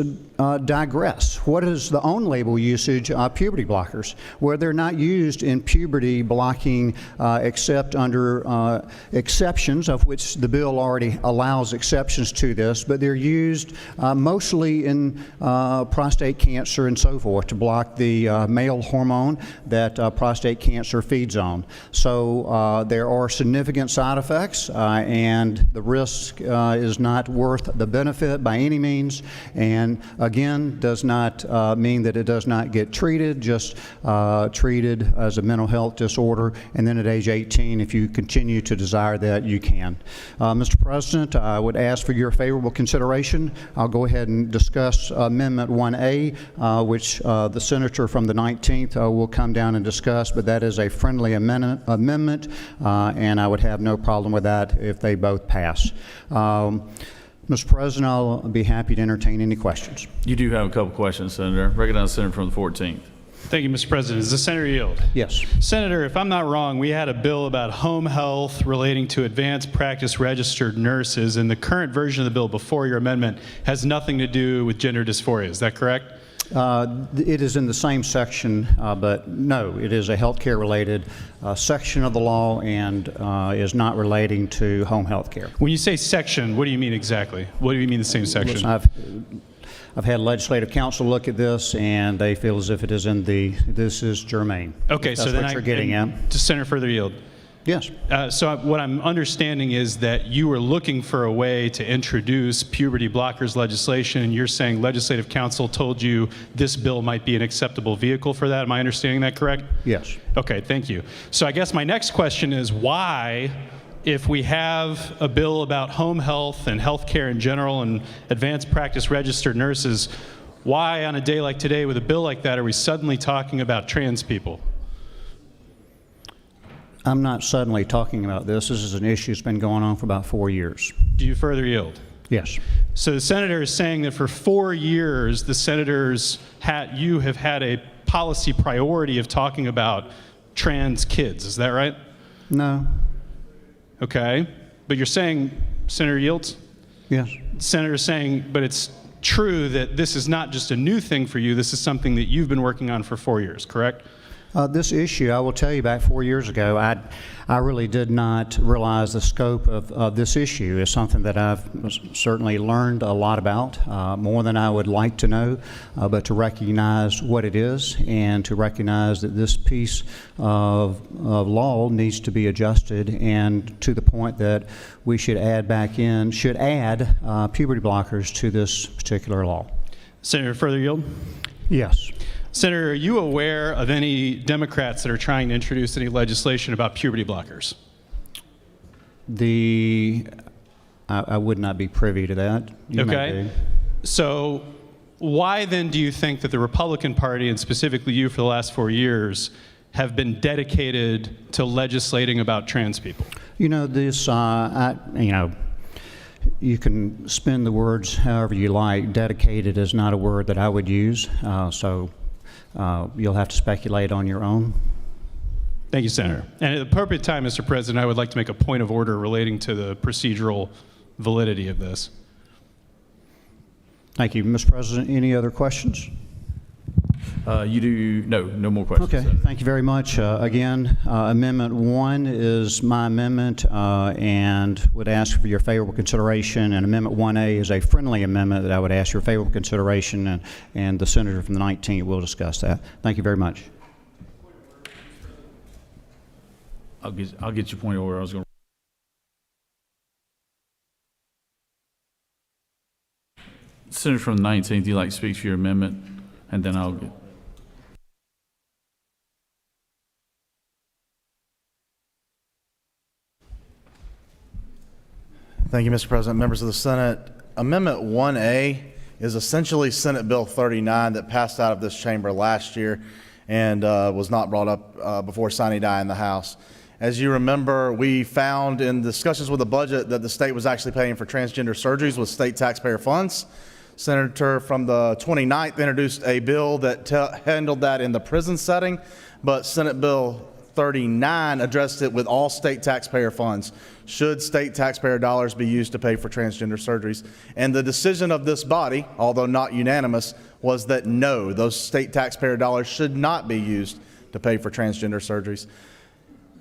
digress. What is the on-label usage of puberty blockers? Where they're not used in puberty blocking except under exceptions, of which the bill already allows exceptions to this, but they're used mostly in prostate cancer and so forth to block the male hormone that prostate cancer feeds on. So there are significant side effects, and the risk is not worth the benefit by any means, and again does not mean that it does not get treated, just treated as a mental health disorder, and then at age 18, if you continue to desire that, you can. Mr. President, I would ask for your favorable consideration. I'll go ahead and discuss Amendment 1A, which the senator from the 19th will come down and discuss, but that is a friendly amendment, and I would have no problem with that if they both pass. Mr. President, I'll be happy to entertain any questions. You do have a couple questions, Senator. Recognize the senator from the 14th. Thank you, Mr. President. Does the senator yield? Yes. Senator, if I'm not wrong, we had a bill about home health relating to advanced practice registered nurses, and the current version of the bill before your amendment has nothing to do with gender dysphoria. Is that correct? It is in the same section, but no, it is a healthcare related section of the law and is not relating to home health care. When you say section, what do you mean exactly? What do you mean the same section? Listen, I've had legislative counsel look at this, and they feel as if it is in this is germane. Okay, so then what you're getting at. To Senator further yield. Yes. So what I'm understanding is that you were looking for a way to introduce puberty blockers legislation, and you're saying legislative counsel told you this bill might be an acceptable vehicle for that. Am I understanding that correct? Yes. Okay, thank you. So I guess my next question is why, if we have a bill about home health and health care in general and advanced practice registered nurses, why on a day like today with a bill like that are we suddenly talking about trans people? I'm not suddenly talking about this. This is an issue that's been going on for about 4 years. Do you further yield? Yes. So the senator is saying that for 4 years, the senators you have had a policy priority of talking about trans kids. Is that right? No. Okay. But you're saying, Senator Yields? Yes. The senator is saying, but it's true that this is not just a new thing for you. This is something that you've been working on for 4 years, correct? This issue, I will tell you, back 4 years ago, I really did not realize the scope of this issue. It's something that I've certainly learned a lot about, more than I would like to know, but to recognize what it is and to recognize that this piece of law needs to be adjusted, and to the point that we should add puberty blockers to this particular law. Senator, further yield? Yes. Senator, are you aware of any Democrats that are trying to introduce any legislation about puberty blockers? I would not be privy to that. You may be. So why then do you think that the Republican Party, and specifically you for the last 4 years, have been dedicated to legislating about trans people? You know, you can spin the words however you like. Dedicated is not a word that I would use, so you'll have to speculate on your own. Thank you, Senator. And at the appropriate time, Mr. President, I would like to make a point of order relating to the procedural validity of this. Thank you, Mr. President. Any other questions? No more questions. Okay, Senator. thank you very much. Again, Amendment 1 is my amendment and would ask for your favorable consideration. And Amendment 1A is a friendly amendment that I would ask your favorable consideration, and the senator from the 19th will discuss that. Thank you very much. I'll get your point of order. I was going. Senator from the 19th, you'd like to speak to your amendment, and then I'll get. Thank you, Mr. President. Members of the Senate, Amendment 1A is essentially Senate Bill 39 that passed out of this chamber last year and was not brought up before sine die in the House. As you remember, we found in discussions with the budget that the state was actually paying for transgender surgeries with state taxpayer funds. Senator from the 29th introduced a bill that handled that in the prison setting, but Senate Bill 39 addressed it with all state taxpayer funds. Should state taxpayer dollars be used to pay for transgender surgeries? And the decision of this body, although not unanimous, was that no, those state taxpayer dollars should not be used to pay for transgender surgeries.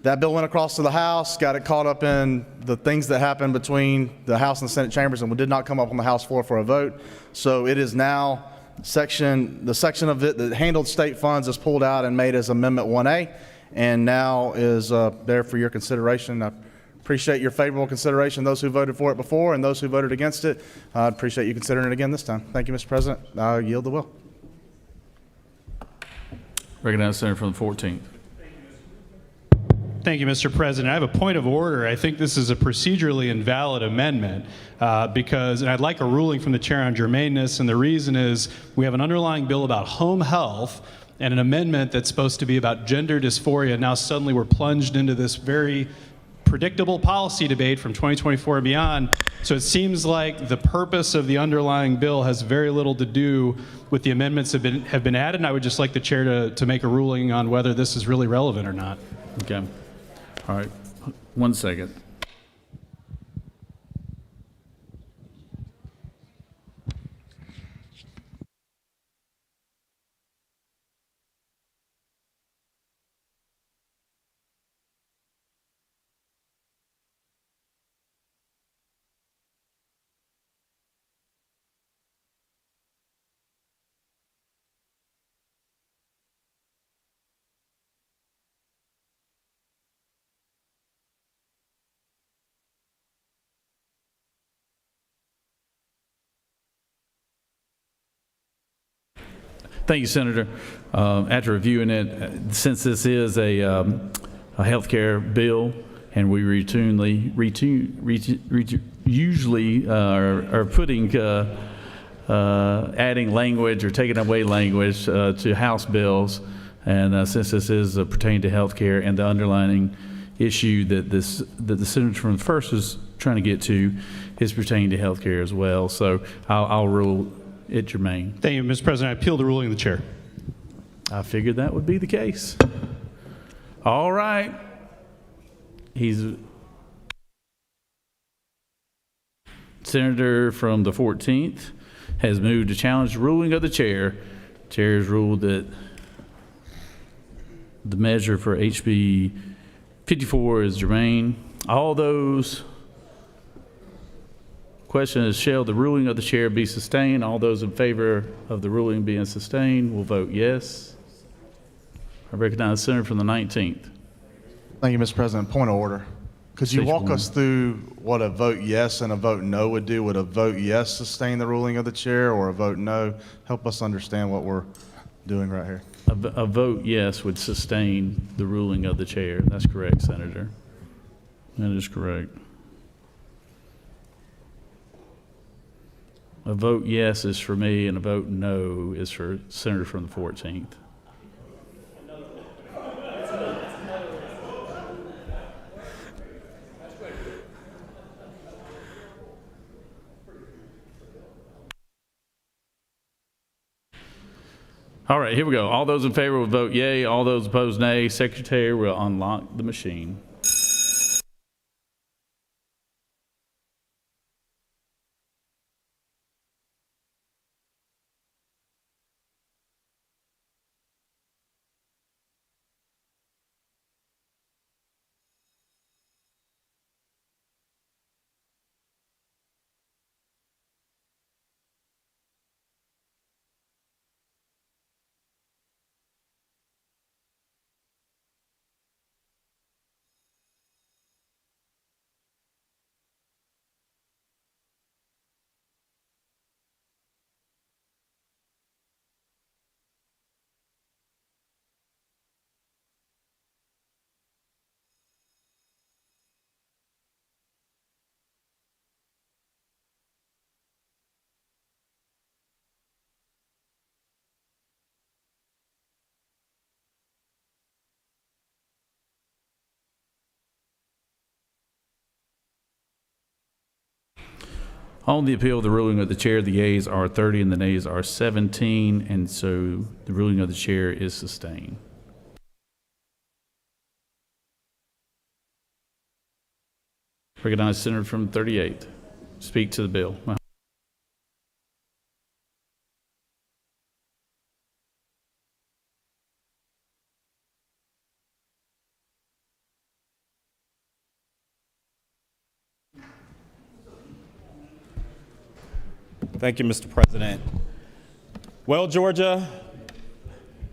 That bill went across to the House, got it caught up in the things that happened between the House and the Senate chambers, and did not come up on the House floor for a vote. So it is now the section of it that handled state funds is pulled out and made as Amendment 1A, and now is there for your consideration. I appreciate your favorable consideration, those who voted for it before and those who voted against it. I appreciate you considering it again this time. Thank you, Mr. President. I yield the will. Recognize the Senator from the 14th. Thank you, Mr. President. I have a point of order. I think this is a procedurally invalid amendment because, and I'd like a ruling from the chair on germaneness, and the reason is we have an underlying bill about home health and an amendment that's supposed to be about gender dysphoria. Now suddenly we're plunged into this very predictable policy debate from 2024 and beyond. So it seems like the purpose of the underlying bill has very little to do with the amendments that have been added, and I would just like the chair to make a ruling on whether this is really relevant or not. Okay. All right. 1 second. Thank you, Senator. After reviewing it, since this is a health care bill, and we usually are putting adding language or taking away language to House bills, and since this is pertaining to health care and the underlying issue that the senator from the first is trying to get to is pertaining to health care as well. So I'll rule it germane. Thank you, Mr. President. I appeal the ruling of the chair. I figured that would be the case. All right. Senator from the 14th has moved to challenge the ruling of the chair. Chair has ruled that the measure for HB 54 is germane. All those question is, shall the ruling of the chair be sustained? All those in favor of the ruling being sustained will vote yes. I recognize the senator from the 19th. Thank you, Mr. President. Point of order. Could you walk us through what a vote yes and a vote no would do? Would a vote yes sustain the ruling of the chair, or a vote no? Help us understand what we're doing right here. A vote yes would sustain the ruling of the chair. That's correct, Senator. That is correct. A vote yes is for me, and a vote no is for Senator from the 14th. All right, here we go. All those in favor will vote yea. All those opposed, nay. Secretary will unlock the machine. On the appeal of the ruling of the chair, the yeas are 30 and the nays are 17, and so the ruling of the chair is sustained. Recognize Senator from 38. Speak to the bill. Thank you, Mr. President. Well, Georgia,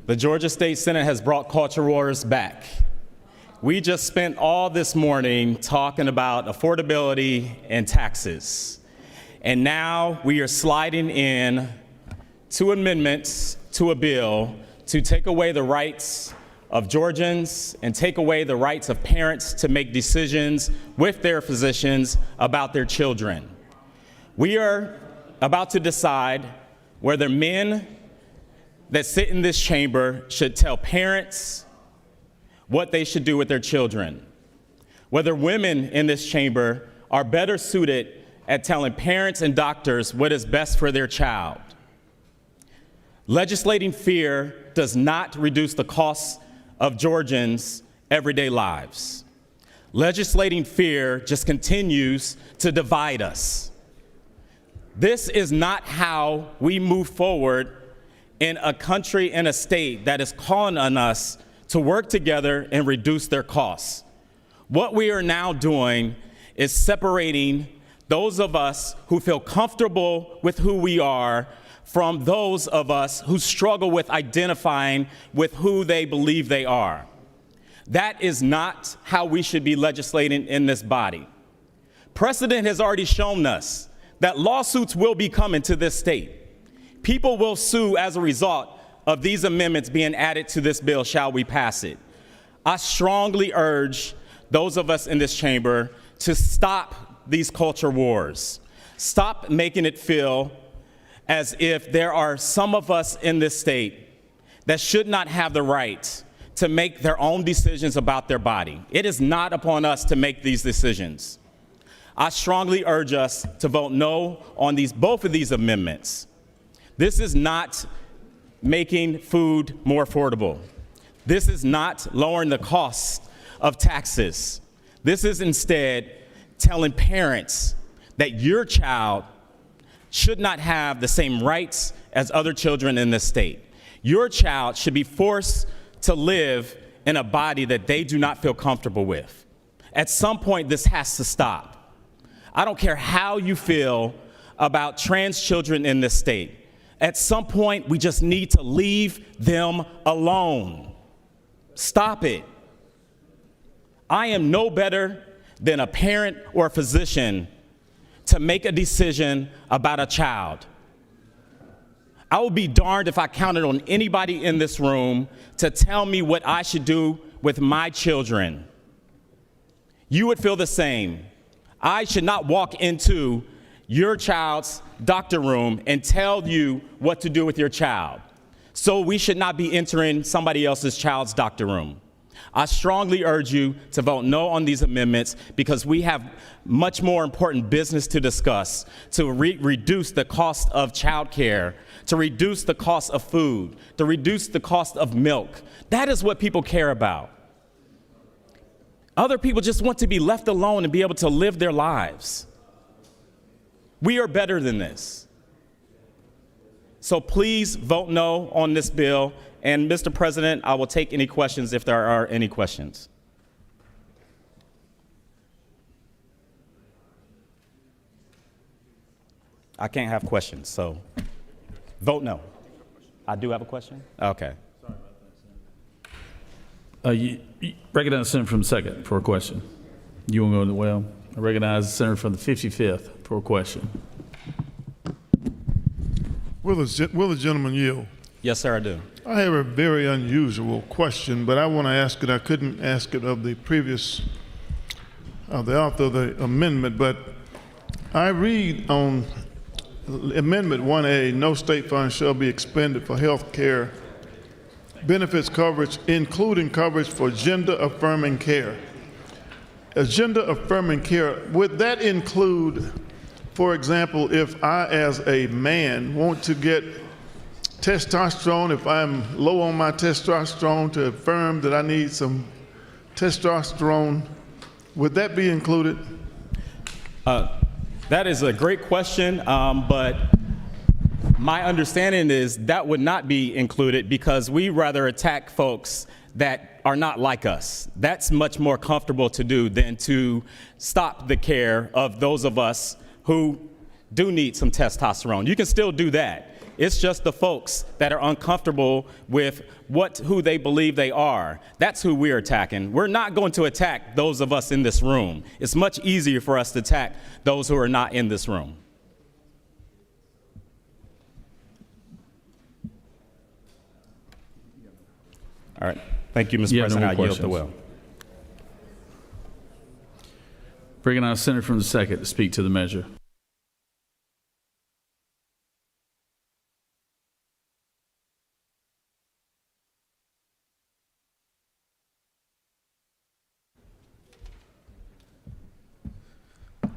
the Georgia State Senate has brought culture wars back. We just spent all this morning talking about affordability and taxes. And now we are sliding in 2 amendments to a bill to take away the rights of Georgians and take away the rights of parents to make decisions with their physicians about their children. We are about to decide whether men that sit in this chamber should tell parents what they should do with their children, whether women in this chamber are better suited at telling parents and doctors what is best for their child. Legislating fear does not reduce the costs of Georgians' everyday lives. Legislating fear just continues to divide us. This is not how we move forward in a country and a state that is calling on us to work together and reduce their costs. What we are now doing is separating those of us who feel comfortable with who we are from those of us who struggle with identifying with who they believe they are. That is not how we should be legislating in this body. Precedent has already shown us that lawsuits will be coming to this state. People will sue as a result of these amendments being added to this bill, shall we pass it. I strongly urge those of us in this chamber to stop these culture wars. Stop making it feel as if there are some of us in this state that should not have the right to make their own decisions about their body. It is not upon us to make these decisions. I strongly urge us to vote no on both of these amendments. This is not making food more affordable. This is not lowering the cost of taxes. This is instead telling parents that your child should not have the same rights as other children in this state. Your child should be forced to live in a body that they do not feel comfortable with. At some point, this has to stop. I don't care how you feel about trans children in this state. At some point, we just need to leave them alone. Stop it. I am no better than a parent or a physician to make a decision about a child. I would be darned if I counted on anybody in this room to tell me what I should do with my children. You would feel the same. I should not walk into your child's doctor room and tell you what to do with your child. So we should not be entering somebody else's child's doctor room. I strongly urge you to vote no on these amendments because we have much more important business to discuss to reduce the cost of childcare, to reduce the cost of food, to reduce the cost of milk. That is what people care about. Other people just want to be left alone and be able to live their lives. We are better than this. So please vote no on this bill. And Mr. President, I will take any questions if there are any questions. I can't have questions, so vote no. I do have a question? Okay. You recognize the senator from the second for a question. You want to go to the well? I recognize the senator from the 55th for a question. Will the gentleman yield? Yes, sir, I do. I have a very unusual question, but I want to ask it. I couldn't ask it of the previous, the author of the amendment, but I read on Amendment 1A, no state funds shall be expended for health care benefits coverage, including coverage for gender-affirming care. Gender-affirming care, would that include, for example, if I as a man want to get testosterone, if I'm low on my testosterone, to affirm that I need some testosterone, would that be included? That is a great question, but my understanding is that would not be included because we rather attack folks that are not like us. That's much more comfortable to do than to stop the care of those of us who do need some testosterone. You can still do that. It's just the folks that are uncomfortable with who they believe they are. That's who we're attacking. We're not going to attack those of us in this room. It's much easier for us to attack those who are not in this room. All right. Thank you, Mr. President. I yield the will. Bringing on a senator from the second to speak to the measure.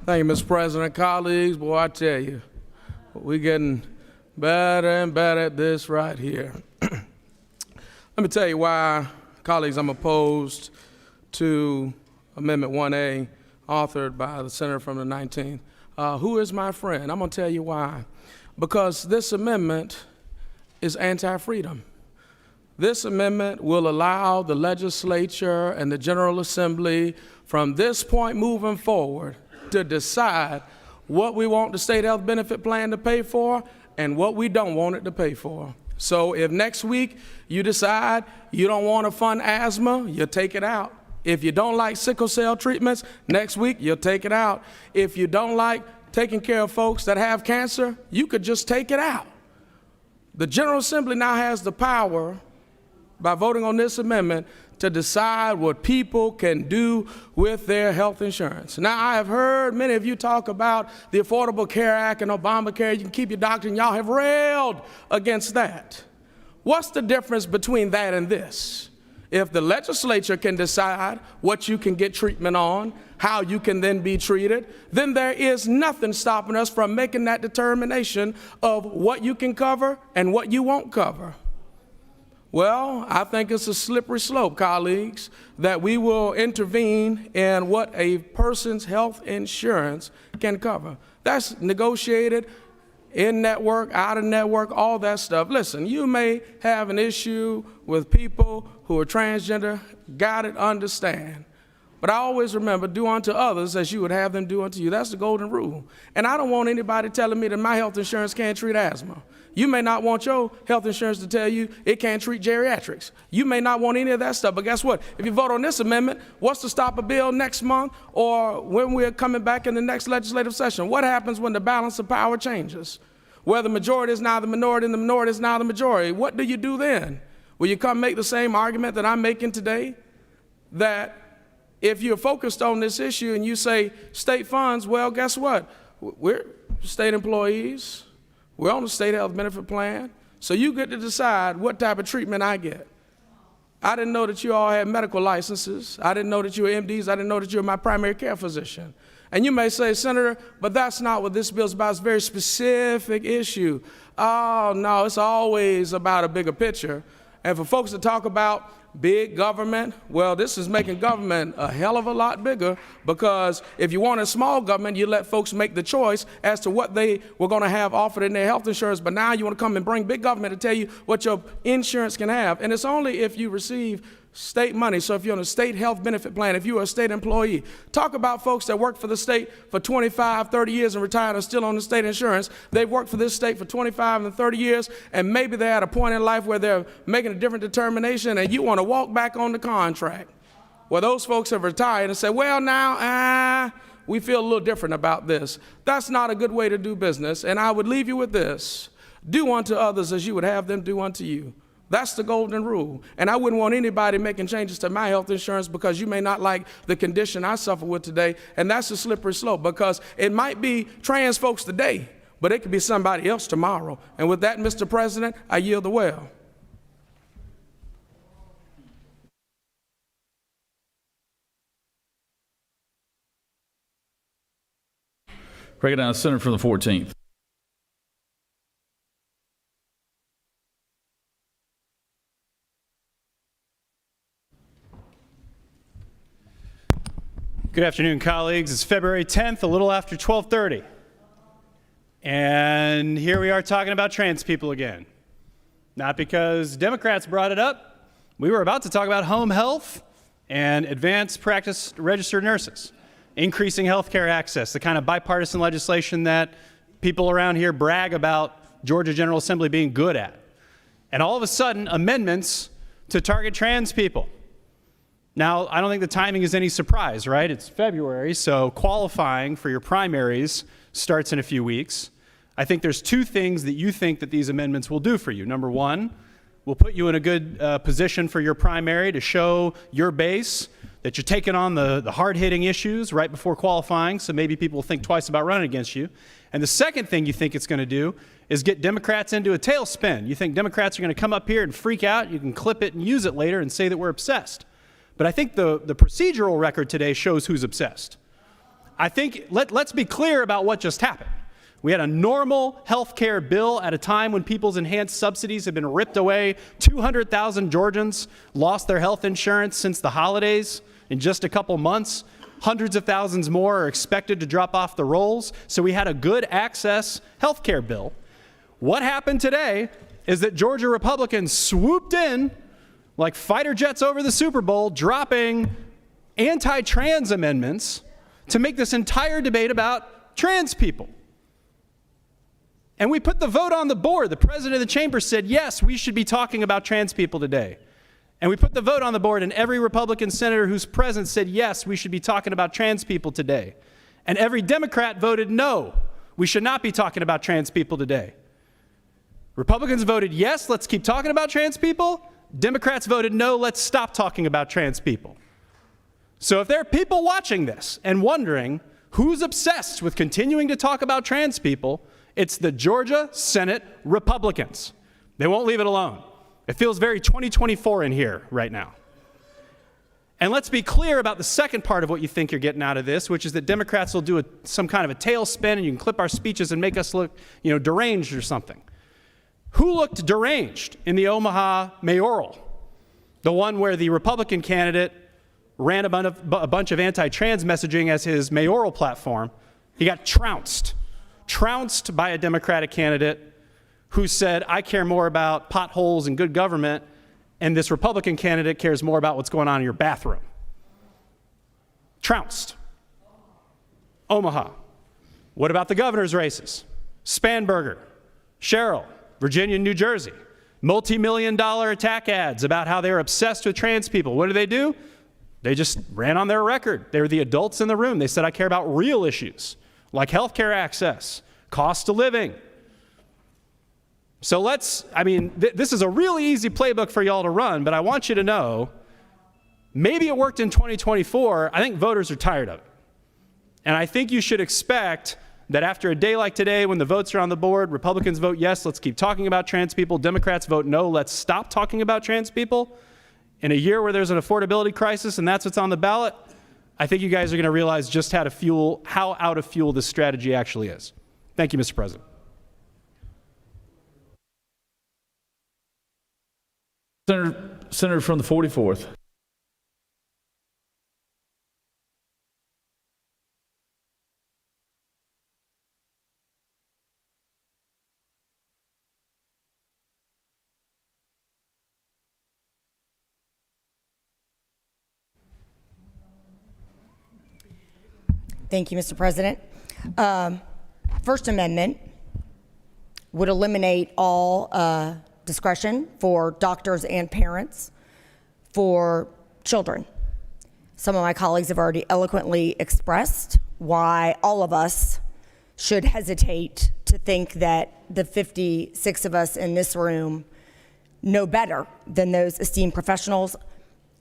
Thank you, Mr. President. Colleagues, boy, I tell you, we're getting better and better at this right here. Let me tell you why, colleagues, I'm opposed to Amendment 1A, authored by the senator from the 19th. Who is my friend? I'm going to tell you why. Because this amendment is anti-freedom. This amendment will allow the legislature and the General Assembly from this point moving forward to decide what we want the state health benefit plan to pay for and what we don't want it to pay for. So if next week you decide you don't want to fund asthma, you'll take it out. If you don't like sickle cell treatments, next week you'll take it out. If you don't like taking care of folks that have cancer, you could just take it out. The General Assembly now has the power, by voting on this amendment, to decide what people can do with their health insurance. Now, I have heard many of you talk about the Affordable Care Act and Obamacare. You can keep your doctor, and y'all have railed against that. What's the difference between that and this? If the legislature can decide what you can get treatment on, how you can then be treated, then there is nothing stopping us from making that determination of what you can cover and what you won't cover. Well, I think it's a slippery slope, colleagues, that we will intervene in what a person's health insurance can cover. That's negotiated in network, out of network, all that stuff. Listen, you may have an issue with people who are transgender, got it, understand. But I always remember, do unto others as you would have them do unto you. That's the golden rule. And I don't want anybody telling me that my health insurance can't treat asthma. You may not want your health insurance to tell you it can't treat geriatrics. You may not want any of that stuff, but guess what? If you vote on this amendment, what's to stop a bill next month or when we're coming back in the next legislative session? What happens when the balance of power changes? Where the majority is now the minority and the minority is now the majority. What do you do then? Will you come make the same argument that I'm making today? That if you're focused on this issue and you say state funds, well, guess what? We're state employees. We're on the state health benefit plan. So you get to decide what type of treatment I get. I didn't know that you all had medical licenses. I didn't know that you were MDs. I didn't know that you were my primary care physician. And you may say, Senator, but that's not what this bill is about. It's a very specific issue. Oh, no, it's always about a bigger picture. And for folks to talk about big government, well, this is making government a hell of a lot bigger, because if you want a small government, you let folks make the choice as to what they were going to have offered in their health insurance, but now you want to come and bring big government to tell you what your insurance can have. And it's only if you receive state money. So if you're on a state health benefit plan, if you're a state employee, talk about folks that worked for the state for 25, 30 years and retired are still on the state insurance. They've worked for this state for 25 and 30 years, and maybe they're at a point in life where they're making a different determination, and you want to walk back on the contract. Well, those folks have retired and say, well, now, we feel a little different about this. That's not a good way to do business, and I would leave you with this. Do unto others as you would have them do unto you. That's the golden rule. And I wouldn't want anybody making changes to my health insurance because you may not like the condition I suffer with today. And that's a slippery slope, because it might be trans folks today, but it could be somebody else tomorrow. And with that, Mr. President, I yield the well. Recognize Senator from the 14th. Good afternoon, colleagues. It's February 10th, a little after 12:30. And here we are talking about trans people again. Not because Democrats brought it up. We were about to talk about home health and advanced practice registered nurses, increasing health care access, the kind of bipartisan legislation that people around here brag about Georgia General Assembly being good at. And all of a sudden, amendments to target trans people. Now, I don't think the timing is any surprise, right? It's February, so qualifying for your primaries starts in a few weeks. I think there's two things that you think that these amendments will do for you. Number one, will put you in a good position for your primary to show your base that you're taking on the hard-hitting issues right before qualifying, so maybe people will think twice about running against you. And the second thing you think it's going to do is get Democrats into a tailspin. You think Democrats are going to come up here and freak out, you can clip it and use it later and say that we're obsessed. But I think the procedural record today shows who's obsessed. I think, let's be clear about what just happened. We had a normal health care bill at a time when people's enhanced subsidies have been ripped away. 200,000 Georgians lost their health insurance since the holidays in just a couple months. Hundreds of thousands more are expected to drop off the rolls. So we had a good access health care bill. What happened today is that Georgia Republicans swooped in like fighter jets over the Super Bowl, dropping anti-trans amendments to make this entire debate about trans people. And we put the vote on the board. The president of the chamber said, yes, we should be talking about trans people today. And we put the vote on the board, and every Republican senator who's present said, yes, we should be talking about trans people today. And every Democrat voted no, we should not be talking about trans people today. Republicans voted yes, let's keep talking about trans people. Democrats voted no, let's stop talking about trans people. So if there are people watching this and wondering who's obsessed with continuing to talk about trans people, it's the Georgia Senate Republicans. They won't leave it alone. It feels very 2024 in here right now. And let's be clear about the second part of what you think you're getting out of this, which is that Democrats will do some kind of a tailspin and you can clip our speeches and make us look, deranged or something. Who looked deranged in the Omaha mayoral? The one where the Republican candidate ran a bunch of anti-trans messaging as his mayoral platform. He got trounced by a Democratic candidate who said, I care more about potholes and good government, and this Republican candidate cares more about what's going on in your bathroom. Trounced. Omaha. What about the governor's races? Spanberger, Sherrill, Virginia and New Jersey. Multi-million-dollar attack ads about how they're obsessed with trans people. What do? They just ran on their record. They were the adults in the room. They said, I care about real issues like health care access, cost of living. So this is a really easy playbook for y'all to run, but I want you to know, maybe it worked in 2024. I think voters are tired of it. And I think you should expect that after a day like today, when the votes are on the board, Republicans vote yes, let's keep talking about trans people. Democrats vote no, let's stop talking about trans people. in a year where there's an affordability crisis and that's what's on the ballot, I think you guys are going to realize just how out of fuel this strategy actually is. Thank you, Mr. President. Senator from the 44th. Thank you, Mr. President. First Amendment would eliminate all discretion for doctors and parents for children. Some of my colleagues have already eloquently expressed why all of us should hesitate to think that the 56 of us in this room know better than those esteemed professionals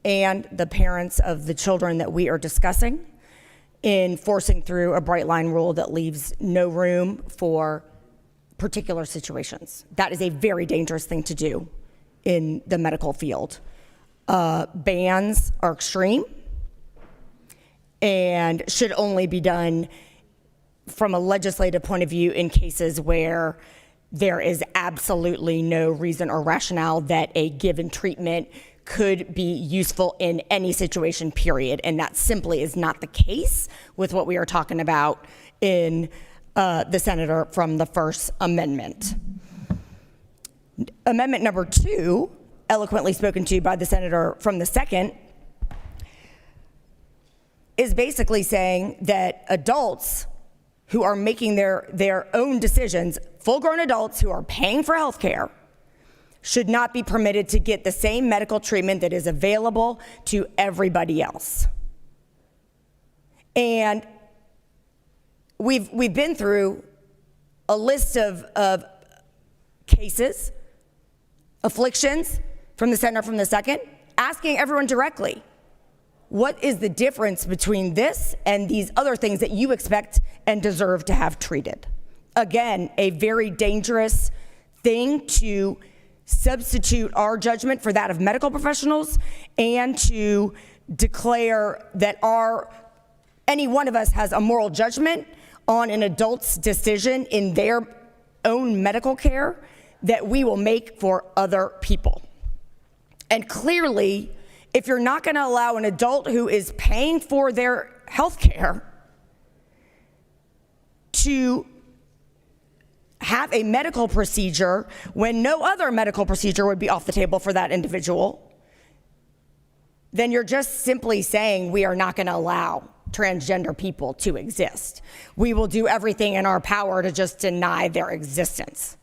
and the parents of the children that we are discussing in forcing through a bright line rule that leaves no room for particular situations. That is a very dangerous thing to do in the medical field. Bans are extreme and should only be done from a legislative point of view in cases where there is absolutely no reason or rationale that a given treatment could be useful in any situation, period. And that simply is not the case with what we are talking about in the senator from the First Amendment. Amendment number 2, eloquently spoken to by the senator from the Second, is basically saying that adults who are making their own decisions, full-grown adults who are paying for health care, should not be permitted to get the same medical treatment that is available to everybody else. And we've been through a list of cases, afflictions from the senator from the Second, asking everyone directly, what is the difference between this and these other things that you expect and deserve to have treated? Again, a very dangerous thing to substitute our judgment for that of medical professionals and to declare that any one of us has a moral judgment on an adult's decision in their own medical care that we will make for other people. And clearly, if you're not going to allow an adult who is paying for their health care to have a medical procedure when no other medical procedure would be off the table for that individual, then you're just simply saying we are not going to allow transgender people to exist. We will do everything in our power to just deny their existence.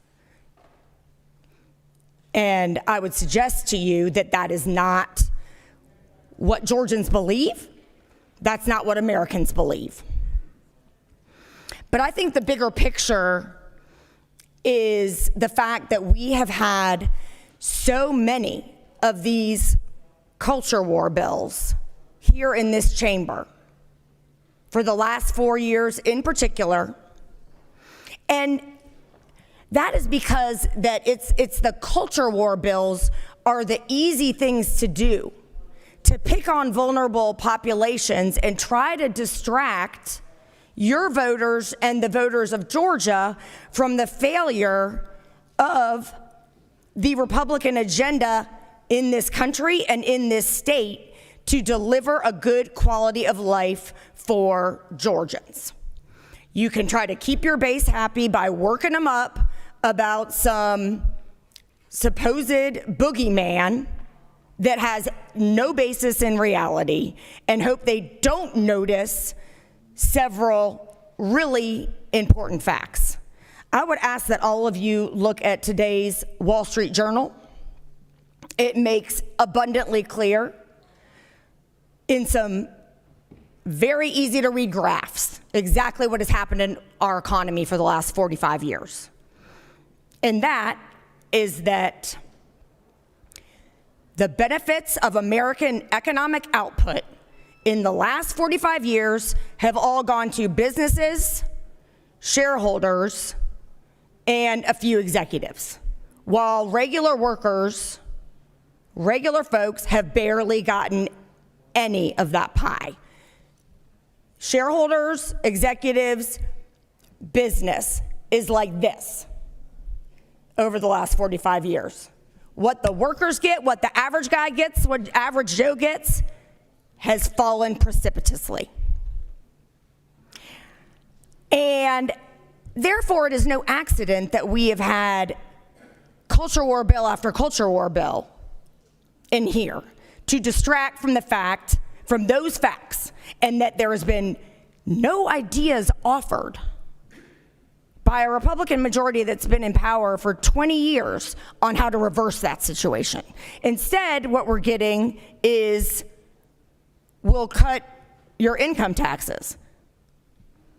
And I would suggest to you that that is not what Georgians believe. That's not what Americans believe. But I think the bigger picture is the fact that we have had so many of these culture war bills here in this chamber for the last 4 years in particular. And that is because that it's the culture war bills are the easy things to do, to pick on vulnerable populations and try to distract your voters and the voters of Georgia from the failure of the Republican agenda in this country and in this state to deliver a good quality of life for Georgians. You can try to keep your base happy by working them up about some supposed boogeyman that has no basis in reality and hope they don't notice several really important facts. I would ask that all of you look at today's Wall Street Journal. It makes abundantly clear in some very easy to read graphs exactly what has happened in our economy for the last 45 years. And that is that the benefits of American economic output in the last 45 years have all gone to businesses, shareholders, and a few executives, while regular workers, Regular folks have barely gotten any of that pie. Shareholders, executives, business is like this over the last 45 years. What the workers get, what the average guy gets, what average Joe gets, has fallen precipitously. And therefore, it is no accident that we have had culture war bill after culture war bill in here to distract from those facts, and that there has been no ideas offered by a Republican majority that's been in power for 20 years on how to reverse that situation. Instead, what we're getting is, we'll cut your income taxes.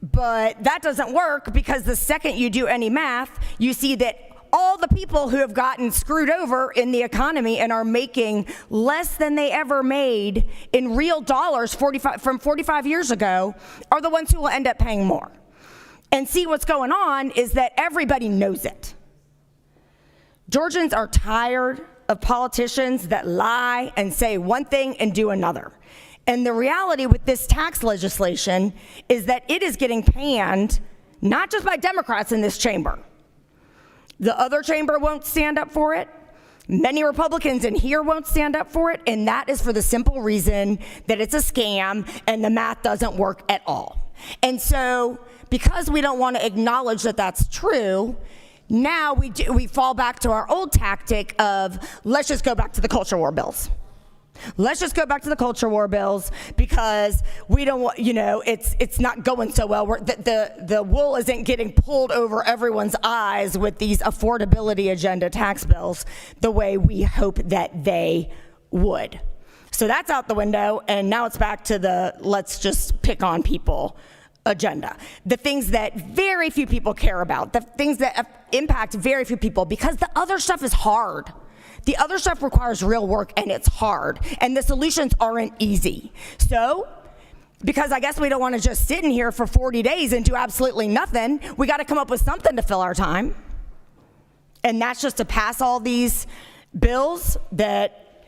But that doesn't work, because the second you do any math, you see that all the people who have gotten screwed over in the economy and are making less than they ever made in real dollars from 45 years ago are the ones who will end up paying more. And see, what's going on is that everybody knows it. Georgians are tired of politicians that lie and say one thing and do another. And the reality with this tax legislation is that it is getting panned not just by Democrats in this chamber. The other chamber won't stand up for it. Many Republicans in here won't stand up for it, and that is for the simple reason that it's a scam and the math doesn't work at all. And so, because we don't want to acknowledge that that's true, now we fall back to our old tactic of, let's just go back to the culture war bills. Let's just go back to the culture war bills, because we don't want, it's not going so well. The wool isn't getting pulled over everyone's eyes with these affordability agenda tax bills the way we hope that they would. So that's out the window, and now it's back to the let's just pick on people agenda. The things that very few people care about, the things that impact very few people, because the other stuff is hard. The other stuff requires real work, and it's hard, and the solutions aren't easy. So, because I guess we don't want to just sit in here for 40 days and do absolutely nothing, we got to come up with something to fill our time. And that's just to pass all these bills that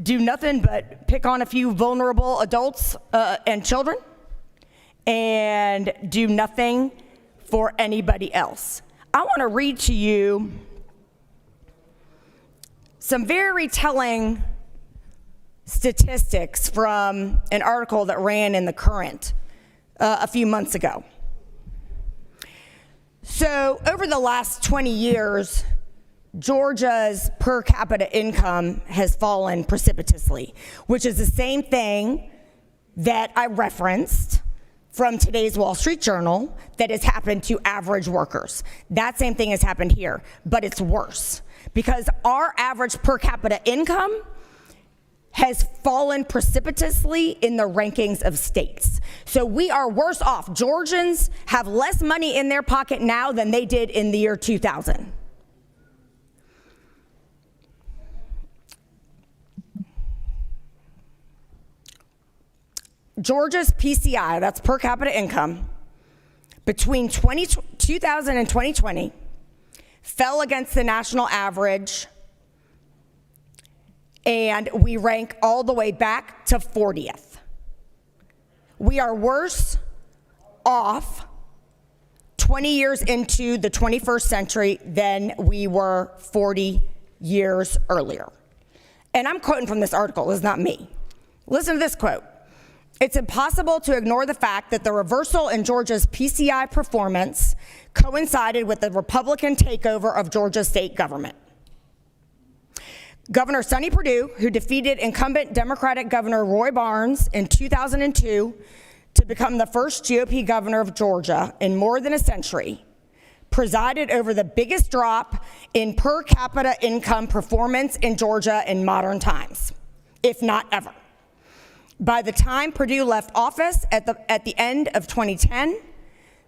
do nothing but pick on a few vulnerable adults and children, and do nothing for anybody else. I want to read to you some very telling statistics from an article that ran in The Current a few months ago. So over the last 20 years, Georgia's per capita income has fallen precipitously, which is the same thing that I referenced from today's Wall Street Journal that has happened to average workers. That same thing has happened here, but it's worse, because our average per capita income has fallen precipitously in the rankings of states. So we are worse off. Georgians have less money in their pocket now than they did in the year 2000. Georgia's PCI, that's per capita income, between 2000 and 2020 fell against the national average, and we rank all the way back to 40th. We are worse off 20 years into the 21st century than we were 40 years earlier. And I'm quoting from this article, it's not me. Listen to this quote. It's impossible to ignore the fact that the reversal in Georgia's PCI performance coincided with the Republican takeover of Georgia's state government. Governor Sonny Perdue, who defeated incumbent Democratic Governor Roy Barnes in 2002 to become the first GOP governor of Georgia in more than a century, presided over the biggest drop in per capita income performance in Georgia in modern times, if not ever. By the time Perdue left office at the end of 2010,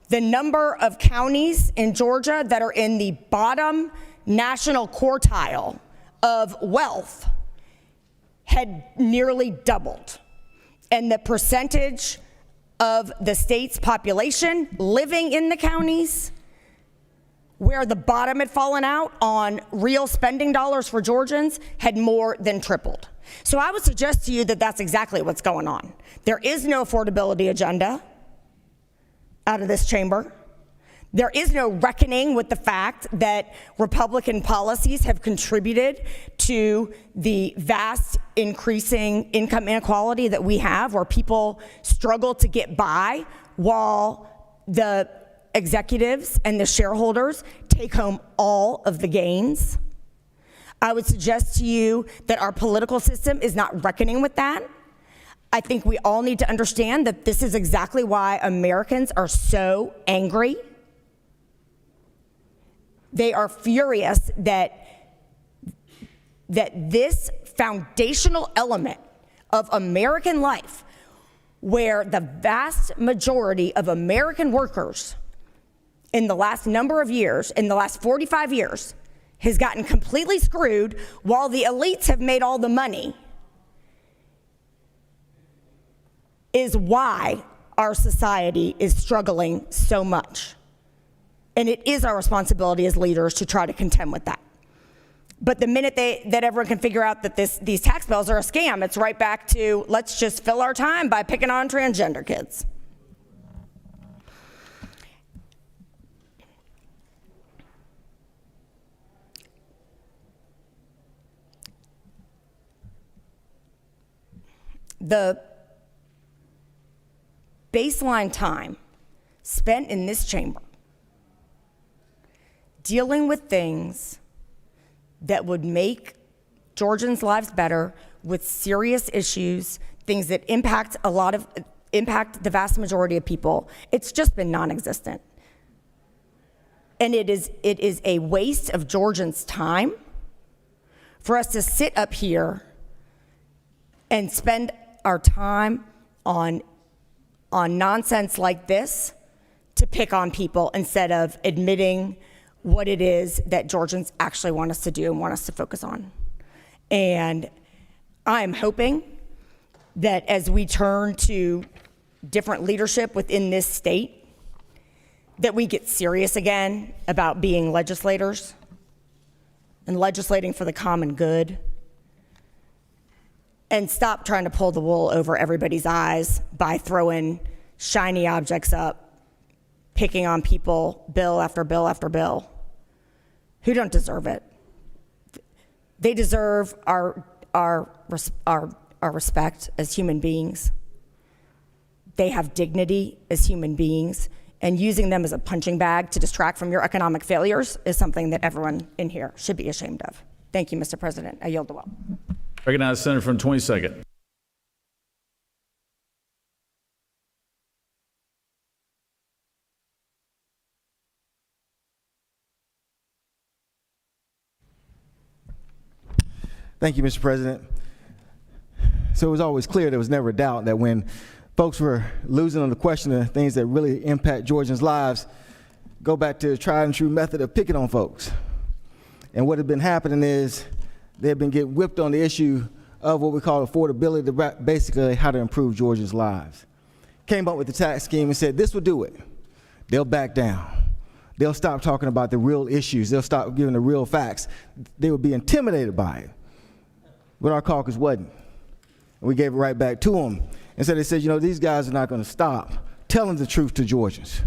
the number of counties in Georgia that are in the bottom national quartile of wealth had nearly doubled. And the percentage of the state's population living in the counties where the bottom had fallen out on real spending dollars for Georgians had more than tripled. So I would suggest to you that that's exactly what's going on. There is no affordability agenda out of this chamber. There is no reckoning with the fact that Republican policies have contributed to the vast increasing income inequality that we have, where people struggle to get by while the executives and the shareholders take home all of the gains. I would suggest to you that our political system is not reckoning with that. I think we all need to understand that this is exactly why Americans are so angry. They are furious that this foundational element of American life, where the vast majority of American workers in the last number of years, in the last 45 years, has gotten completely screwed while the elites have made all the money, is why our society is struggling so much. And it is our responsibility as leaders to try to contend with that. But the minute that everyone can figure out that these tax bills are a scam, it's right back to let's just fill our time by picking on transgender kids. The baseline time spent in this chamber dealing with things that would make Georgians' lives better, with serious issues, things that impact the vast majority of people, it's just been non-existent. And it is a waste of Georgians' time for us to sit up here and spend our time on nonsense like this to pick on people instead of admitting what it is that Georgians actually want us to do and want us to focus on. And I'm hoping that as we turn to different leadership within this state, that we get serious again about being legislators and legislating for the common good, and stop trying to pull the wool over everybody's eyes by throwing shiny objects up, picking on people, bill after bill after bill, who don't deserve it. They deserve our respect as human beings. They have dignity as human beings, and using them as a punching bag to distract from your economic failures is something that everyone in here should be ashamed of. Thank you, Mr. President. I yield the well. Recognize the senator from 22nd. Thank you, Mr. President. So it was always clear, there was never a doubt that when folks were losing on the question of things that really impact Georgians' lives, go back to the tried and true method of picking on folks. And what had been happening is they've been getting whipped on the issue of what we call affordability, basically how to improve Georgians' lives. Came up with the tax scheme and said, this will do it. They'll back down. They'll stop talking about the real issues. They'll stop giving the real facts. They would be intimidated by it. But our caucus wasn't. And we gave it right back to them. And so they said, you know, these guys are not going to stop telling the truth to Georgians.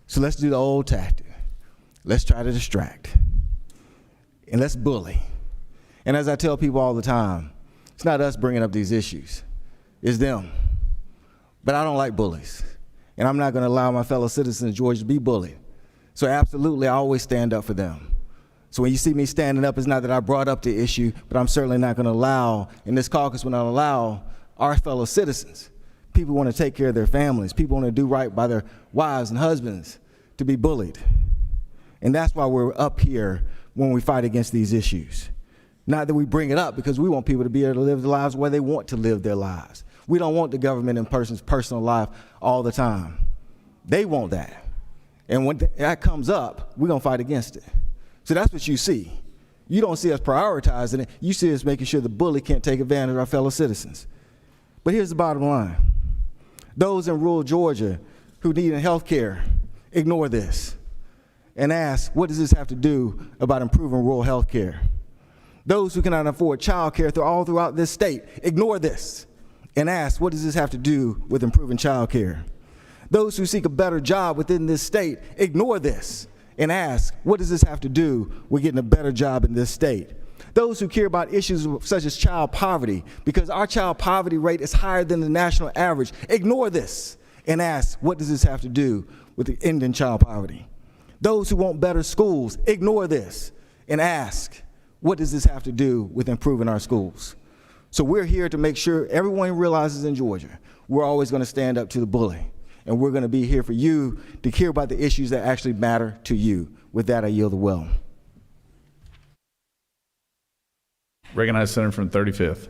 So let's do the old tactic. Let's try to distract. And let's bully. And as I tell people all the time, it's not us bringing up these issues. It's them. But I don't like bullies. And I'm not going to allow my fellow citizens in Georgia to be bullied. So absolutely, I always stand up for them. So when you see me standing up, it's not that I brought up the issue, but I'm certainly not going to allow, in this caucus, we're not allow our fellow citizens, people who want to take care of their families, people who want to do right by their wives and husbands, to be bullied. And that's why we're up here when we fight against these issues. Not that we bring it up because we want people to be able to live their lives where they want to live their lives. We don't want the government in person's personal life all the time. They want that. And when that comes up, we're going to fight against it. So that's what you see. You don't see us prioritizing it. You see us making sure the bully can't take advantage of our fellow citizens. But here's the bottom line. Those in rural Georgia who need health care, ignore this. and ask, what does this have to do about improving rural health care? Those who cannot afford child care all throughout this state, ignore this and ask, what does this have to do with improving child care? Those who seek a better job within this state, ignore this and ask, what does this have to do with getting a better job in this state? Those who care about issues such as child poverty, because our child poverty rate is higher than the national average, ignore this and ask, what does this have to do with the ending child poverty? Those who want better schools, ignore this and ask, what does this have to do with improving our schools? So we're here to make sure everyone realizes in Georgia, we're always going to stand up to the bully, and we're going to be here for you to care about the issues that actually matter to you. With that, I yield the well. Recognize Senator from 35th.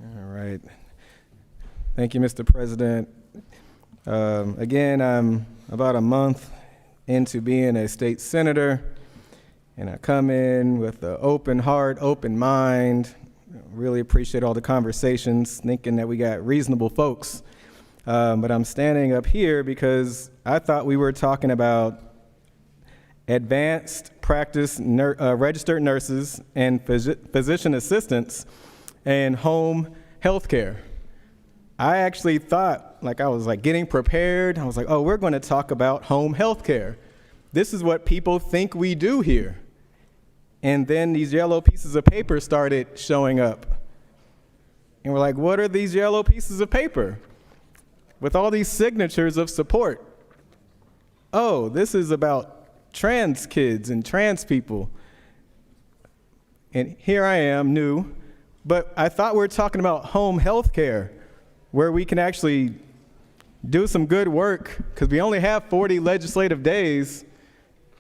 All right. Thank you, Mr. President. Again, I'm about a month into being a state senator, and I come in with an open heart, open mind. Really appreciate all the conversations, thinking that we got reasonable folks. But I'm standing up here because I thought we were talking about advanced practice registered nurses and physician assistants and home health care. I actually thought, I was getting prepared. I was like, oh, we're going to talk about home health care. This is what people think we do here. And then these yellow pieces of paper started showing up. And we're like, what are these yellow pieces of paper with all these signatures of support? Oh, this is about trans kids and trans people. And here I am, new, but I thought we were talking about home health care, where we can actually do some good work, because we only have 40 legislative days.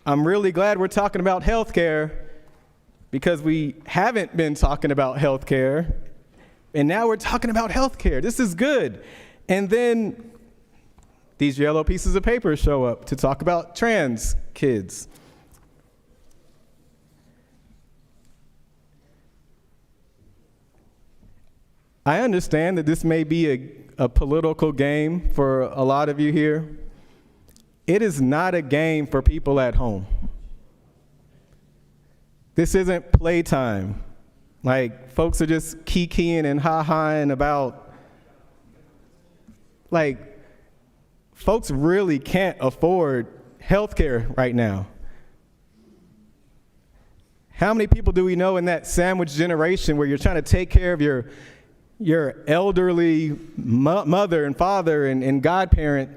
I'm really glad we're talking about health care, because we haven't been talking about health care, and now we're talking about health care. This is good. And then these yellow pieces of paper show up to talk about trans kids. I understand that this may be a political game for a lot of you here. It is not a game for people at home. This isn't playtime. Folks are just kikiing and ha-haing about, folks really can't afford health care right now. How many people do we know in that sandwich generation where you're trying to take care of your elderly mother and father and godparent,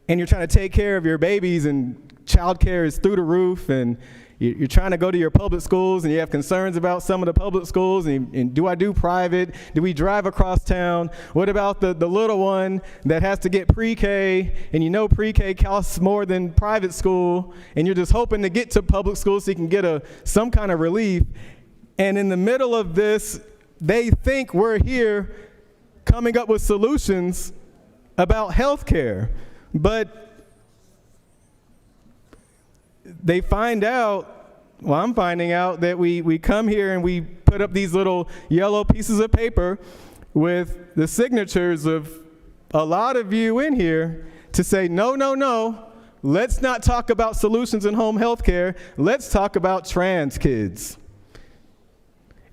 and you're trying to take care of your babies, and child care is through the roof, and you're trying to go to your public schools, and you have concerns about some of the public schools, and do I do private? Do we drive across town? What about the little one that has to get pre-K, and pre-K costs more than private school, and you're just hoping to get to public school so you can get some kind of relief? And in the middle of this, they think we're here coming up with solutions about health care, but they find out, I'm finding out that we come here and we put up these little yellow pieces of paper with the signatures of a lot of you in here to say, no, let's not talk about solutions in home health care, let's talk about trans kids.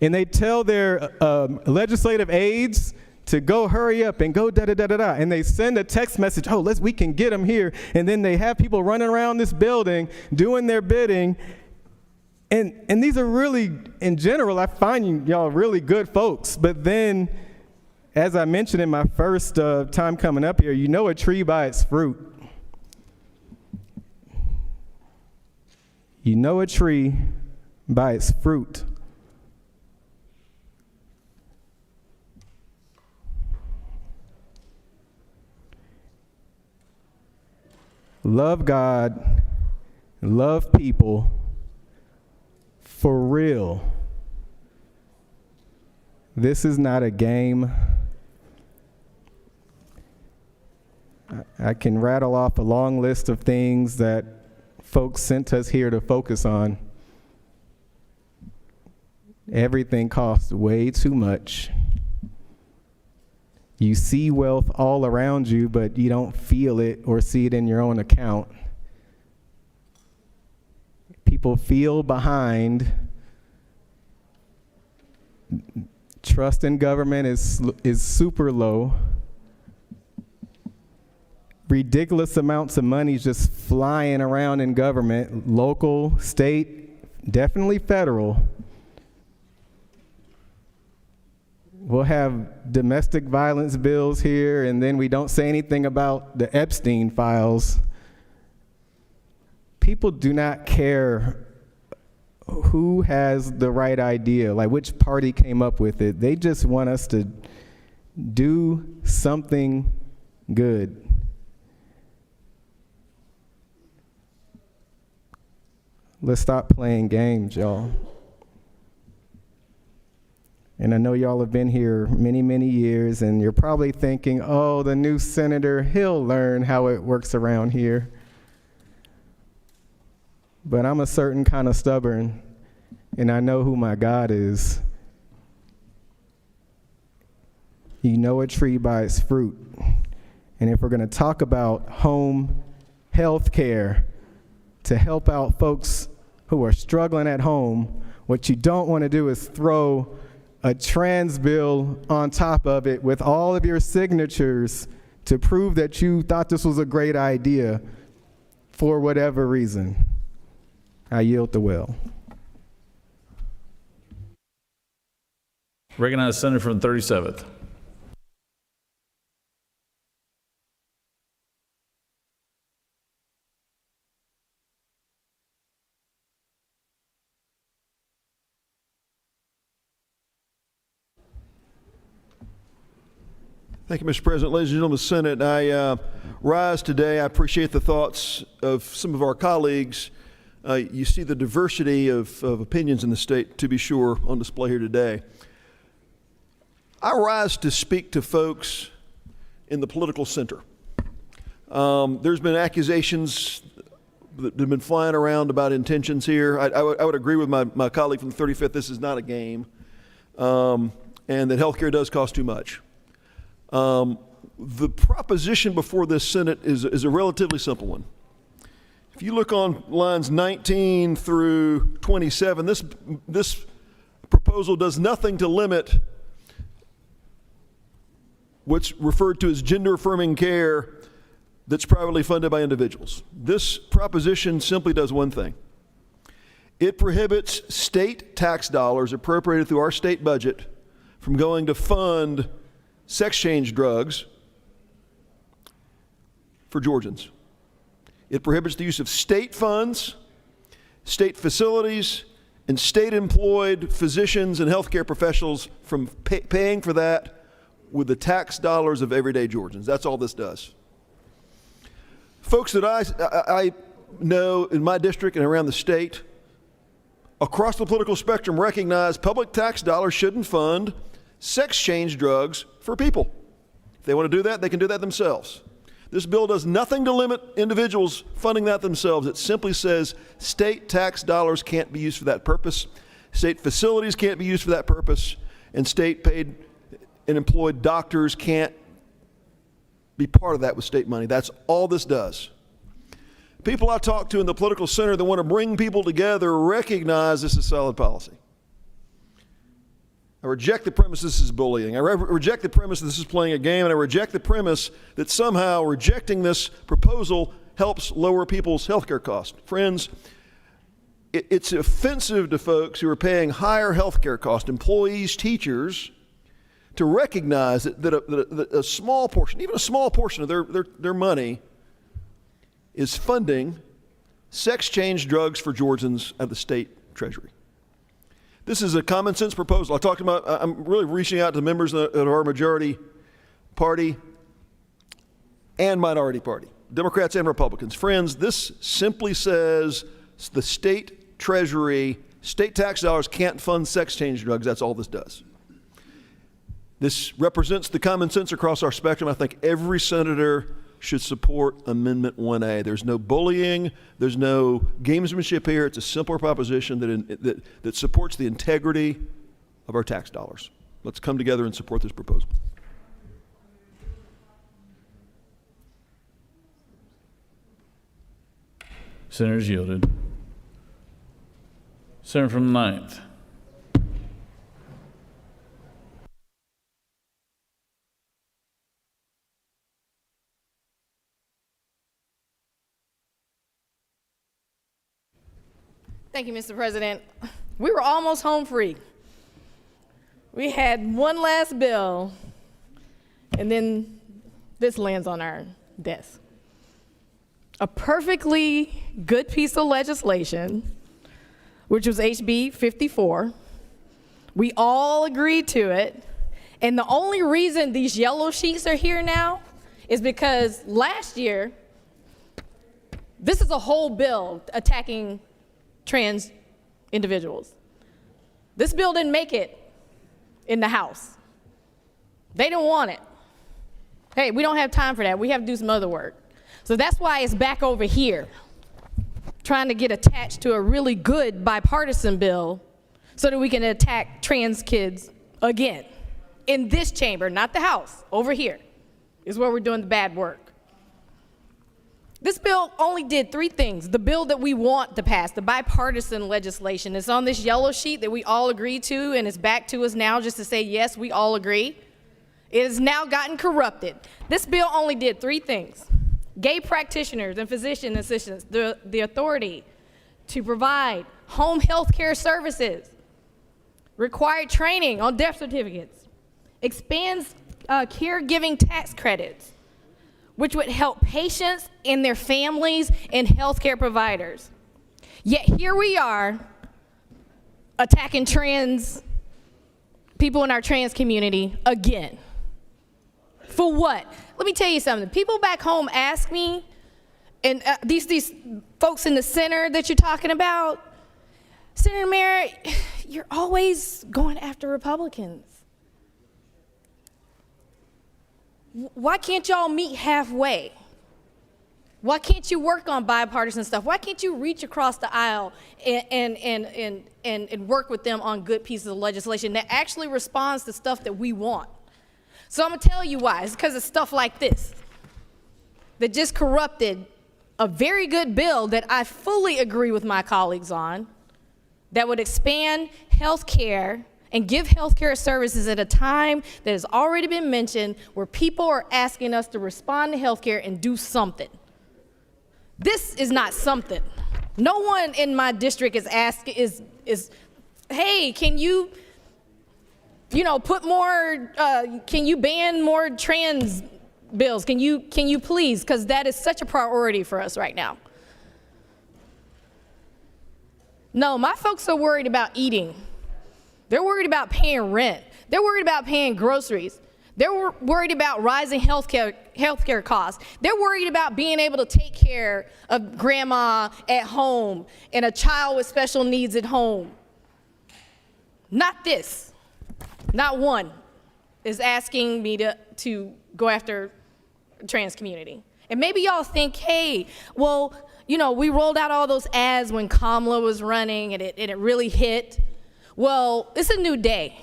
And they tell their legislative aides to go hurry up and go da-da-da-da-da. And they send a text message, we can get them here. And then they have people running around this building doing their bidding. And these are really, in general, I find y'all really good folks. But then, as I mentioned in my first time coming up here, a tree by its fruit. A tree by its fruit. Love God, love people, for real. This is not a game. I can rattle off a long list of things that folks sent us here to focus on. Everything costs way too much. You see wealth all around you, but you don't feel it or see it in your own account. People feel behind. Trust in government is super low. Ridiculous amounts of money just flying around in government, local, state, definitely federal. We'll have domestic violence bills here, and then we don't say anything about the Epstein files. People do not care who has the right idea, like which party came up with it. They just want us to do something good. Let's stop playing games, y'all. And I know y'all have been here many, many years, and you're probably thinking, oh, the new senator, he'll learn how it works around here. But I'm a certain kind of stubborn, and I know who my God is. You know a tree by its fruit. And if we're going to talk about home health care to help out folks who are struggling at home, what you don't want to do is throw a trans bill on top of it with all of your signatures to prove that you thought this was a great idea for whatever reason. I yield the will. Recognize the senator from the 37th. Thank you, Mr. President. Ladies and gentlemen of the Senate, I rise today. I appreciate the thoughts of some of our colleagues. You see the diversity of opinions in the state, to be sure, on display here today. I rise to speak to folks in the political center. There's been accusations that have been flying around about intentions here. I would agree with my colleague from the 35th, this is not a game, and that health care does cost too much. The proposition before this Senate is a relatively simple one. If you look on lines 19 through 27, this proposal does nothing to limit what's referred to as gender-affirming care that's privately funded by individuals. This proposition simply does one thing. It prohibits state tax dollars appropriated through our state budget from going to fund sex change drugs for Georgians. It prohibits the use of state funds, state facilities, and state-employed physicians and healthcare professionals from paying for that with the tax dollars of everyday Georgians. That's all this does. Folks that I know in my district and around the state, across the political spectrum, recognize public tax dollars shouldn't fund sex change drugs for people. If they want to do that, they can do that themselves. This bill does nothing to limit individuals funding that themselves. It simply says state tax dollars can't be used for that purpose, state facilities can't be used for that purpose, and state paid and employed doctors can't be part of that with state money. That's all this does. People I talk to in the political center that want to bring people together recognize this is solid policy. I reject the premise this is bullying. I reject the premise this is playing a game, and I reject the premise that somehow rejecting this proposal helps lower people's health care costs. Friends, it's offensive to folks who are paying higher health care costs, employees, teachers, to recognize that a small portion, even a small portion of their money is funding sex change drugs for Georgians at the state treasury. This is a common sense proposal. I'm really reaching out to members of our majority party and minority party, Democrats and Republicans. Friends, this simply says the state treasury, state tax dollars can't fund sex change drugs. That's all this does. This represents the common sense across our spectrum. I think every senator should support Amendment 1A. There's no bullying, there's no gamesmanship here. It's a simple proposition that supports the integrity of our tax dollars. Let's come together and support this proposal. Senator's yielded. Senator from the 9th. Thank you, Mr. President. We were almost home free. We had one last bill, and then this lands on our desk. A perfectly good piece of legislation, which was HB 54. We all agreed to it, and the only reason these yellow sheets are here now is because last year, this is a whole bill attacking trans individuals. This bill didn't make it in the House. They didn't want it. Hey, we don't have time for that. We have to do some other work. So that's why it's back over here, trying to get attached to a really good bipartisan bill so that we can attack trans kids again. In this chamber, not the House, over here is where we're doing the bad work. This bill only did 3 things. The bill that we want to pass, the bipartisan legislation, is on this yellow sheet that we all agreed to, and it's back to us now just to say, yes, we all agree. It has now gotten corrupted. This bill only did 3 things. Gay practitioners and physician assistants the authority to provide home health care services, required training on death certificates, expands caregiving tax credits, which would help patients and their families and healthcare providers. Yet here we are attacking trans people in our trans community again. For what? Let me tell you something. People back home ask me, and these folks in the center that you're talking about, Senator Merritt, you're always going after Republicans. Why can't y'all meet halfway? Why can't you work on bipartisan stuff? Why can't you reach across the aisle and work with them on good pieces of legislation that actually responds to stuff that we want? So I'm gonna tell you why. It's because of stuff like this that just corrupted a very good bill that I fully agree with my colleagues on, that would expand health care and give healthcare services at a time that has already been mentioned, where people are asking us to respond to healthcare and do something. This is not something. No one in my district is asking, hey, can you put more, can you ban more trans bills? Can you please? Because that is such a priority for us right now. No, my folks are worried about eating. They're worried about paying rent. They're worried about paying groceries. They're worried about rising healthcare costs. They're worried about being able to take care of grandma at home and a child with special needs at home. Not this. Not one is asking me to go after the trans community. And maybe y'all think, hey, well, we rolled out all those ads when Kamala was running and it really hit. Well, it's a new day,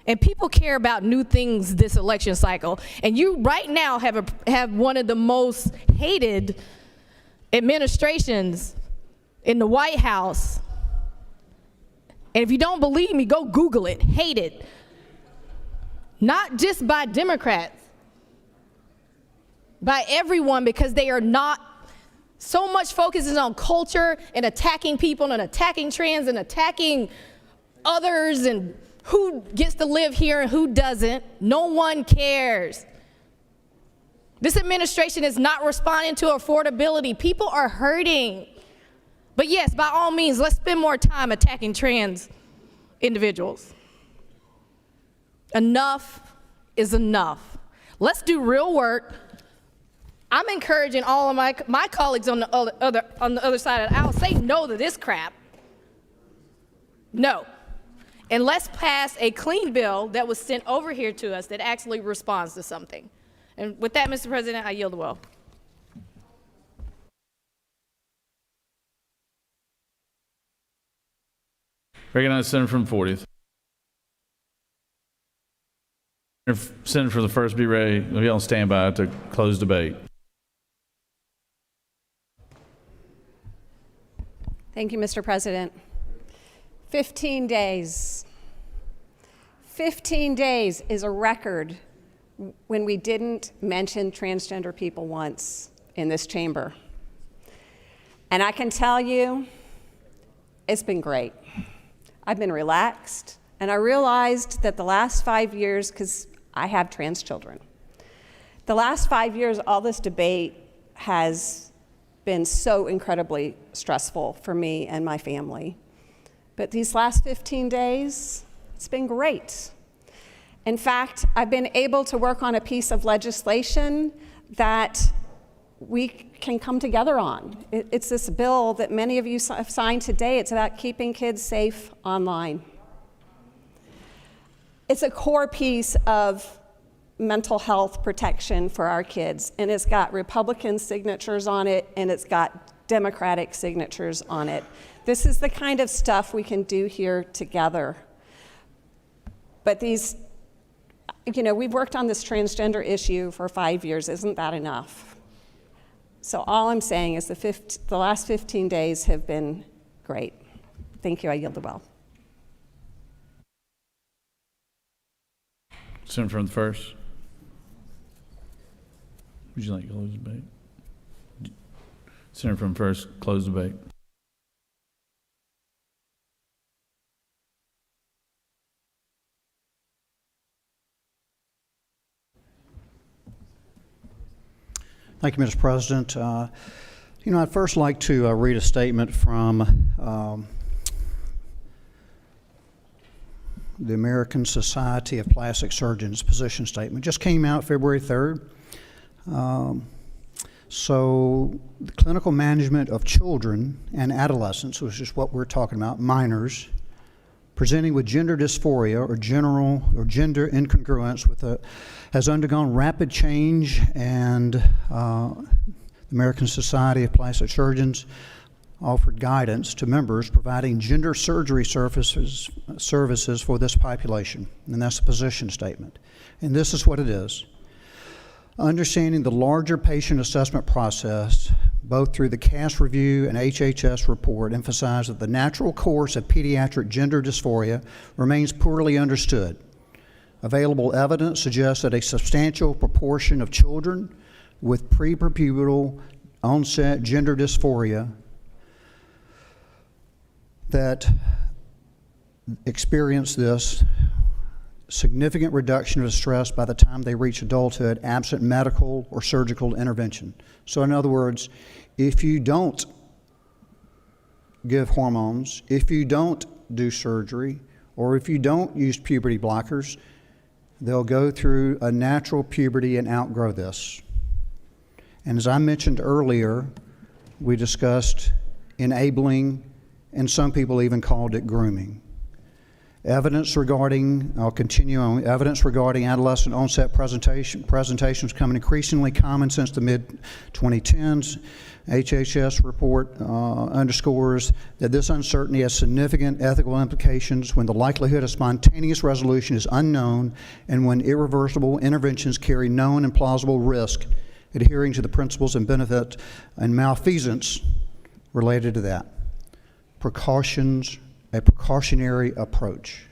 and people care about new things this election cycle. And you right now have one of the most hated administrations in the White House. And if you don't believe me, go Google it. Hated. Not just by Democrats, by everyone, because they are not. So much focus is on culture and attacking people and attacking trans and attacking others and who gets to live here and who doesn't. No one cares. This administration is not responding to affordability. People are hurting. But yes, by all means, let's spend more time attacking trans individuals. Enough is enough. Let's do real work. I'm encouraging all of my colleagues on the other side of the aisle, say no to this crap. No. And let's pass a clean bill that was sent over here to us that actually responds to something. And with that, Mr. President, I yield the well. Recognize the senator from the 40th. Senator from the 1st, be ready. Be on standby to close debate. Thank you, Mr. President. 15 days. 15 days is a record when we didn't mention transgender people once in this chamber. And I can tell you, it's been great. I've been relaxed, and I realized that the last 5 years, because I have trans children, the last 5 years, all this debate has been so incredibly stressful for me and my family. But these last 15 days, it's been great. In fact, I've been able to work on a piece of legislation that we can come together on. It's this bill that many of you have signed today. It's about keeping kids safe online. It's a core piece of mental health protection for our kids, and it's got Republican signatures on it, and it's got Democratic signatures on it. This is the kind of stuff we can do here together. But these, we've worked on this transgender issue for 5 years. Isn't that enough? So all I'm saying is the last 15 days have been great. Thank you. I yield the well. Senator from the 1st. Would you like to close the debate? Senator from the 1st, close the debate. Thank you, Mr. President. I'd first like to read a statement from the American Society of Plastic Surgeons position statement. Just came out February 3rd. So the clinical management of children and adolescents, which is what we're talking about, minors, presenting with gender dysphoria or gender incongruence has undergone rapid change, and the American Society of Plastic Surgeons offered guidance to members providing gender surgery services for this population, and that's the position statement. And this is what it is. Understanding the larger patient assessment process, both through the CAS review and HHS report, emphasize that the natural course of pediatric gender dysphoria remains poorly understood. Available evidence suggests that a substantial proportion of children with prepubertal onset gender dysphoria that experience this significant reduction of stress by the time they reach adulthood, absent medical or surgical intervention. So in other words, if you don't give hormones, if you don't do surgery, or if you don't use puberty blockers, they'll go through a natural puberty and outgrow this. And as I mentioned earlier, we discussed enabling, and some people even called it grooming. Evidence regarding adolescent onset presentations becoming increasingly common since the mid-2010s. HHS report underscores that this uncertainty has significant ethical implications when the likelihood of spontaneous resolution is unknown and when irreversible interventions carry known and plausible risk, adhering to the principles and benefit and malfeasance related to that. A precautionary approach.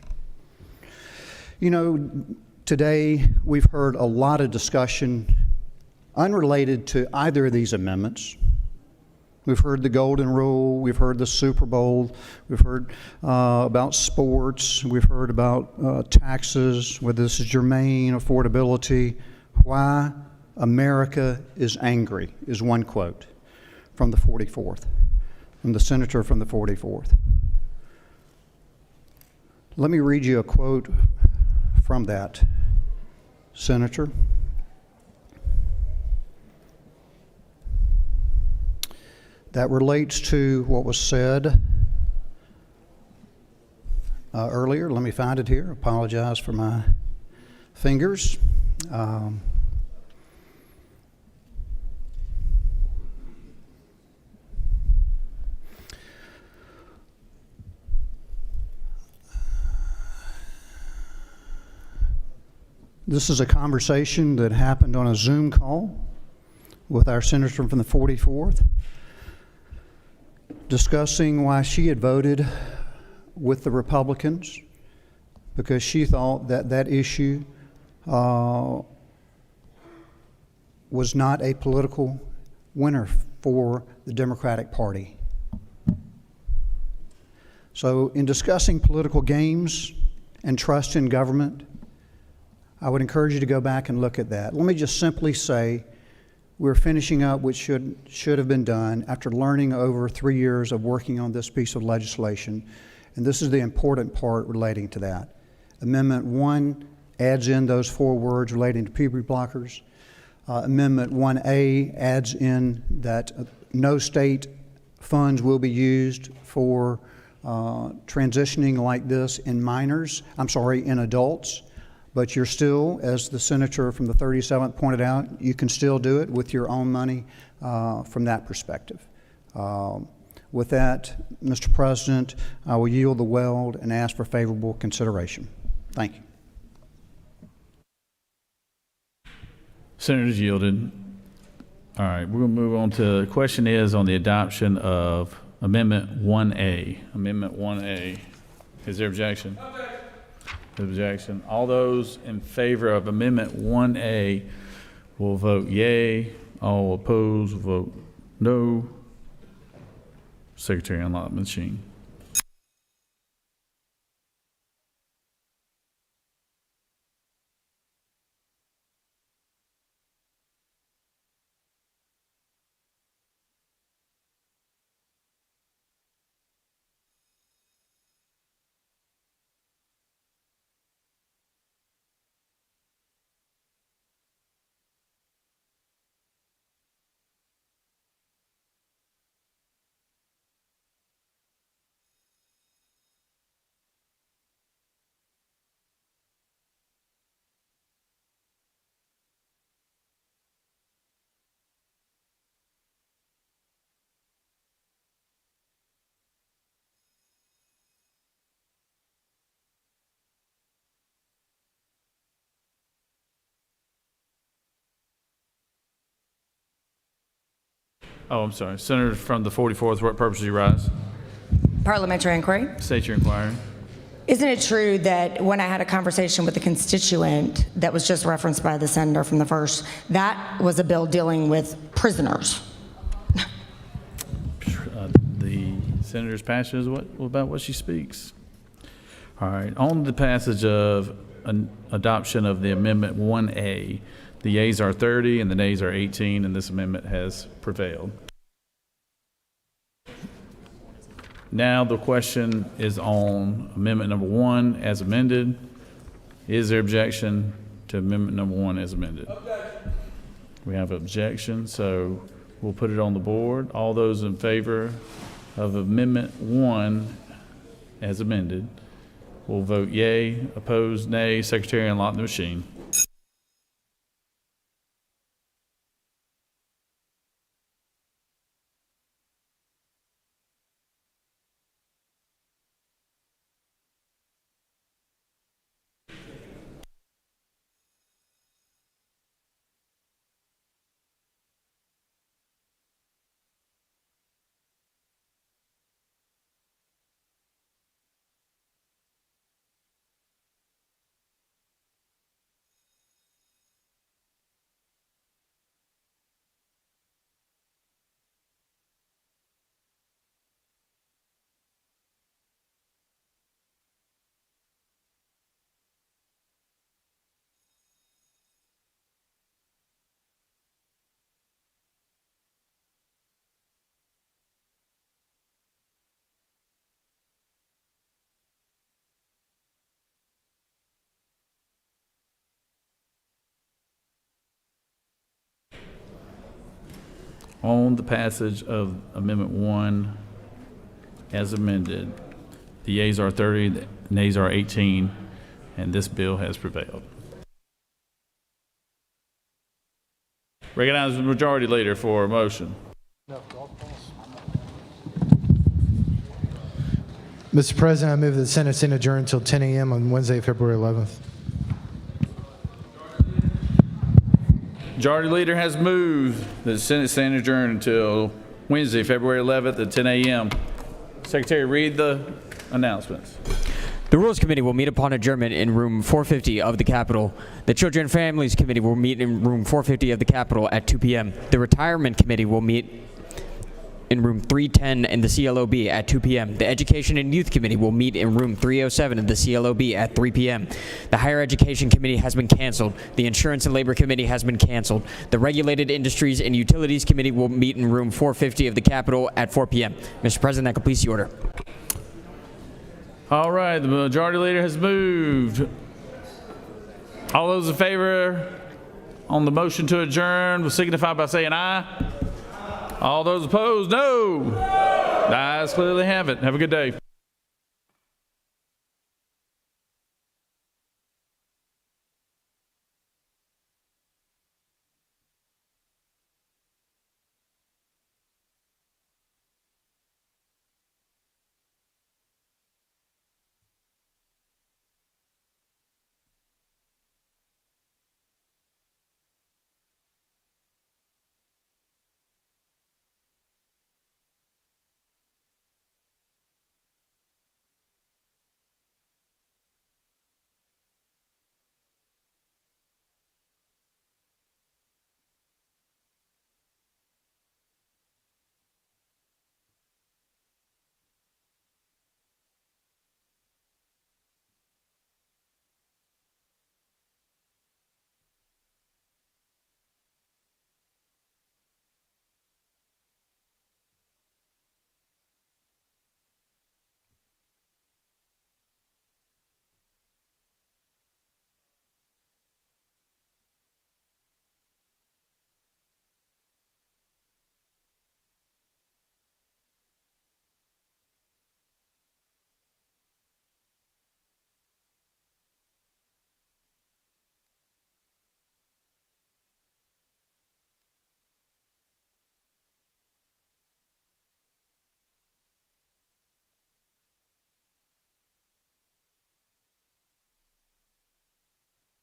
Today we've heard a lot of discussion unrelated to either of these amendments. We've heard the Golden Rule, we've heard the Super Bowl, we've heard about sports, we've heard about taxes, whether this is germane, affordability. Why America is angry is one quote from the 44th, from the senator from the 44th. Let me read you a quote from that senator. That relates to what was said earlier. Let me find it here. Apologize for my fingers. This is a conversation that happened on a Zoom call with our senator from the 44th, discussing why she had voted with the Republicans, because she thought that that issue was not a political winner for the Democratic Party. So in discussing political games and trust in government, I would encourage you to go back and look at that. Let me just simply say we're finishing up what should have been done after learning over 3 years of working on this piece of legislation, and this is the important part relating to that. Amendment 1 adds in those 4 words relating to puberty blockers. Amendment 1A adds in that no state funds will be used for transitioning like this in in adults. But you're still, as the senator from the 37th pointed out, you can still do it with your own money from that perspective. With that, Mr. President, I will yield the weld and ask for favorable consideration. Thank you. Senators yielded. All right, we're going to move on to the question is on the adoption of Amendment 1A. Amendment 1A. Is there objection? Objection. All those in favor of Amendment 1A will vote yea. All opposed will vote no. Secretary, unlock the machine. Oh, I'm sorry. Senator from the 44th, what purpose do you rise? Parliamentary inquiry. State your inquiry. Isn't it true that when I had a conversation with a constituent that was just referenced by the senator from the first, that was a bill dealing with prisoners? The senator's passion is about what she speaks. All right. On the passage of an adoption of the Amendment 1A, the yeas are 30 and the nays are 18, and this amendment has prevailed. Now the question is on Amendment number 1 as amended. Is there objection to Amendment number 1 as amended? Objection. We have objection, so we'll put it on the board. All those in favor of Amendment 1 as amended will vote yea. Opposed, nay. Secretary, unlock the machine. On the passage of Amendment 1 as amended, the yeas are 30, the nays are 18, and this bill has prevailed. Recognize the majority leader for a motion. Mr. President, I move that the Senate stand adjourned until 10 a.m. on Wednesday, February 11th. Majority Leader has moved that the Senate stand adjourned until Wednesday, February 11th at 10 a.m. Secretary, read the announcements. The Rules Committee will meet upon adjournment in room 450 of the Capitol. The Children and Families Committee will meet in room 450 of the Capitol at 2 p.m. The Retirement Committee will meet in room 310 in the CLOB at 2 p.m. The Education and Youth Committee will meet in room 307 of the CLOB at 3 p.m. The Higher Education Committee has been canceled. The Insurance and Labor Committee has been canceled. The Regulated Industries and Utilities Committee will meet in room 450 of the Capitol at 4 p.m. Mr. President, that completes the order. All right, the Majority Leader has moved. All those in favor on the motion to adjourn will signify by saying aye. All those opposed, no. The ayes clearly have it. Have a good day.